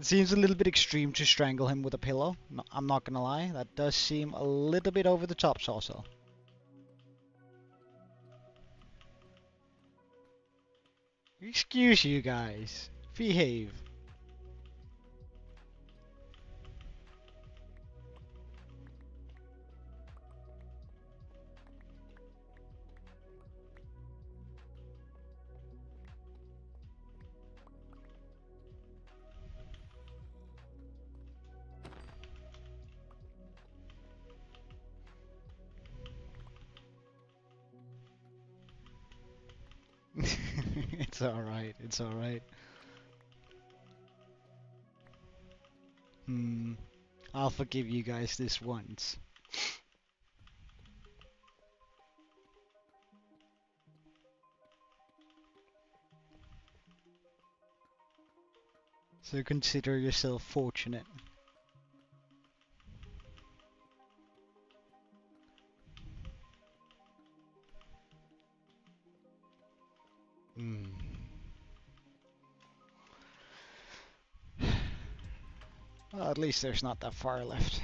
seems a little bit extreme to strangle him with a pillow. No, I'm not gonna lie, that does seem a little bit over the top, also. Excuse you guys. Behave. It's alright, it's alright. I'll forgive you guys this once. So consider yourself fortunate. Hmm. Well, at least there's not that far left.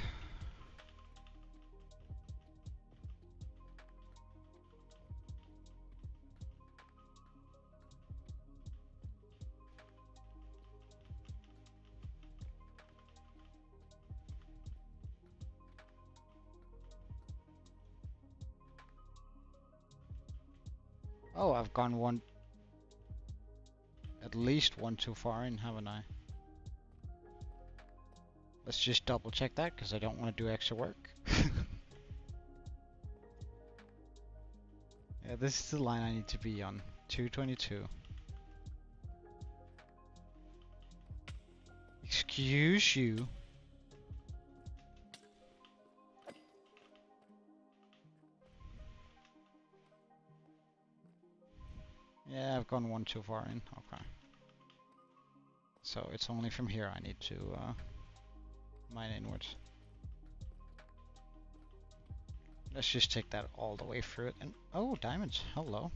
Oh, I've gone one, at least one too far in, haven't I? Let's just double check that, because I don't want to do extra work. Yeah, this is the line I need to be on. 222. Excuse you. Yeah, I've gone one too far in. Okay. So it's only from here I need to mine inwards. Let's just take that all the way through it. And oh, diamonds. Hello.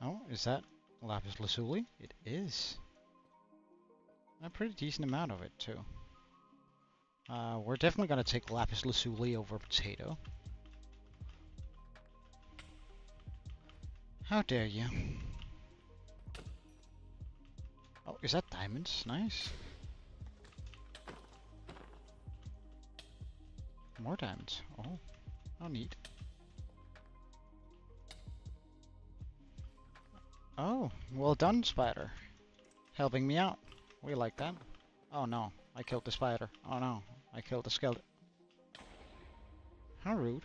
Oh, is that lapis lazuli? It is. A pretty decent amount of it too. We're definitely gonna take lapis lazuli over potato. How dare you? Oh, is that diamonds? Nice. More diamonds. Oh, how neat. Oh, well done, spider. Helping me out. We like that. Oh no, I killed the spider. Oh no, I killed the skeleton. How rude.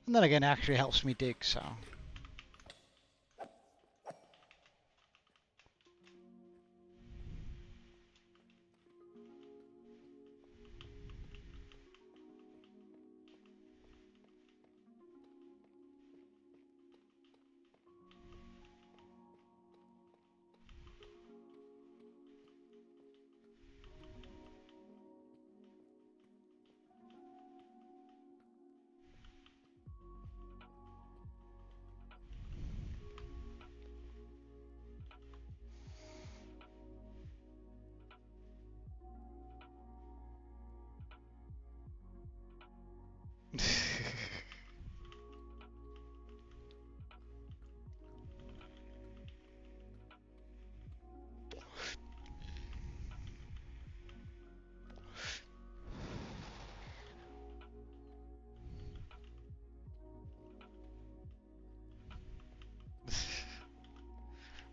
And then again, it actually helps me dig, so.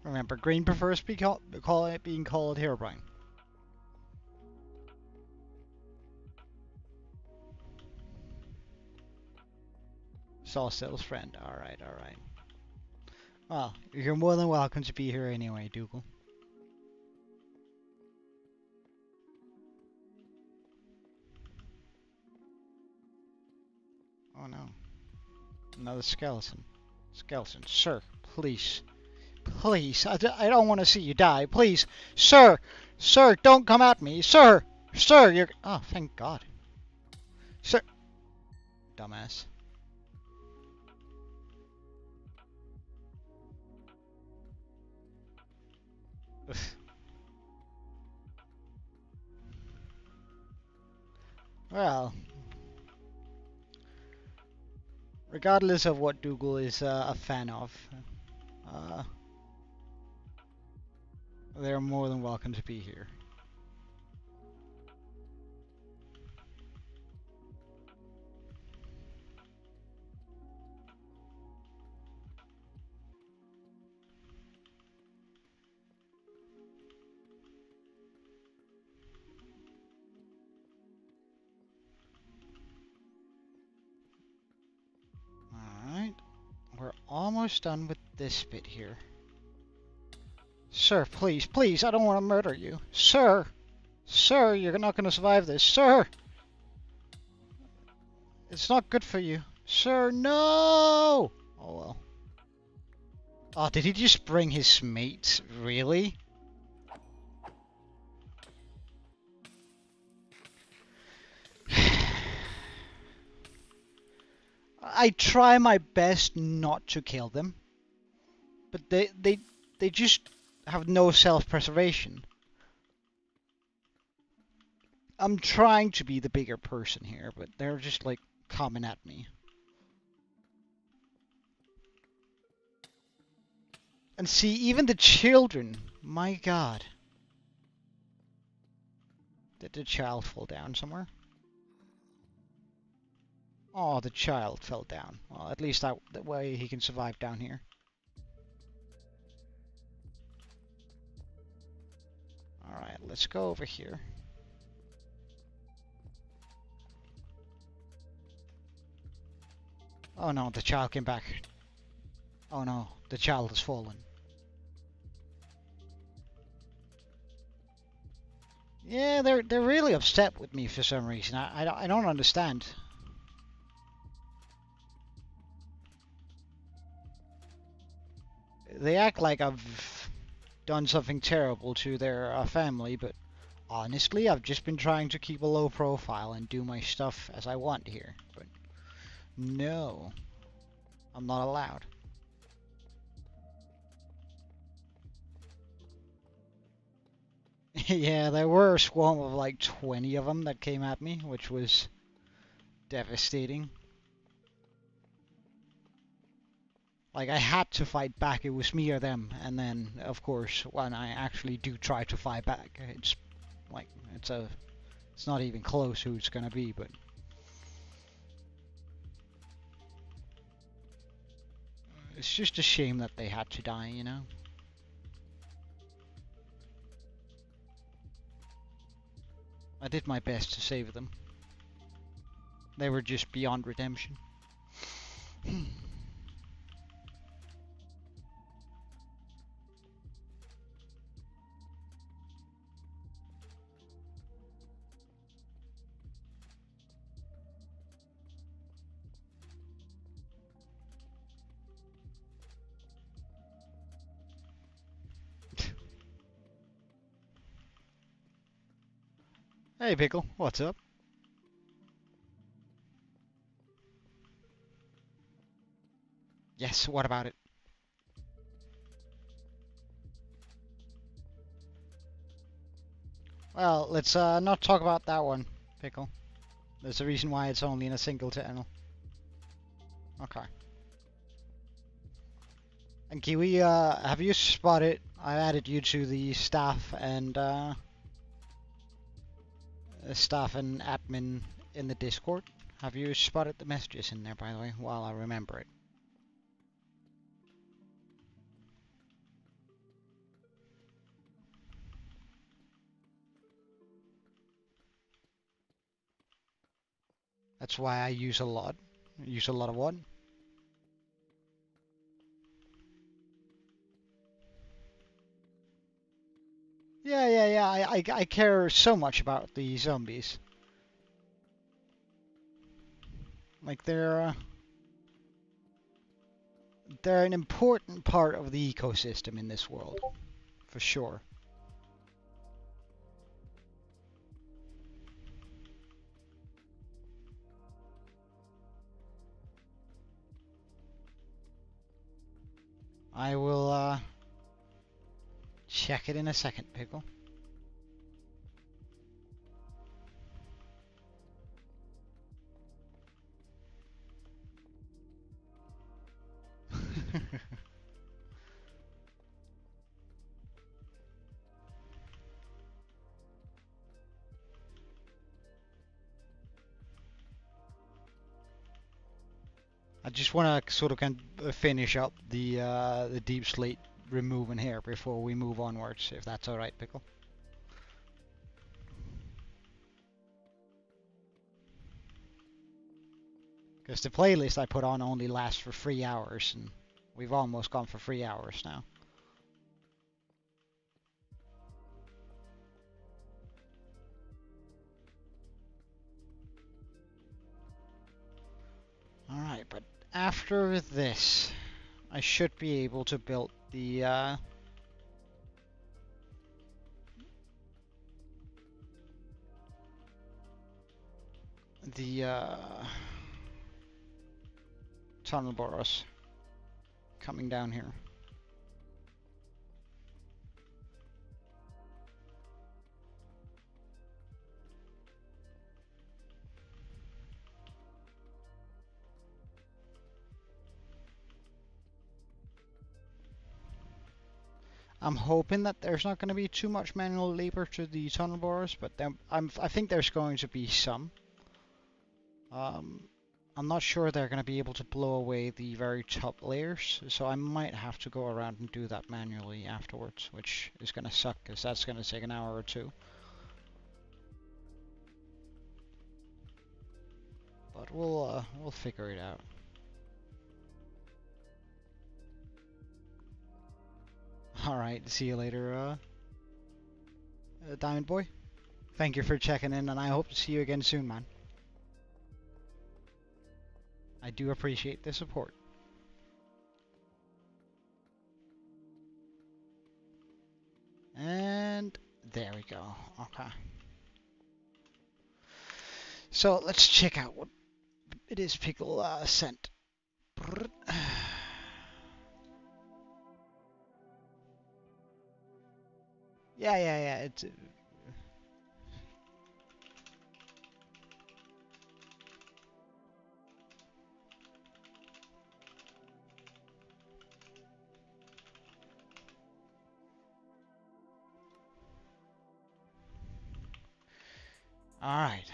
Remember, green prefers being called Herobrine. Sawstell's friend. Alright, alright. Well, you're more than welcome to be here anyway, Dougal. Oh no. Another skeleton. Skeleton. Sir, please. Please. I don't want to see you die. Please. Sir! Sir, don't come at me. Sir! Sir, you're... Oh, thank God. Sir... Dumbass. Well... Regardless of what Dougal is a fan of, they're more than welcome to be here. almost done with this bit here. Sir, please, please, I don't want to murder you. Sir! Sir, you're not going to survive this. Sir! It's not good for you. Sir, no! Oh well. Oh, did he just bring his mate? Really? I try my best not to kill them. But they just have no self-preservation. I'm trying to be the bigger person here, but they're just like coming at me. And see, even the children, my god. Did the child fall down somewhere? Oh, the child fell down. Well, at least that way he can survive down here. Alright, let's go over here. Oh no, the child came back. Oh no, the child has fallen. Yeah, they're really upset with me for some reason. I don't understand. They act like I've done something terrible to their family, but honestly, I've just been trying to keep a low profile and do my stuff as I want here. But no, I'm not allowed. Yeah, there were a swarm of like 20 of them that came at me, which was devastating. Like, I had to fight back, it was me or them, and then, of course, when I actually do try to fight back, it's like, it's not even close who it's gonna be, but... It's just a shame that they had to die, you know? I did my best to save them. They were just beyond redemption. Hey Pickle, what's up? Yes, what about it? Well, let's not talk about that one, Pickle. There's a reason why it's only in a single channel. Okay. And Kiwi, have you spotted? I added you to the staff and admin in the Discord. Have you spotted the messages in there, by the way, while I remember it? That's why I use a lot. Use a lot of what? Yeah. I care so much about the zombies. Like they're an important part of the ecosystem in this world, for sure. I will check it in a second, Pickle. I just want to sort of finish up the deep slate removing here before we move onwards, if that's alright, Pickle. Because the playlist I put on only lasts for 3 hours, and We've almost gone for 3 hours now. Alright, but after this, I should be able to build the tunnel boros coming down here. I'm hoping that there's not going to be too much manual labor to the tunnel borers, but I think there's going to be some. I'm not sure they're going to be able to blow away the very top layers, so I might have to go around and do that manually afterwards, which is going to suck because that's going to take an hour or two. But we'll figure it out. Alright, see you later, Diamond Boy. Thank you for checking in, and I hope to see you again soon, man. I do appreciate the support. And there we go. Okay. So let's check out what it is Pickle sent. Yeah. It's. All right.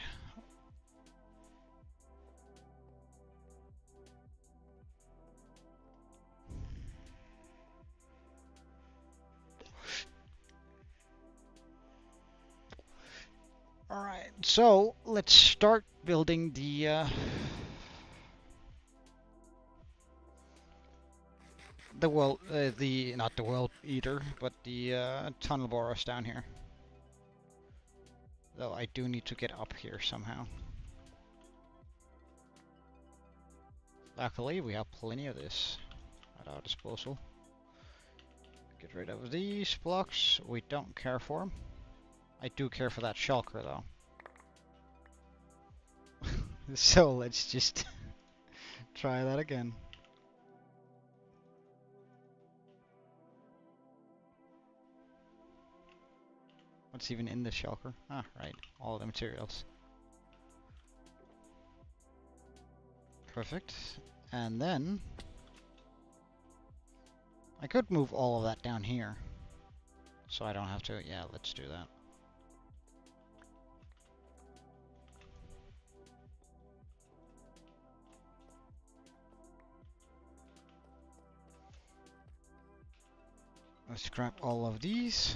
All right. So let's start building the world, not the world eater, but the tunnel boros down here. Though I do need to get up here somehow. Luckily, we have plenty of this at our disposal. Get rid of these blocks. We don't care for them. I do care for that shulker, though. So let's just try that again. What's even in the shulker? Ah, right. All the materials. Perfect. And then I could move all of that down here. So I don't have to. Yeah, let's do that. Let's grab all of these.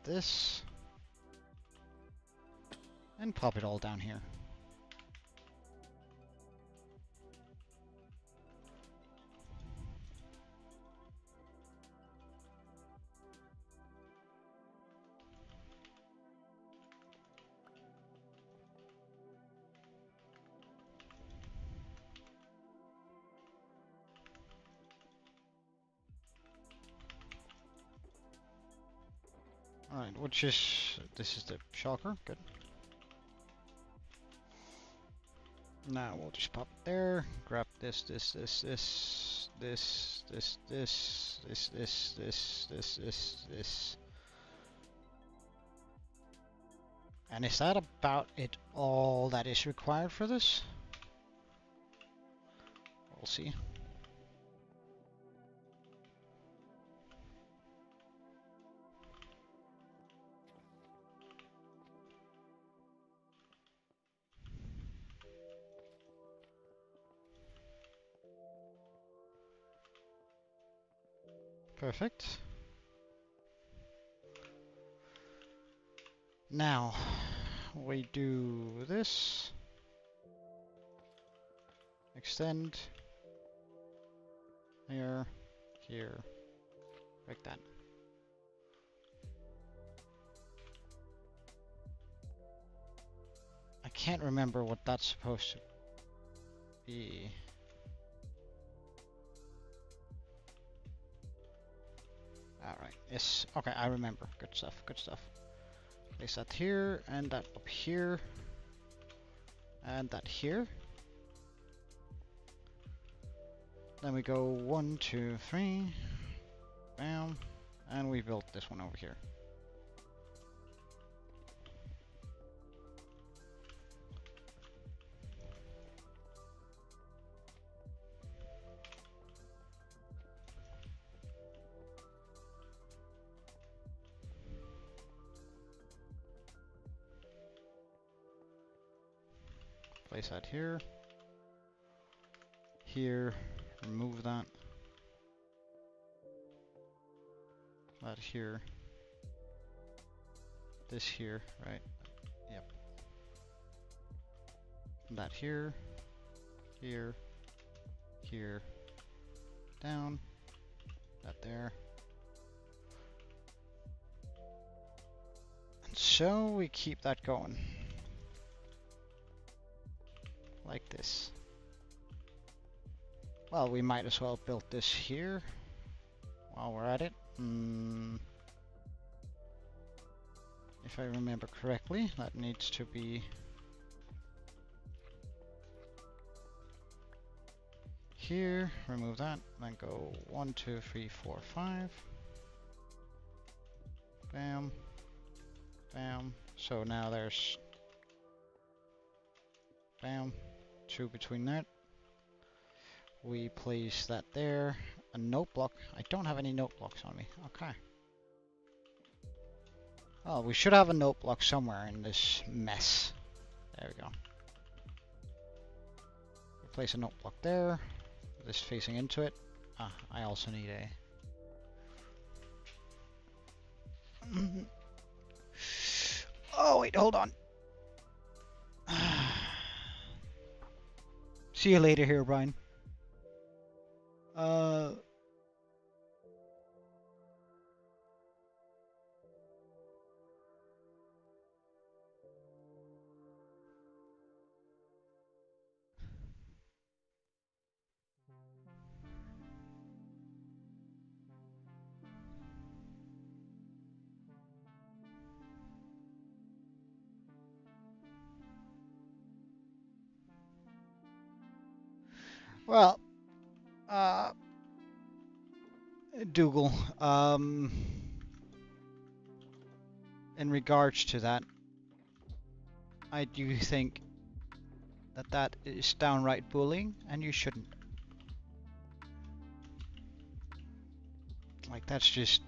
This. And pop it all down here. Alright, this is the shulker, good. Now we'll just pop it there, grab this. And is that about it all that is required for this? We'll see. we do this. Extend. Here. Here. Like that. I can't remember what that's supposed to be. Alright, yes. Okay, I remember. Good stuff, good stuff. Place that here, and that up here. And that here. Then we go 1, 2, 3. Bam. And we built this one over here. Place that here. Here. Remove that. That here. This here, right? Yep. That here. Here. Here. Down. That there. And so we keep that going. Like this. Well, we might as well build this here while we're at it. If I remember correctly, that needs to be here. Remove that. Then go 1, 2, 3, 4, 5. Bam. Bam. So now there's bam. 2 between that. We place that there. A note block. I don't have any note blocks on me. Okay. Oh, we should have a note block somewhere in this mess. There we go. We place a note block there. This facing into it. Ah, I also need a... Oh, wait, hold on. See you later here, Brian. Well, Dougal, in regards to that, I do think that that is downright bullying, and you shouldn't. Like, that's just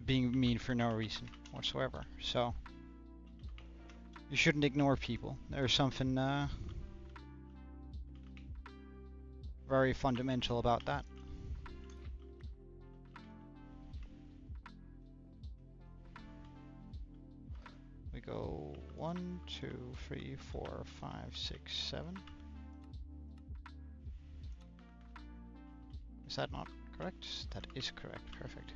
being mean for no reason whatsoever. So, you shouldn't ignore people. There's something very fundamental about that. We go 1, 2, 3, 4, 5, 6, 7. Is that not correct? That is correct. Perfect.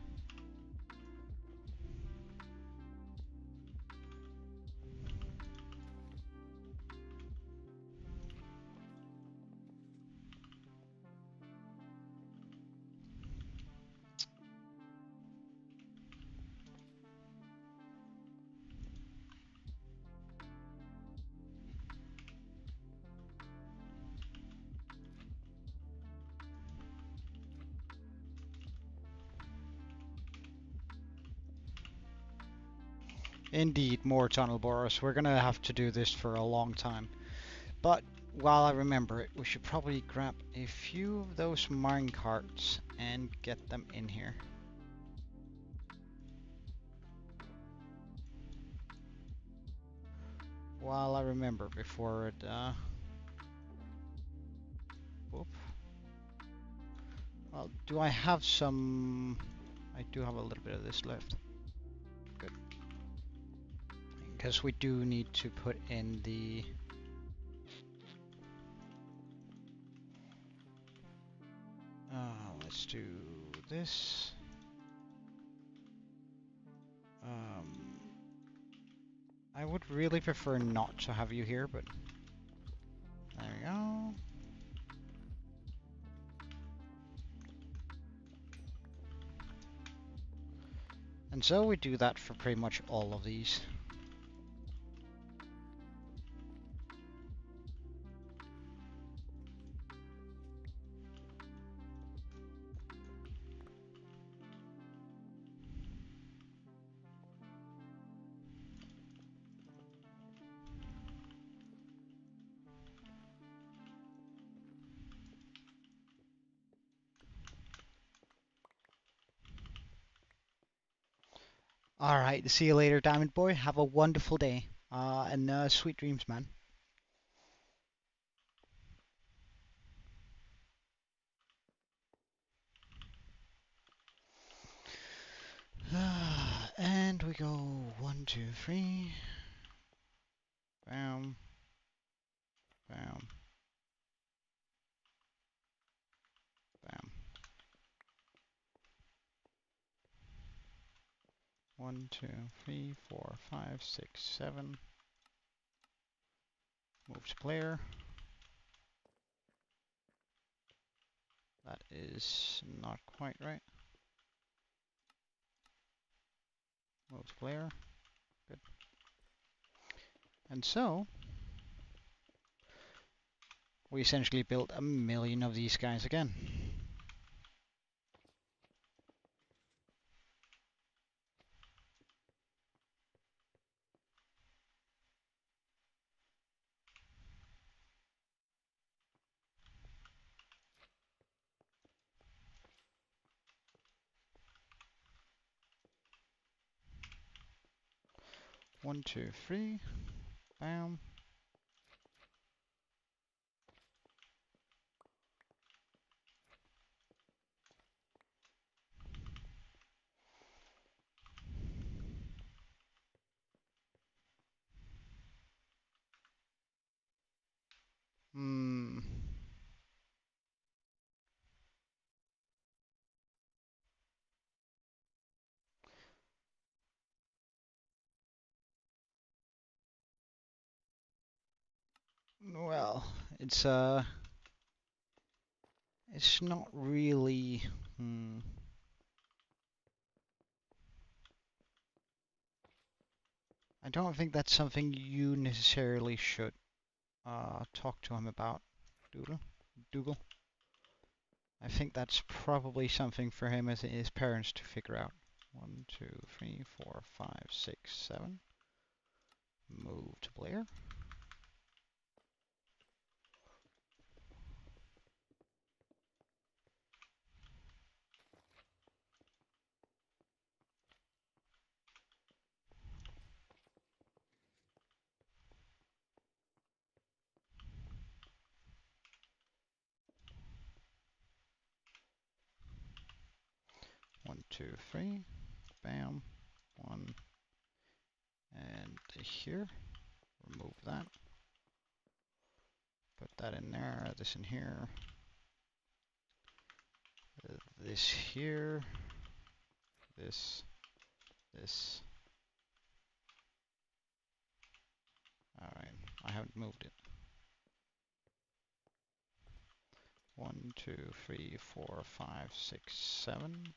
Indeed, more tunnel borers. We're gonna have to do this for a long time. But while I remember it, we should probably grab a few of those mine carts and get them in here. While I remember before it whoop. Well, do I have some... I do have a little bit of this left. Good. Because we do need to put in the... let's do this. I would really prefer not to have you here, but there we go. And so we do that for pretty much all of these. Alright, see you later, Diamond Boy. Have a wonderful day. And sweet dreams, man. And we go 1, 2, 3. Bam. Bam. Bam. 1, 2, 3, 4, 5, 6, 7. Move to player. That is not quite right. Move to player. Good. And so, we essentially built 1,000,000 of these guys again. One, two, three. Bam. Hmm. Well, it's not really. I don't think that's something you necessarily should talk to him about, Dougal. I think that's probably something for him as his parents to figure out. 1, 2, 3, 4, 5, 6, 7. Move to player. One, two, three. Bam. 1. And here. Remove that. Put that in there. This in here. This here. This. Alright, I haven't moved it. 1, 2, 3, 4, 5, 6, 7.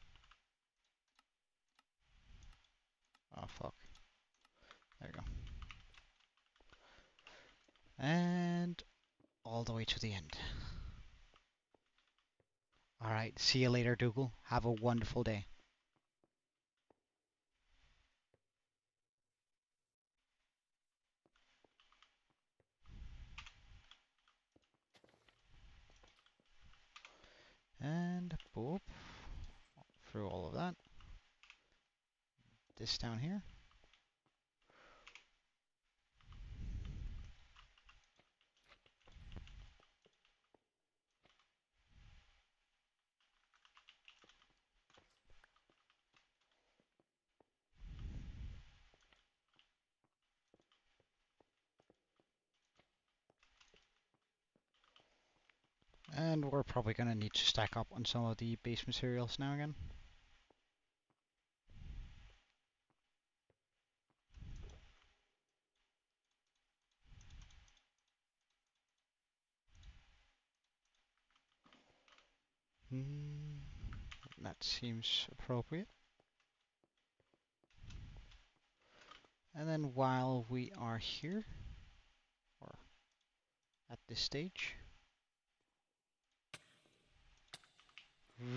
Oh, fuck. There you go. And all the way to the end. Alright, see you later, Dougal. Have a wonderful day. And boop. Through all of that. This down here. And we're probably going to need to stack up on some of the base materials now again. That seems appropriate. And then while we are here, or at this stage,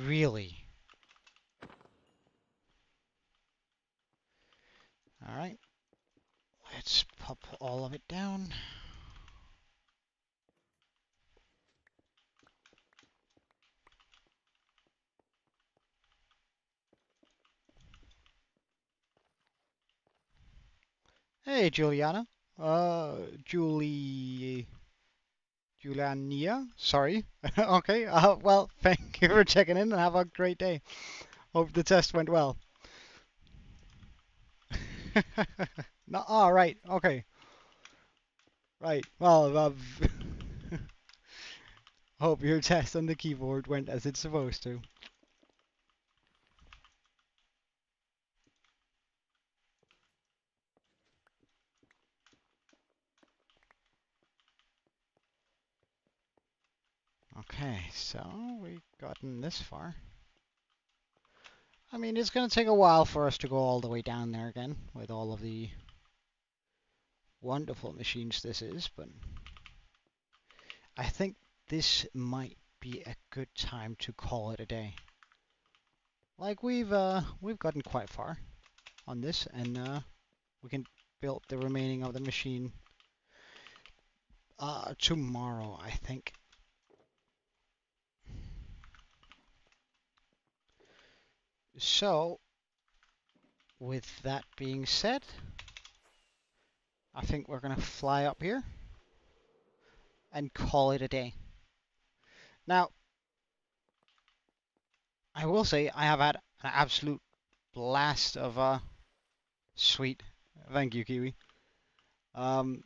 really? Alright, let's pop all of it down. Hey, Juliana. Juliania? Sorry. Okay, well, thank you for checking in and have a great day. Hope the test went well. No, oh, right, okay. Right, well, hope your test on the keyboard went as it's supposed to. Okay, so we've gotten this far. I mean, it's going to take a while for us to go all the way down there again with all of the wonderful machines this is, but I think this might be a good time to call it a day. Like we've gotten quite far on this, and we can build the remaining of the machine tomorrow, I think. So, with that being said, I think we're going to fly up here and call it a day. Now, I will say I have had an absolute blast of sweet. Thank you, Kiwi. But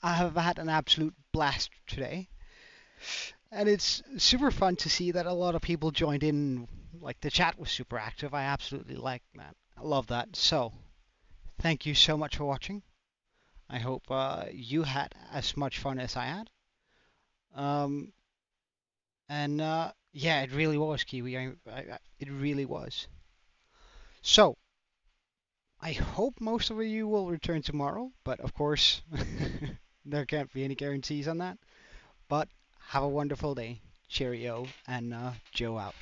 I have had an absolute blast today. And it's super fun to see that a lot of people joined in. Like, the chat was super active. I absolutely like that. I love that. So, thank you so much for watching. I hope you had as much fun as I had. And yeah, it really was, Kiwi. It really was. So, I hope most of you will return tomorrow, but of course, there can't be any guarantees on that. But have a wonderful day. Cheerio, and Joe out.